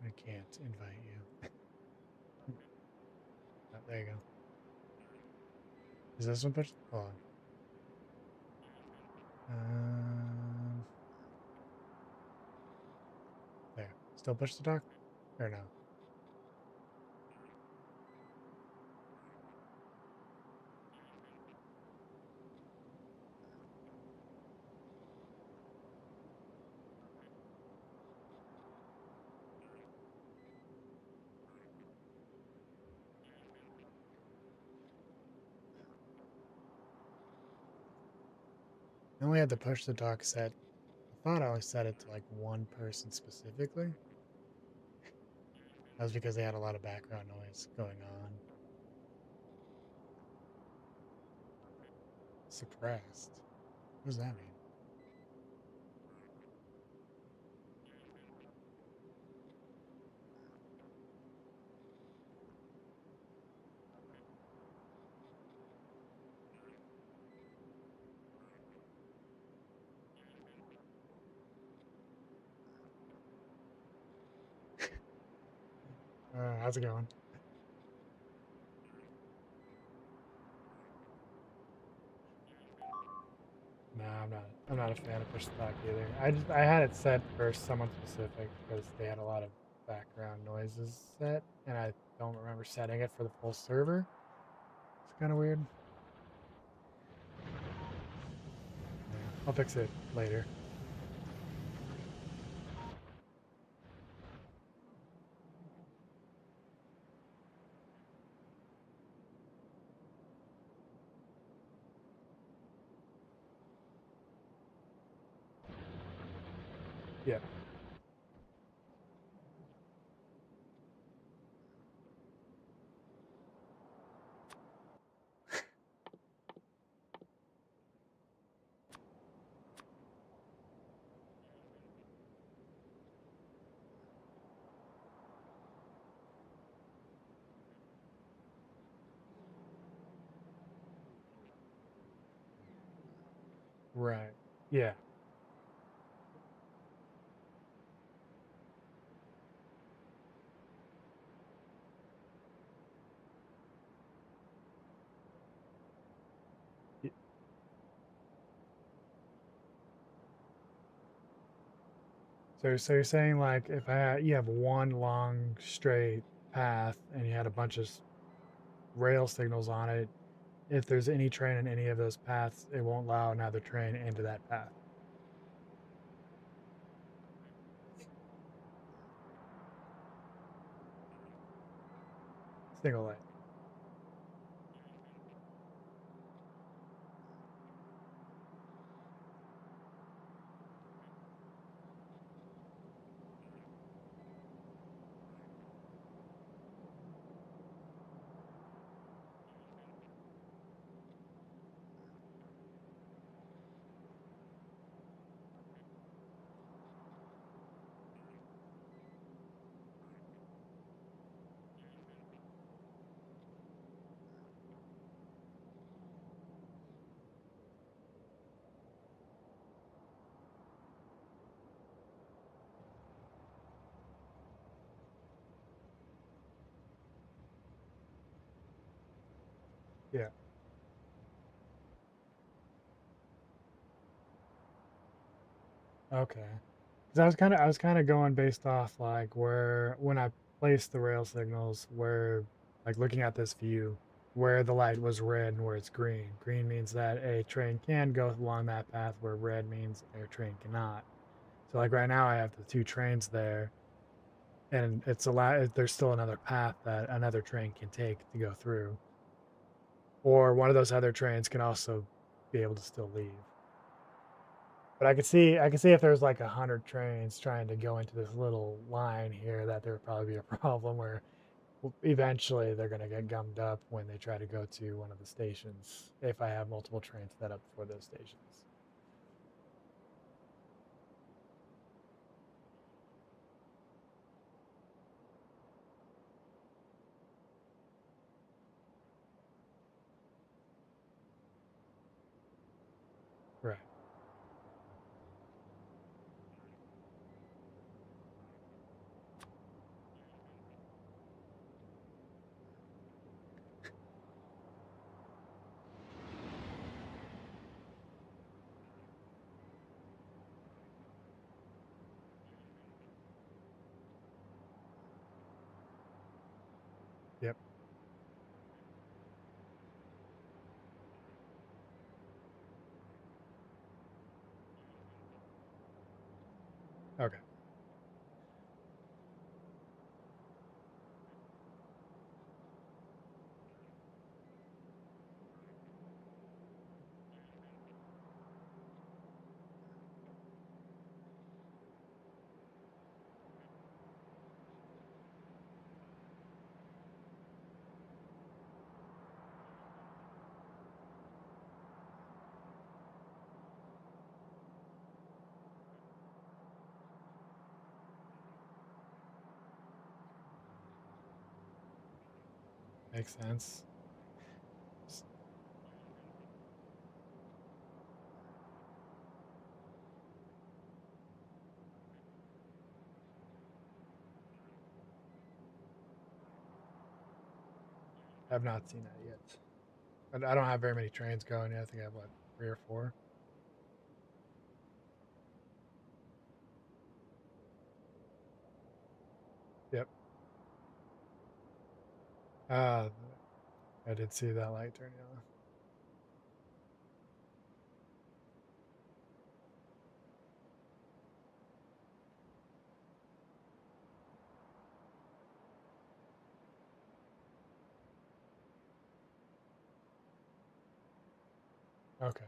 I can't invite you. Oh, there you go. Is this one pushed? Hold on. There. Still push to talk? Or no? I only had the push to talk set. I thought I only set it to like one person specifically. That was because they had a lot of background noise going on. Suppressed. What does that mean? How's it going? No, I'm not. I'm not a fan of push to talk either. I had it set for someone specific because they had a lot of background noises set, and I don't remember setting it for the full server. It's kind of weird. Yeah, I'll fix it later. Yeah. Right. Yeah. So you're saying like if you have one long straight path and you had a bunch of rail signals on it, if there's any train in any of those paths, it won't allow another train into that path. Single lane. Yeah. Okay. Because I was kind of going based off like where when I placed the rail signals, where like looking at this view, where the light was red and where it's green. Green means that a train can go along that path, where red means a train cannot. So like right now, I have the two trains there, and it's allowed. There's still another path that another train can take to go through, or one of those other trains can also be able to still leave. But I could see if there's like 100 trains trying to go into this little line here, that there would probably be a problem where eventually they're gonna get gummed up when they try to go to one of the stations. If I have multiple trains set up for those stations. Right. Yep. Okay. Makes sense. I've not seen that yet. I don't have very many trains going yet. I think I have what, 3 or 4. Yep. Uh, I did see that light turn yellow. Okay.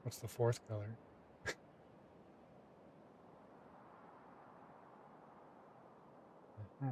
What's the fourth color? Uh-huh.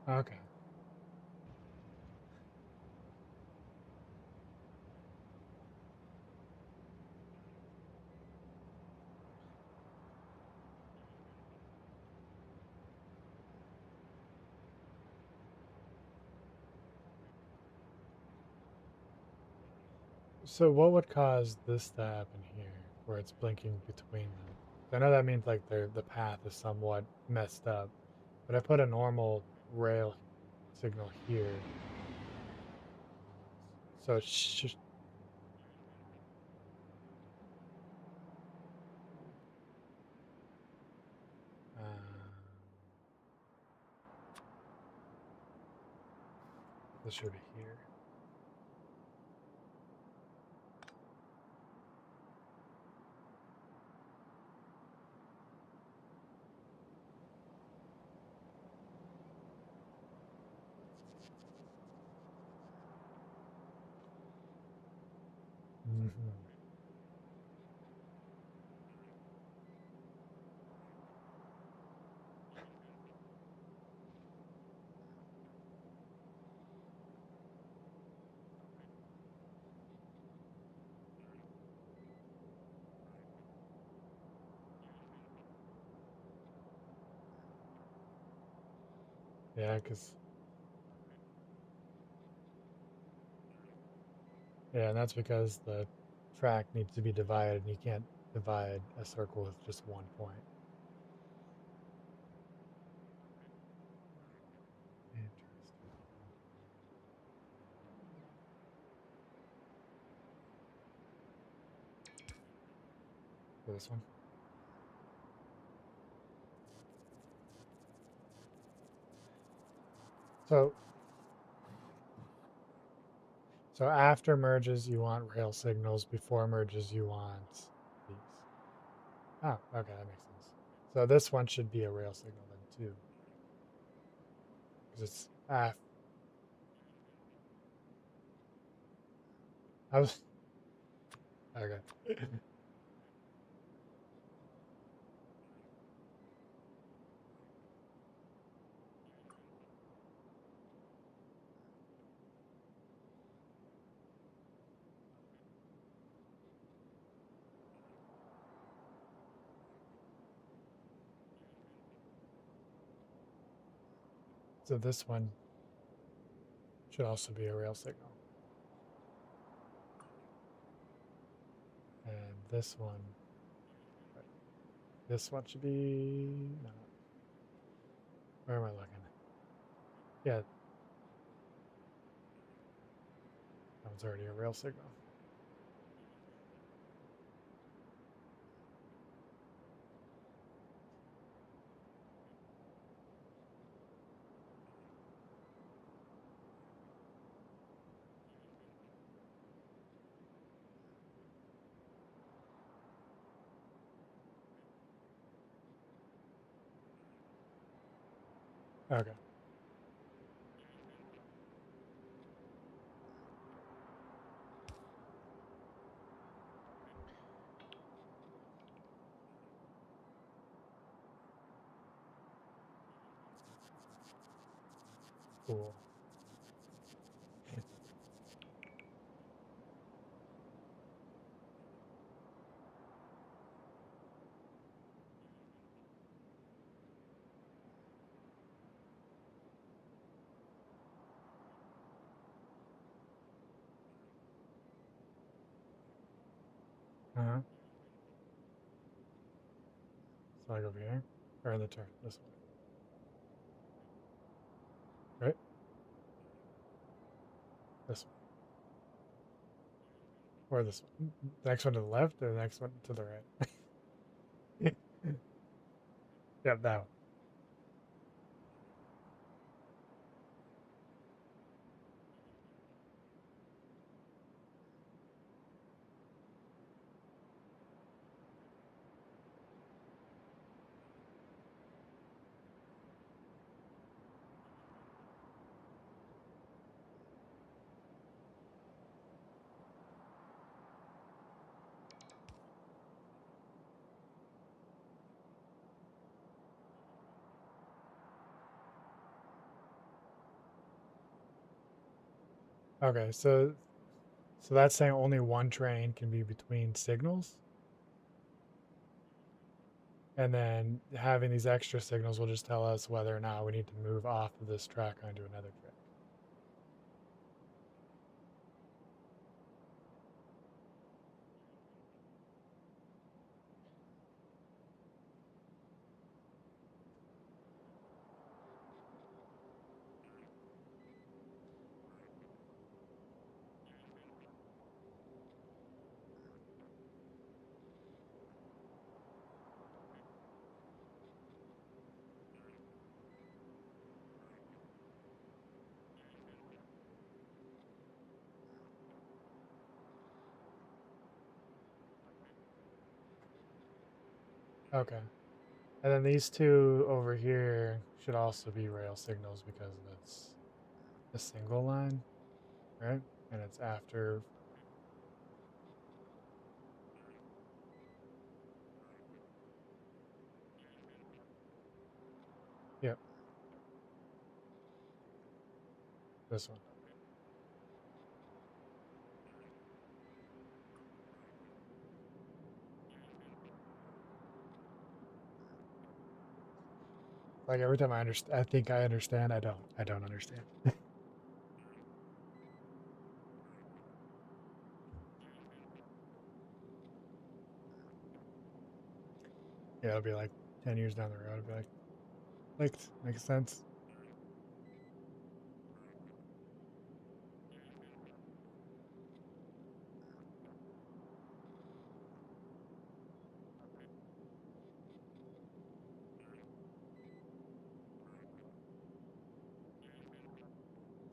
Okay. So what would cause this to happen here, where it's blinking between them? I know that means like the path is somewhat messed up, but I put a normal rail signal here, so it this should be here. Hmm. Yeah, because yeah, and that's because the track needs to be divided, and you can't divide a circle with just one point. Interesting. For this one. So so after merges you want rail signals. Before merges you want these. Oh, okay, that makes sense. So this one should be a rail signal then too, because it's af. I was okay. So this one should also be a rail signal, and this one should be no. Where am I looking? Yeah, that one's already a rail signal. Okay. Cool. Uh-huh. So like over here, or in the turn this one, right? This one, or this one. The next one to the left, or the next one to the right? Yeah, that one. Okay, so that's saying only one train can be between signals, and then having these extra signals will just tell us whether or not we need to move off of this track onto another track. Okay. And then these two over here should also be rail signals because it's a single line, right? And it's after. Yep, this one. Like every time I think I understand, I don't. I don't understand. Yeah, it'll be like 10 years down the road. It'll be like, makes sense.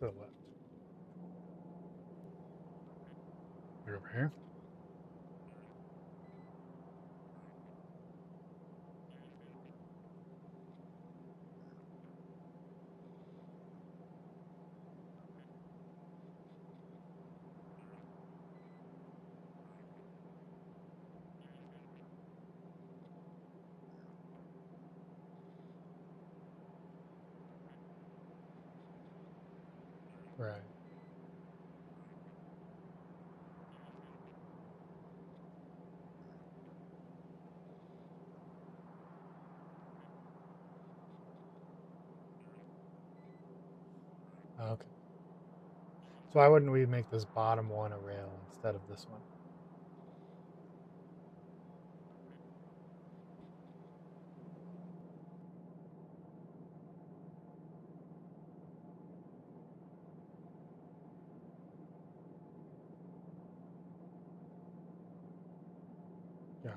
To the left. Look over here. Right. Okay. So why wouldn't we make this bottom one a rail instead of this one? Gotcha.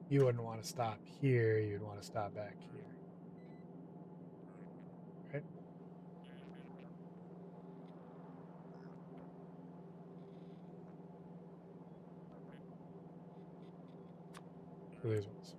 You wouldn't want to stop here. You'd want to stop back here. Right? For these ones.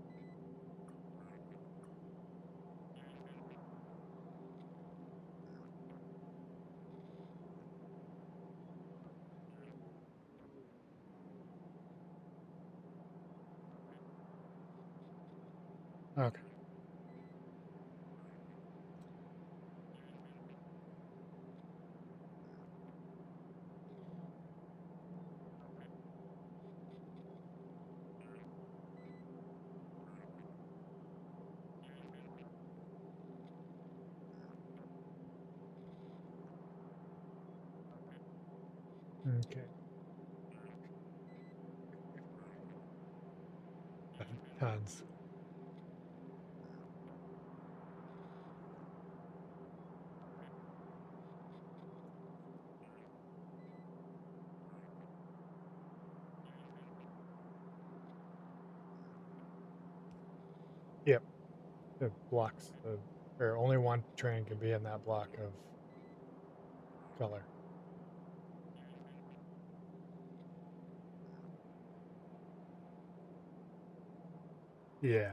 Okay. Okay. Tons. Yep. It blocks or only one train can be in that block of color. Yeah.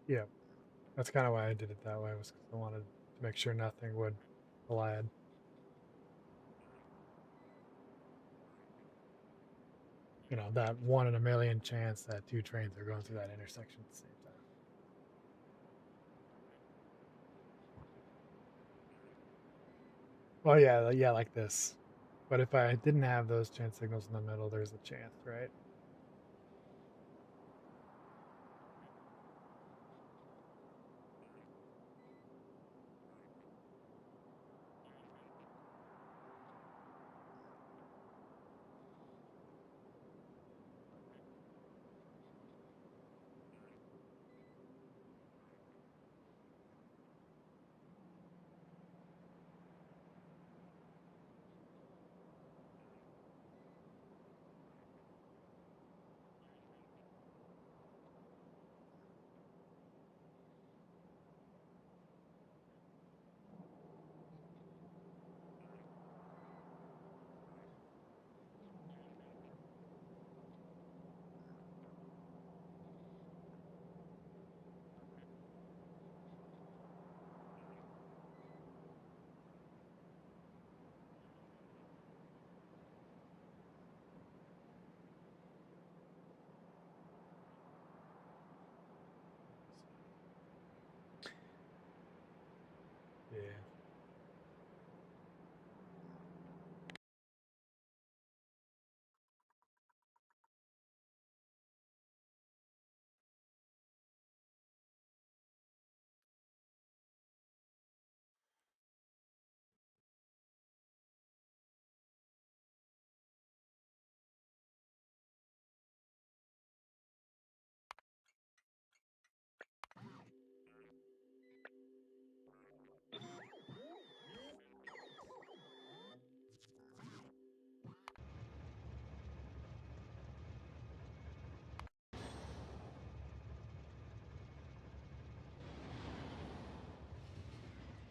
Yeah. That's kind of why I did it that way, was because I wanted to make sure nothing would collide. That 1 in a million chance that two trains are going through that intersection at the same time. Well, yeah, like this. But if I didn't have those chance signals in the middle, there's a chance, right?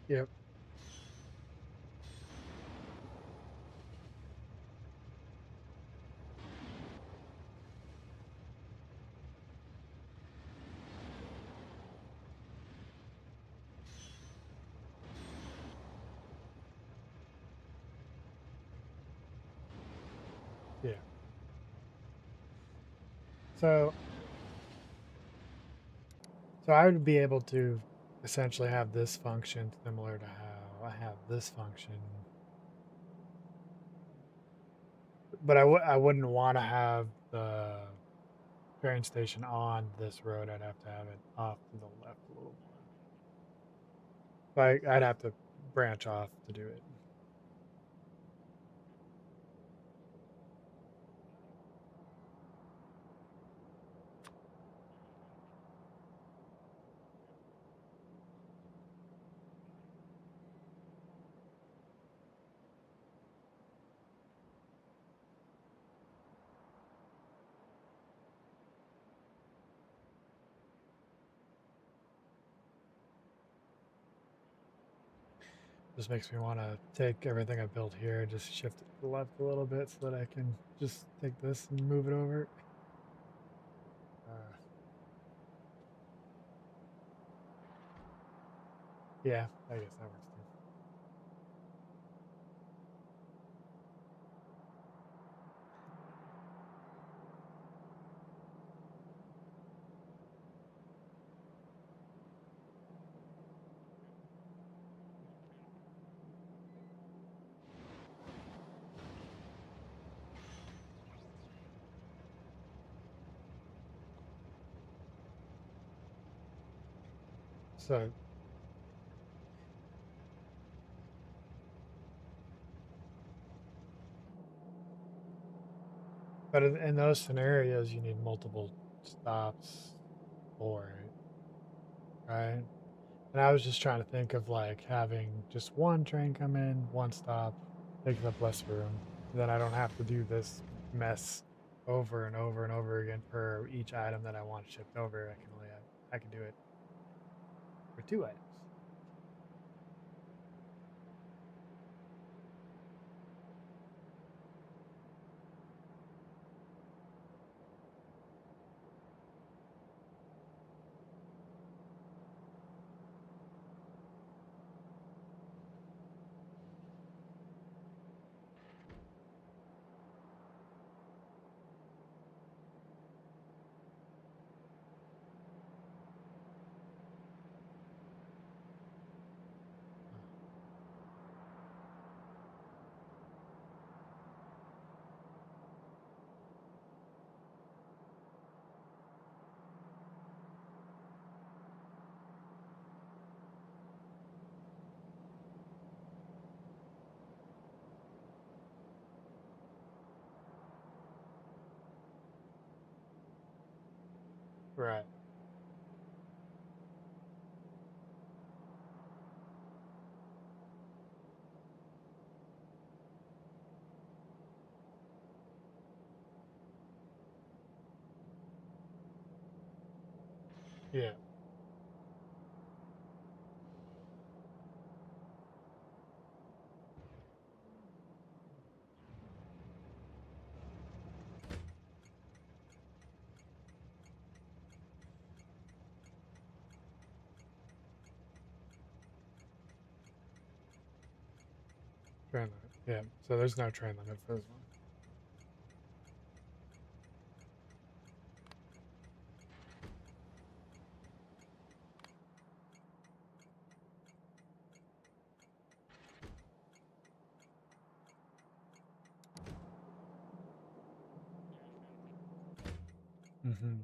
Yep. Yeah. So I would be able to essentially have this function similar to how I have this function, but I wouldn't want to have the train station on this road. I'd have to have it off to the left a little more. I'd have to branch off to do it. Just makes me want to take everything I built here, just shift it to the left a little bit so that I can just take this and move it over. Uh, yeah, I guess that works too. So, but in those scenarios, you need multiple stops for it, right? And I was just trying to think of like having just one train come in, one stop, takes up less room. Then I don't have to do this mess over and over and over again for each item that I want shipped over. I can do it for two items. Right. Yeah. Train limit. Yeah. So there's no train limit for this one. Mm-hmm.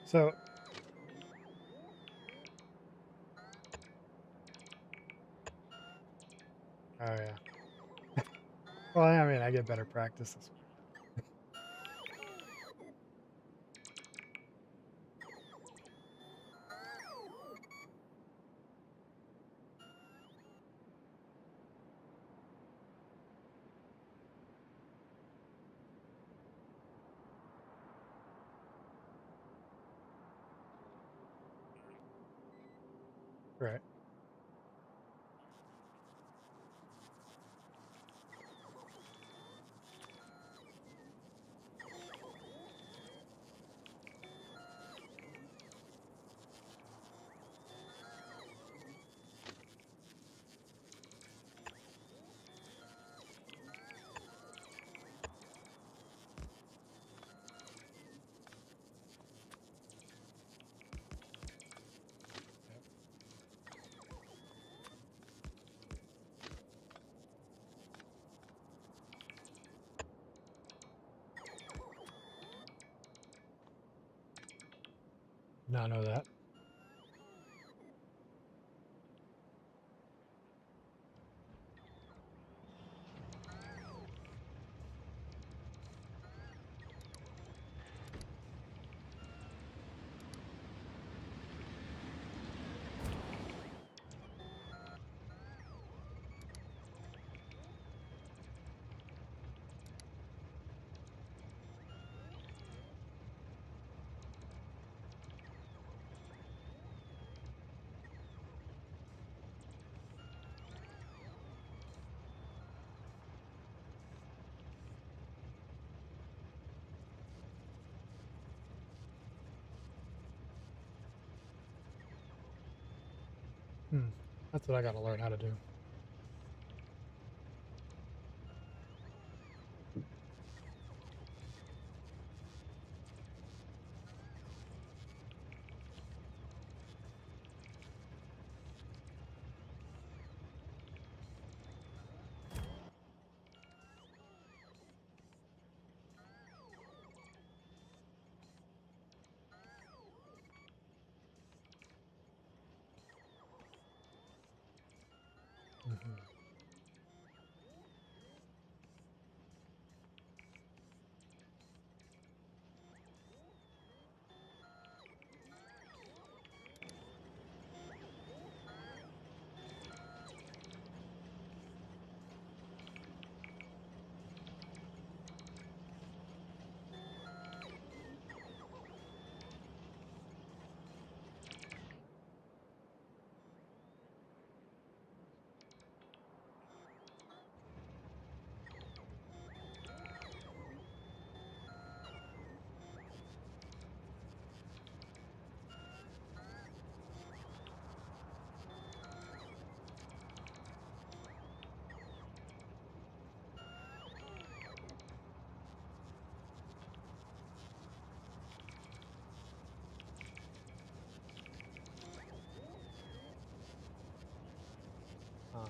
So, oh yeah. Well, I mean, I get better practice this way. Right. Yep. Not know that. Hmm. That's what I got to learn how to do. Hmm. Huh.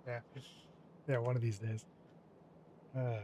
Yeah. Yeah. One of these days. Uh,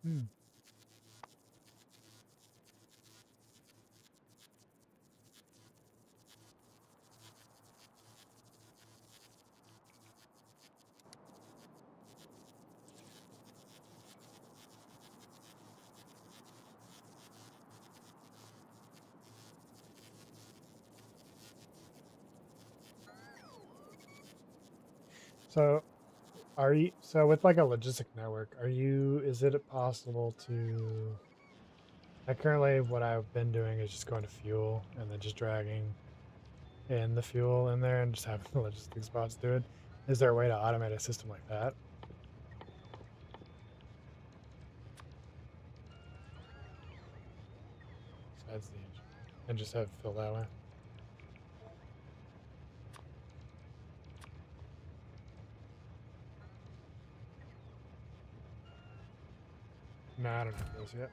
Hmm. So with like a logistic network, is it possible to, like currently what I've been doing is just going to fuel and then just dragging in the fuel in there and just having the logistics bots do it. Is there a way to automate a system like that? Besides the engine. And just have it fill that way? No, I don't have those yet.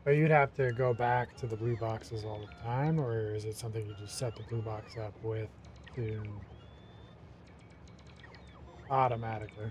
But you'd have to go back to the blue boxes all the time, or is it something you just set the blue box up with to automatically?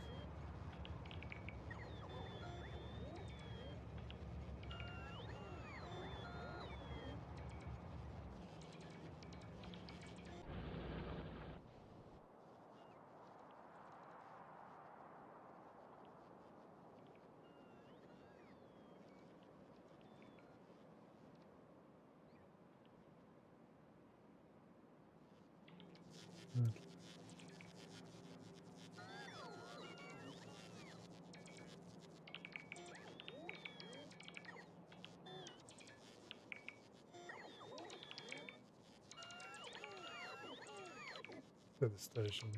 Mm. To the station.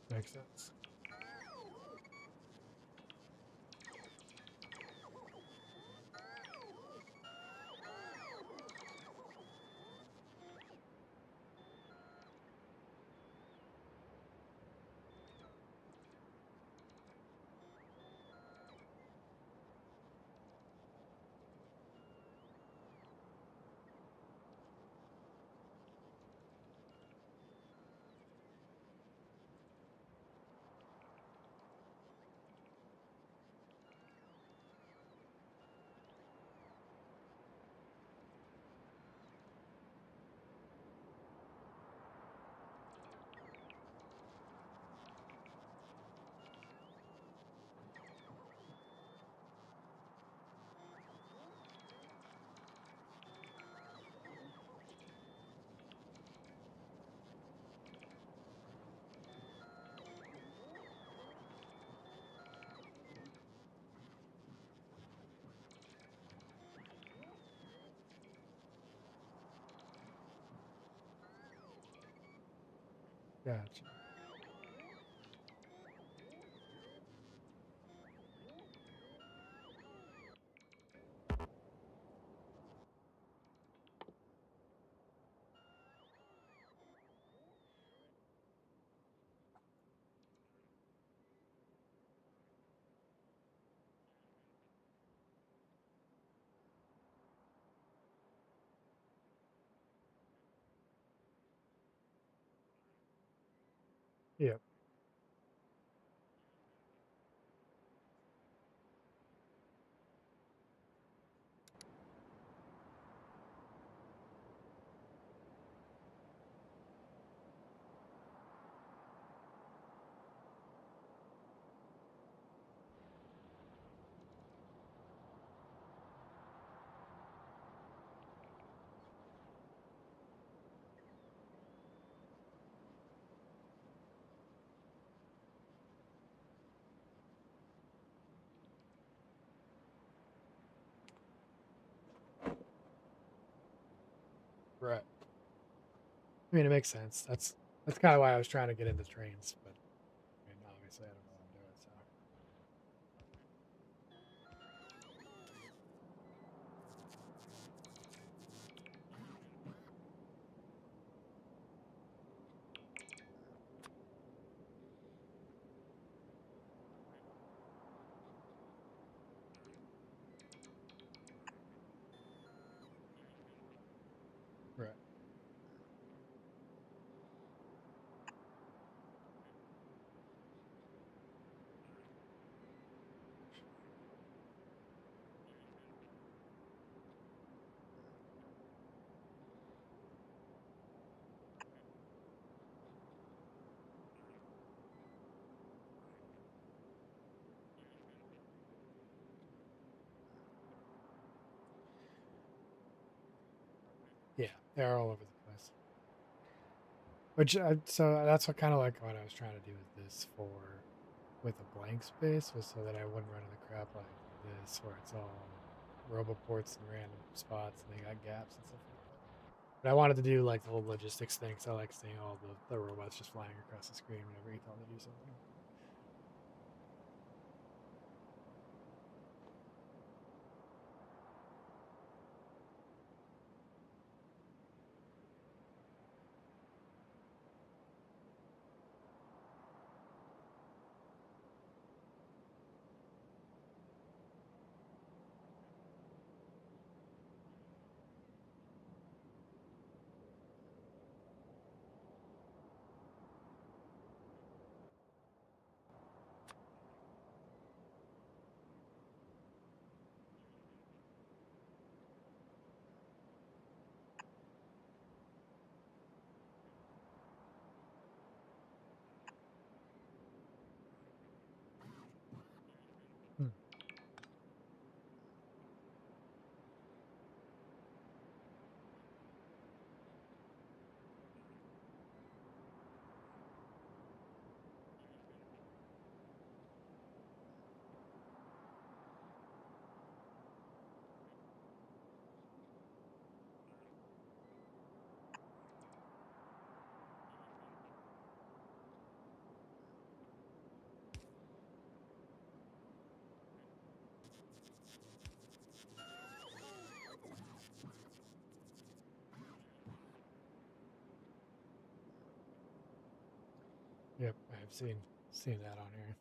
Yeah. Makes sense. Gotcha. Yeah. Right. I mean, it makes sense. That's kind of why I was trying to get into trains, but I mean, obviously I don't know how to do it. So They're all over the place. Which so that's what kind of like what I was trying to do with this for with a blank space was so that I wouldn't run into crap like this where it's all roboports and random spots and they got gaps and stuff like that. But I wanted to do like the whole logistics thing, so I like seeing all the robots just flying across the screen whenever you tell them to do something. Hmm. Yep, I've seen that on here.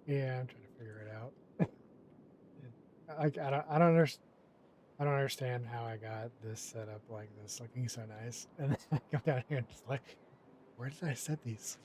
Yeah, I'm trying to figure it out. I don't understand. I don't understand how I got this set up like this, looking so nice, and then I come down here and just like, where did I set these?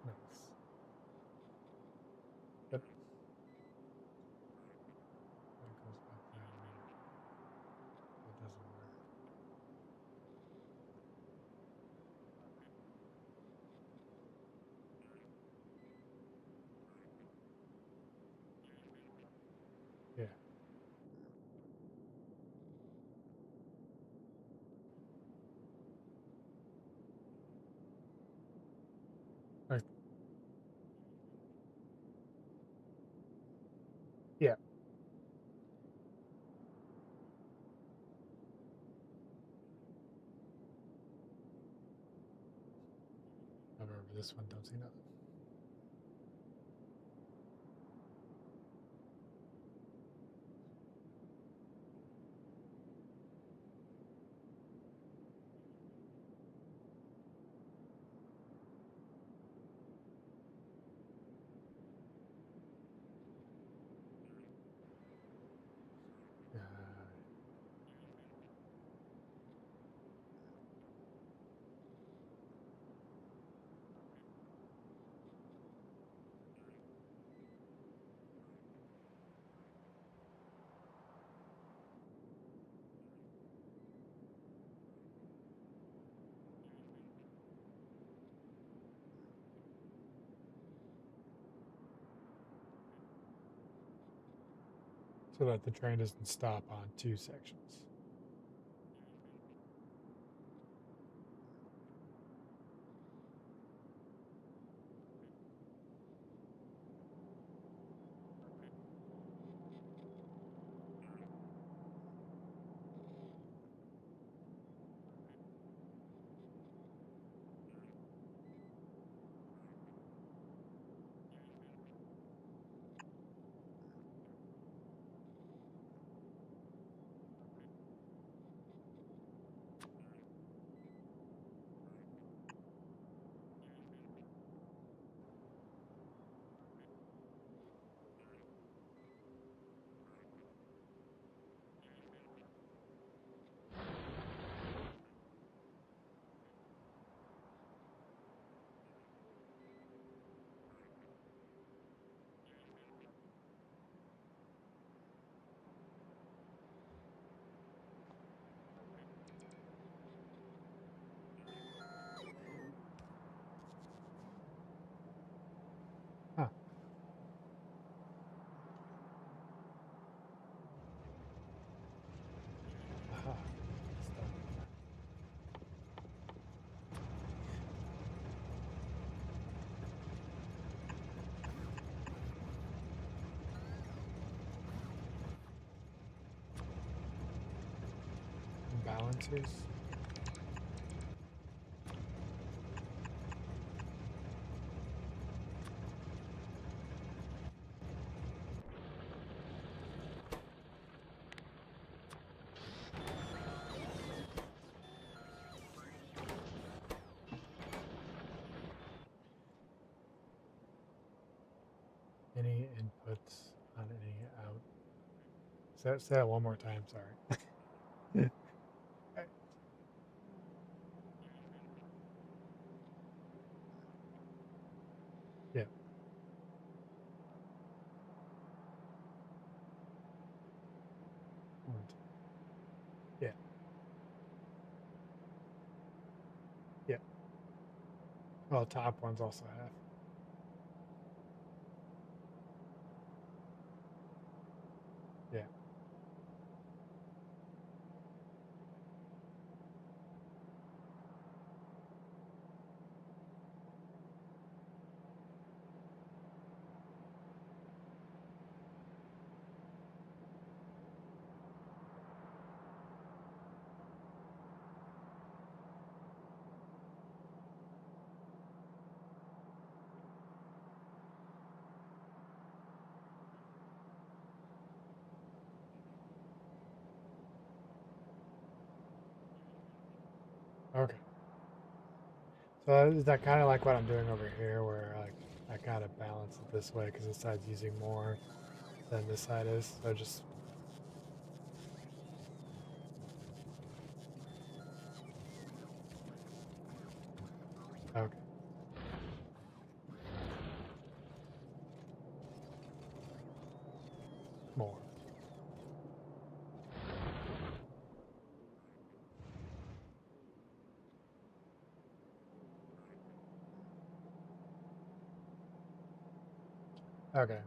Nice. Yep. That goes back that way. That doesn't work. Yeah. Like, yeah. I remember this one. Don't see nothing. Uh, so that the train doesn't stop on two sections. balancers. Any inputs on any out? Say that one more time, sorry. Yeah. One, two. Yeah. Yeah. Well, top one's also half. Yeah. Okay. So is that kind of like what I'm doing over here, where like I kind of balance it this way because this side's using more than this side is. So just okay, more. Okay.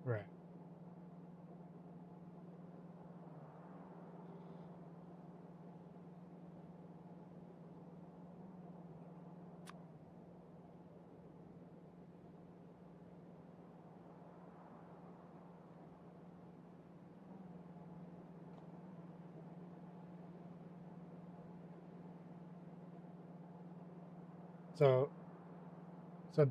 Right. So so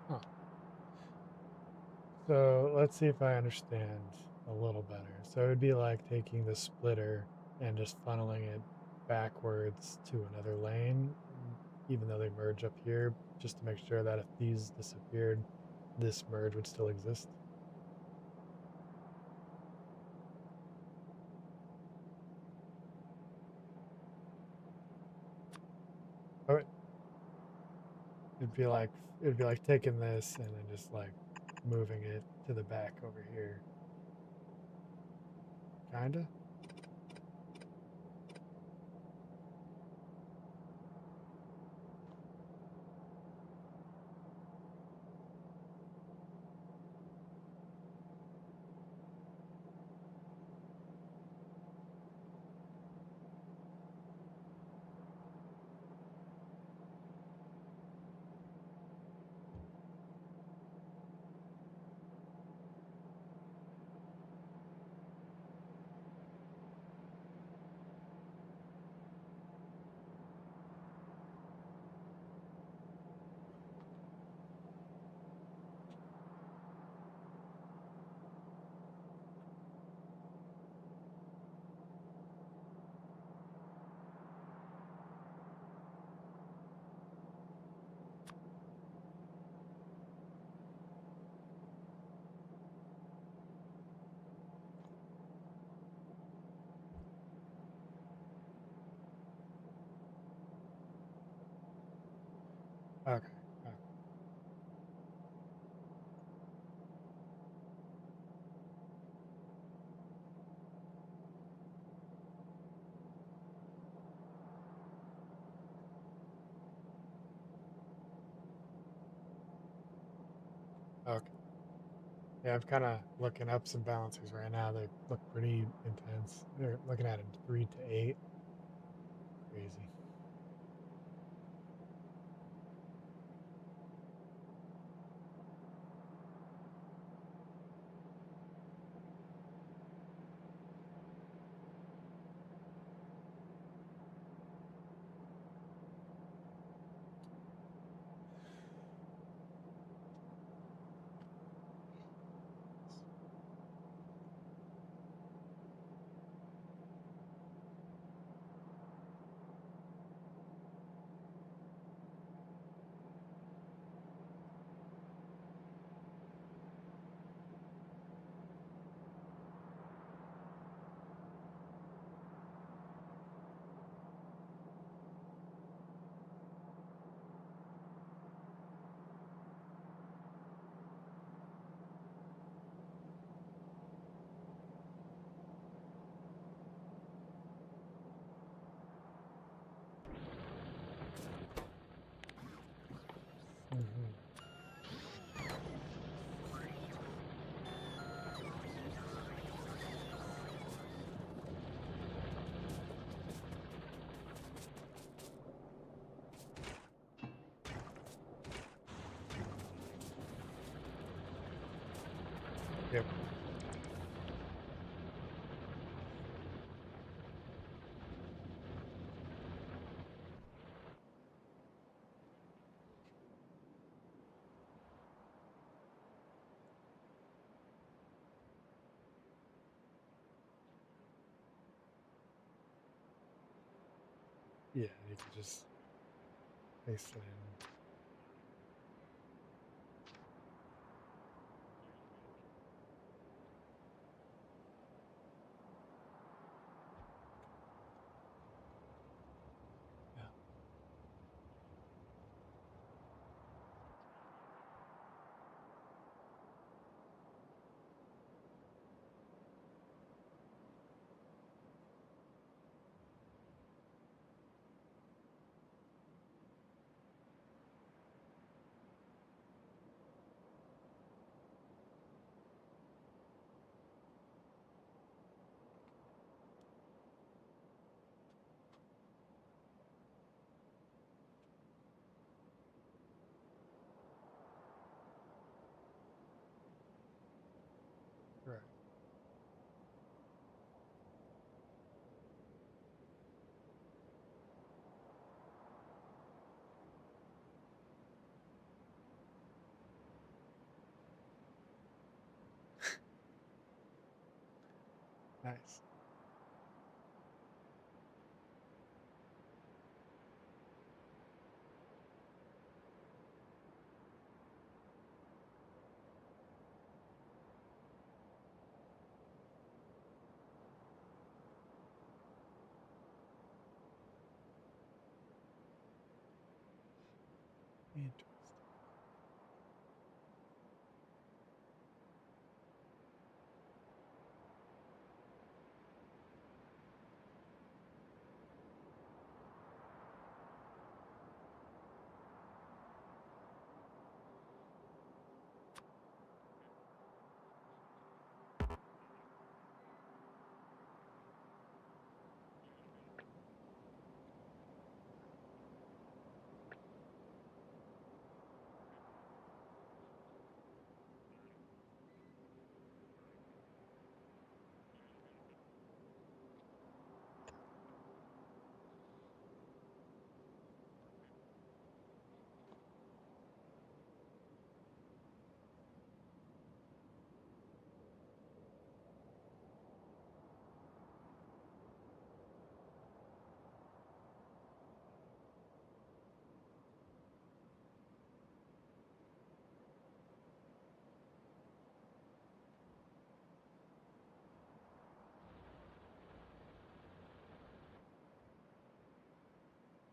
huh. So let's see if I understand a little better. So it'd be like taking the splitter and just funneling it backwards to another lane, even though they merge up here, just to make sure that if these disappeared, this merge would still exist. Or it'd be like it'd be like taking this and then just like moving it to the back over here. Kinda? Okay. Okay. Okay. Yeah, I'm kind of looking up some balancers right now. They look pretty intense. They're looking at a 3 to 8. Crazy. Hmm. Yep. Yeah, you can just paste it in. Yeah. Right. Nice. Interesting.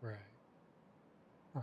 Right. Huh.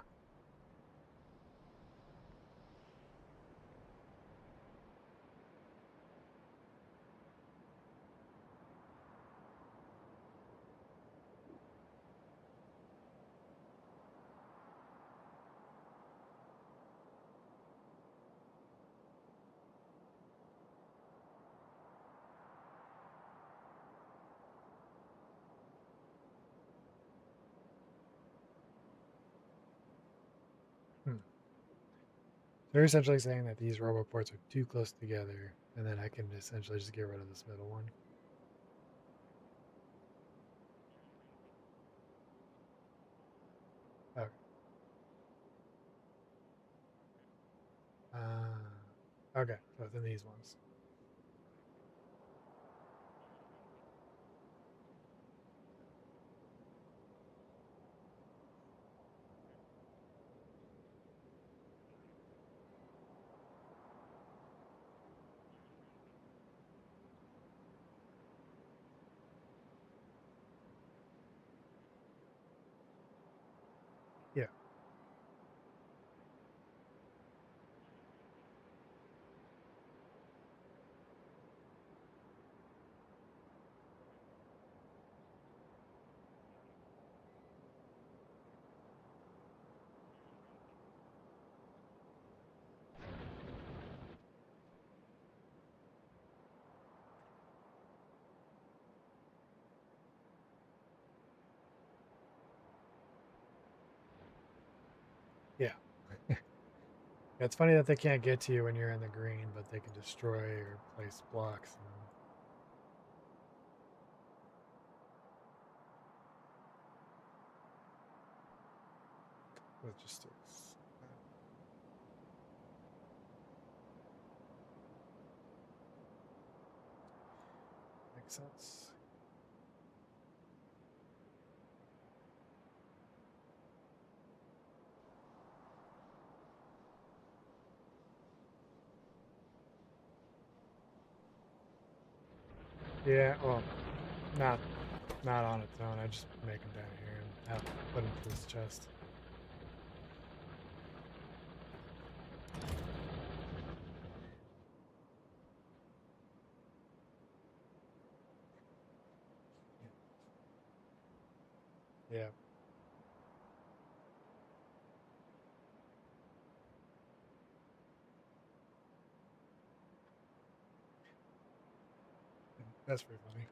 They're essentially saying that these roboports are too close together, and then I can essentially just get rid of this middle one. Okay. Okay, so it's in these ones. Yeah. Yeah. It's funny that they can't get to you when you're in the green, but they can destroy or place blocks. Logistics. Makes sense. Yeah, well, not not on its own. I just make them down here and have put them to this chest. Yeah. That's pretty funny.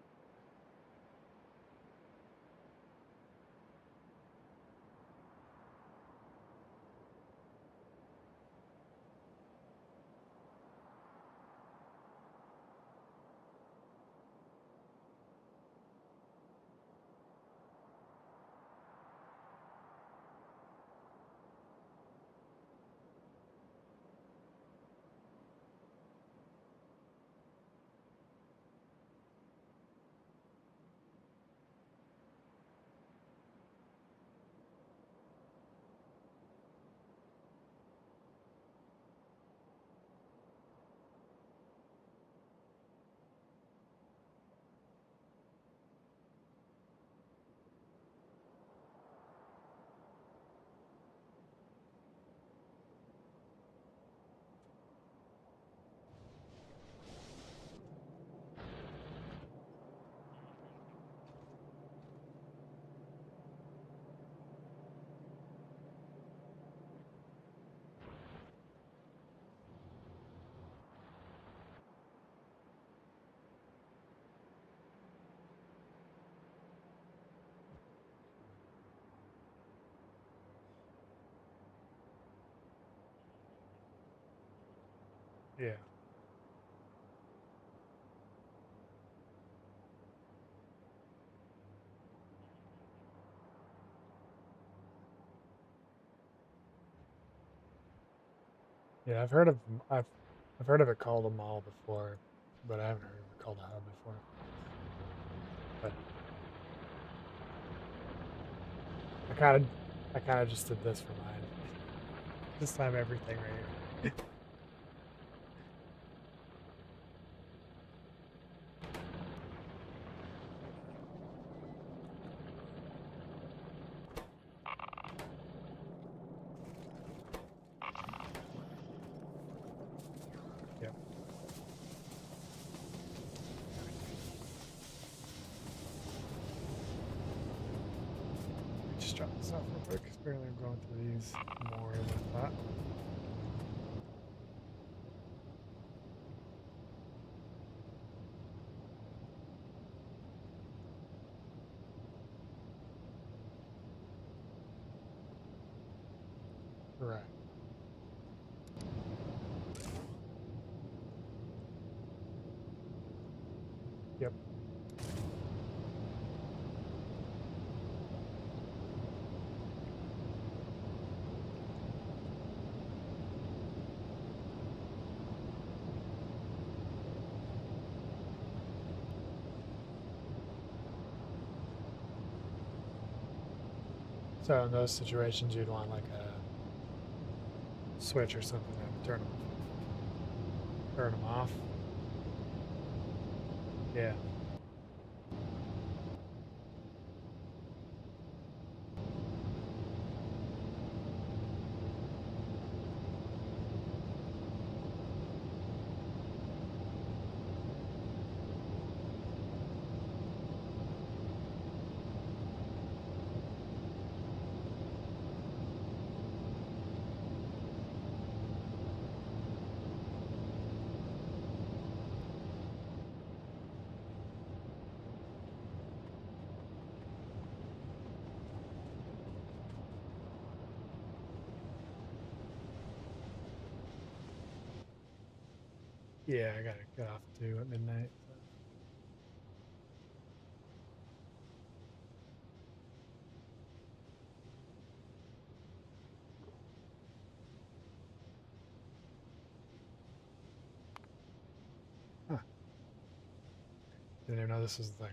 Yeah. Yeah, I've I've heard of it called a mall before, but I haven't heard of it called a hub before. But I kind of I kind of just did this for mine. This time everything right here. Yep. Just drop this off real quick. Apparently I'm going through these more than I thought. Right. Yep. So in those situations, you'd want like a switch or something to turn them off. Yeah. Yeah, I gotta get off too at midnight. So. Huh. Didn't even know this was like.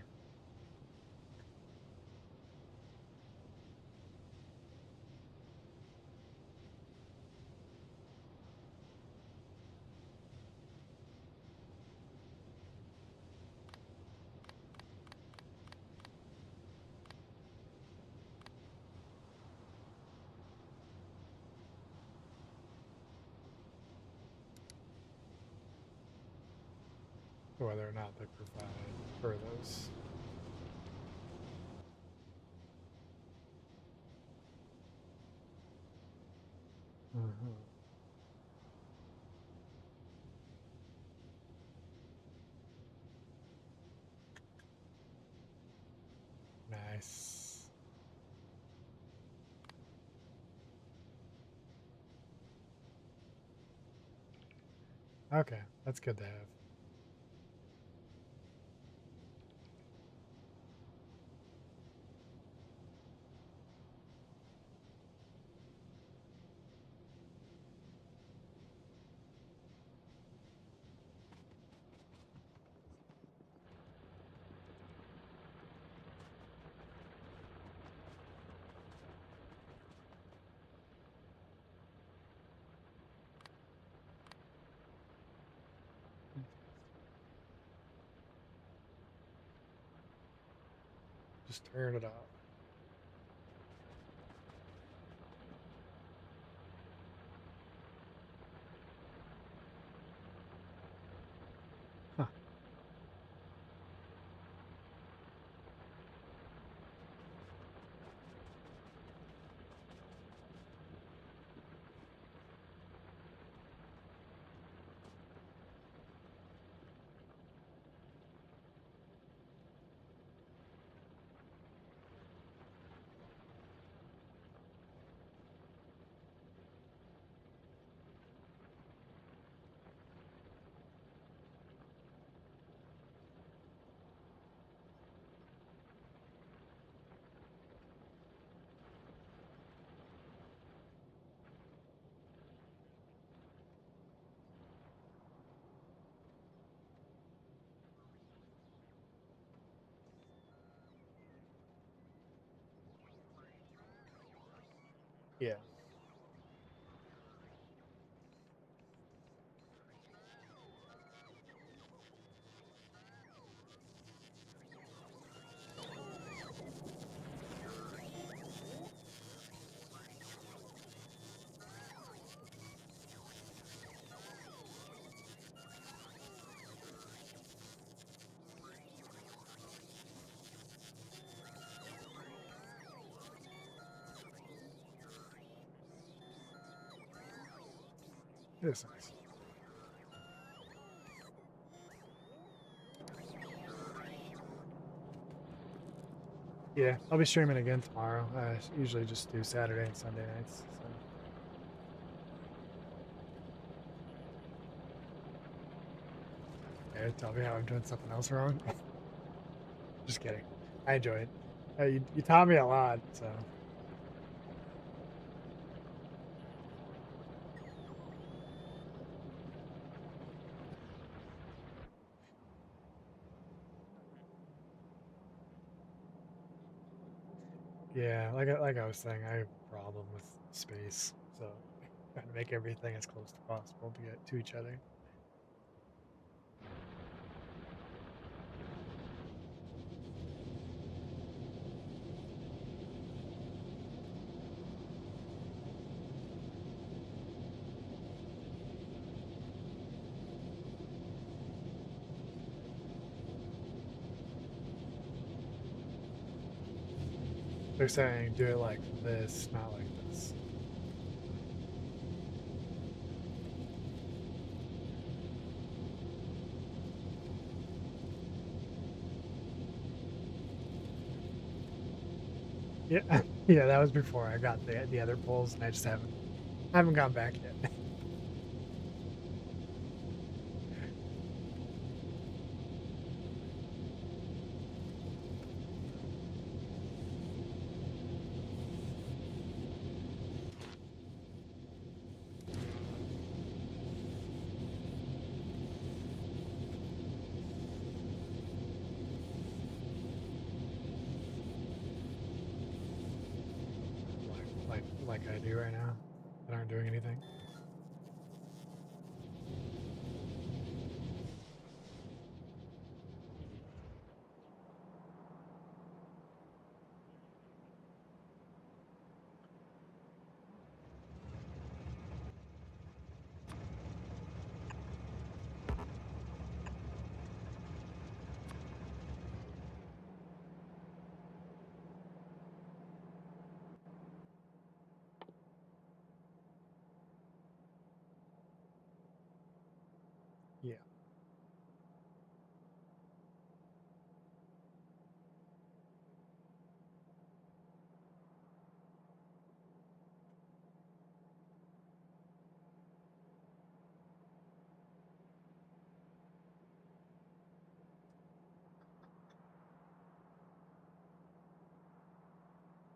Whether or not they provide for those. Uh-huh. Nice. Okay, that's good to have. Just turn it off. Huh. Yeah. It is nice. Yeah, I'll be streaming again tomorrow. I usually just do Saturday and Sunday nights. So. Yeah, tell me how I'm doing something else wrong. Just kidding. I enjoy it. You taught me a lot, so yeah. Like I was saying, I have a problem with space, so trying to make everything as close as possible to get to each other. They're saying do it like this, not like this. Yeah, yeah. That was before I got the other pulls, and I just haven't gone back yet. like I do right now, that aren't doing anything. Yeah.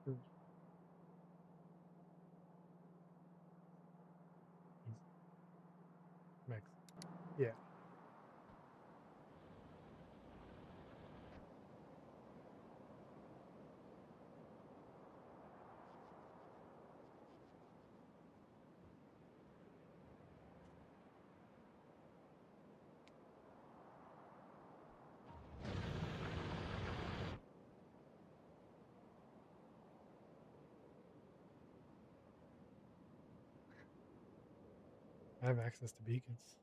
Mm, Mix. Yeah. I have access to beacons.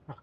Huh.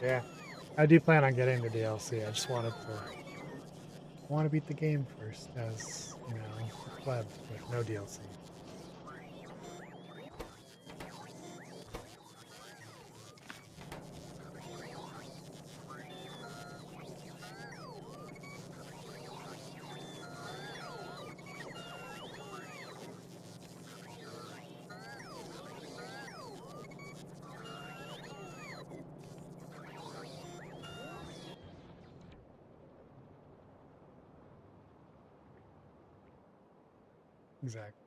Yeah. I do plan on getting the DLC. I just want to beat the game first, as you know, a pleb with no DLC. Exactly.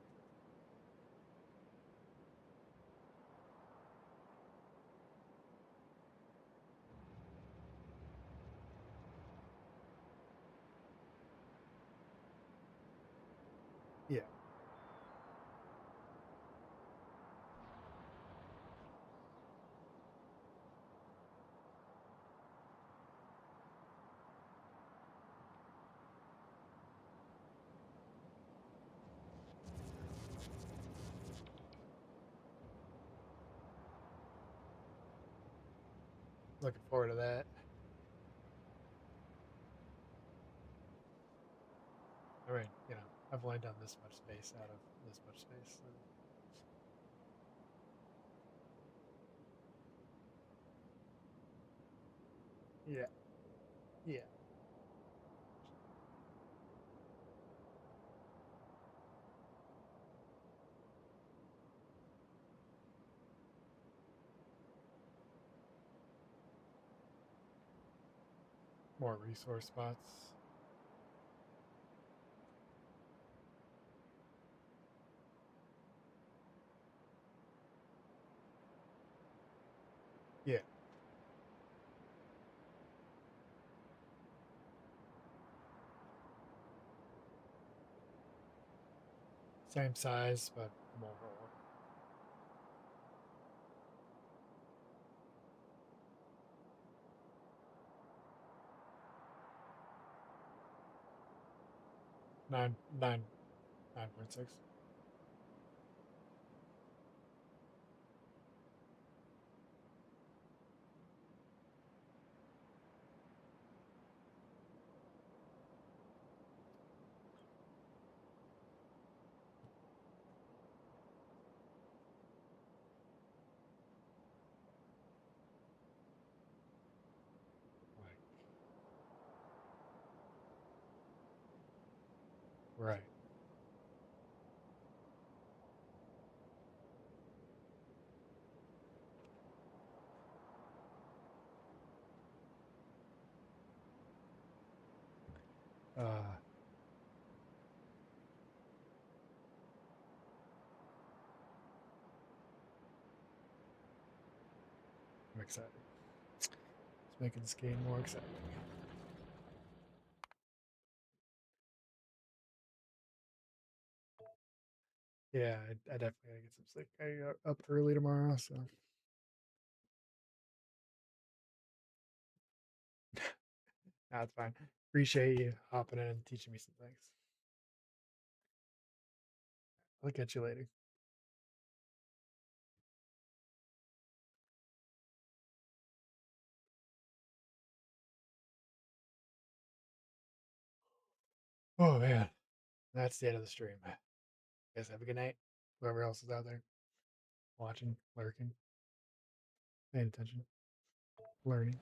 Yeah. Looking forward to that. I mean, I've only done this much space out of this much space. So. Yeah. Yeah. More resource spots. Yeah. Same size, but more ore. 9.6. Like, right. Uh, I'm excited. It's making this game more exciting. Yeah, I definitely gotta get some sleep. I got up early tomorrow, so that's fine. Appreciate you hopping in and teaching me some things. I'll catch you later. Oh man, that's the end of the stream. Guys, have a good night. Whoever else is out there watching, lurking, paying attention, learning.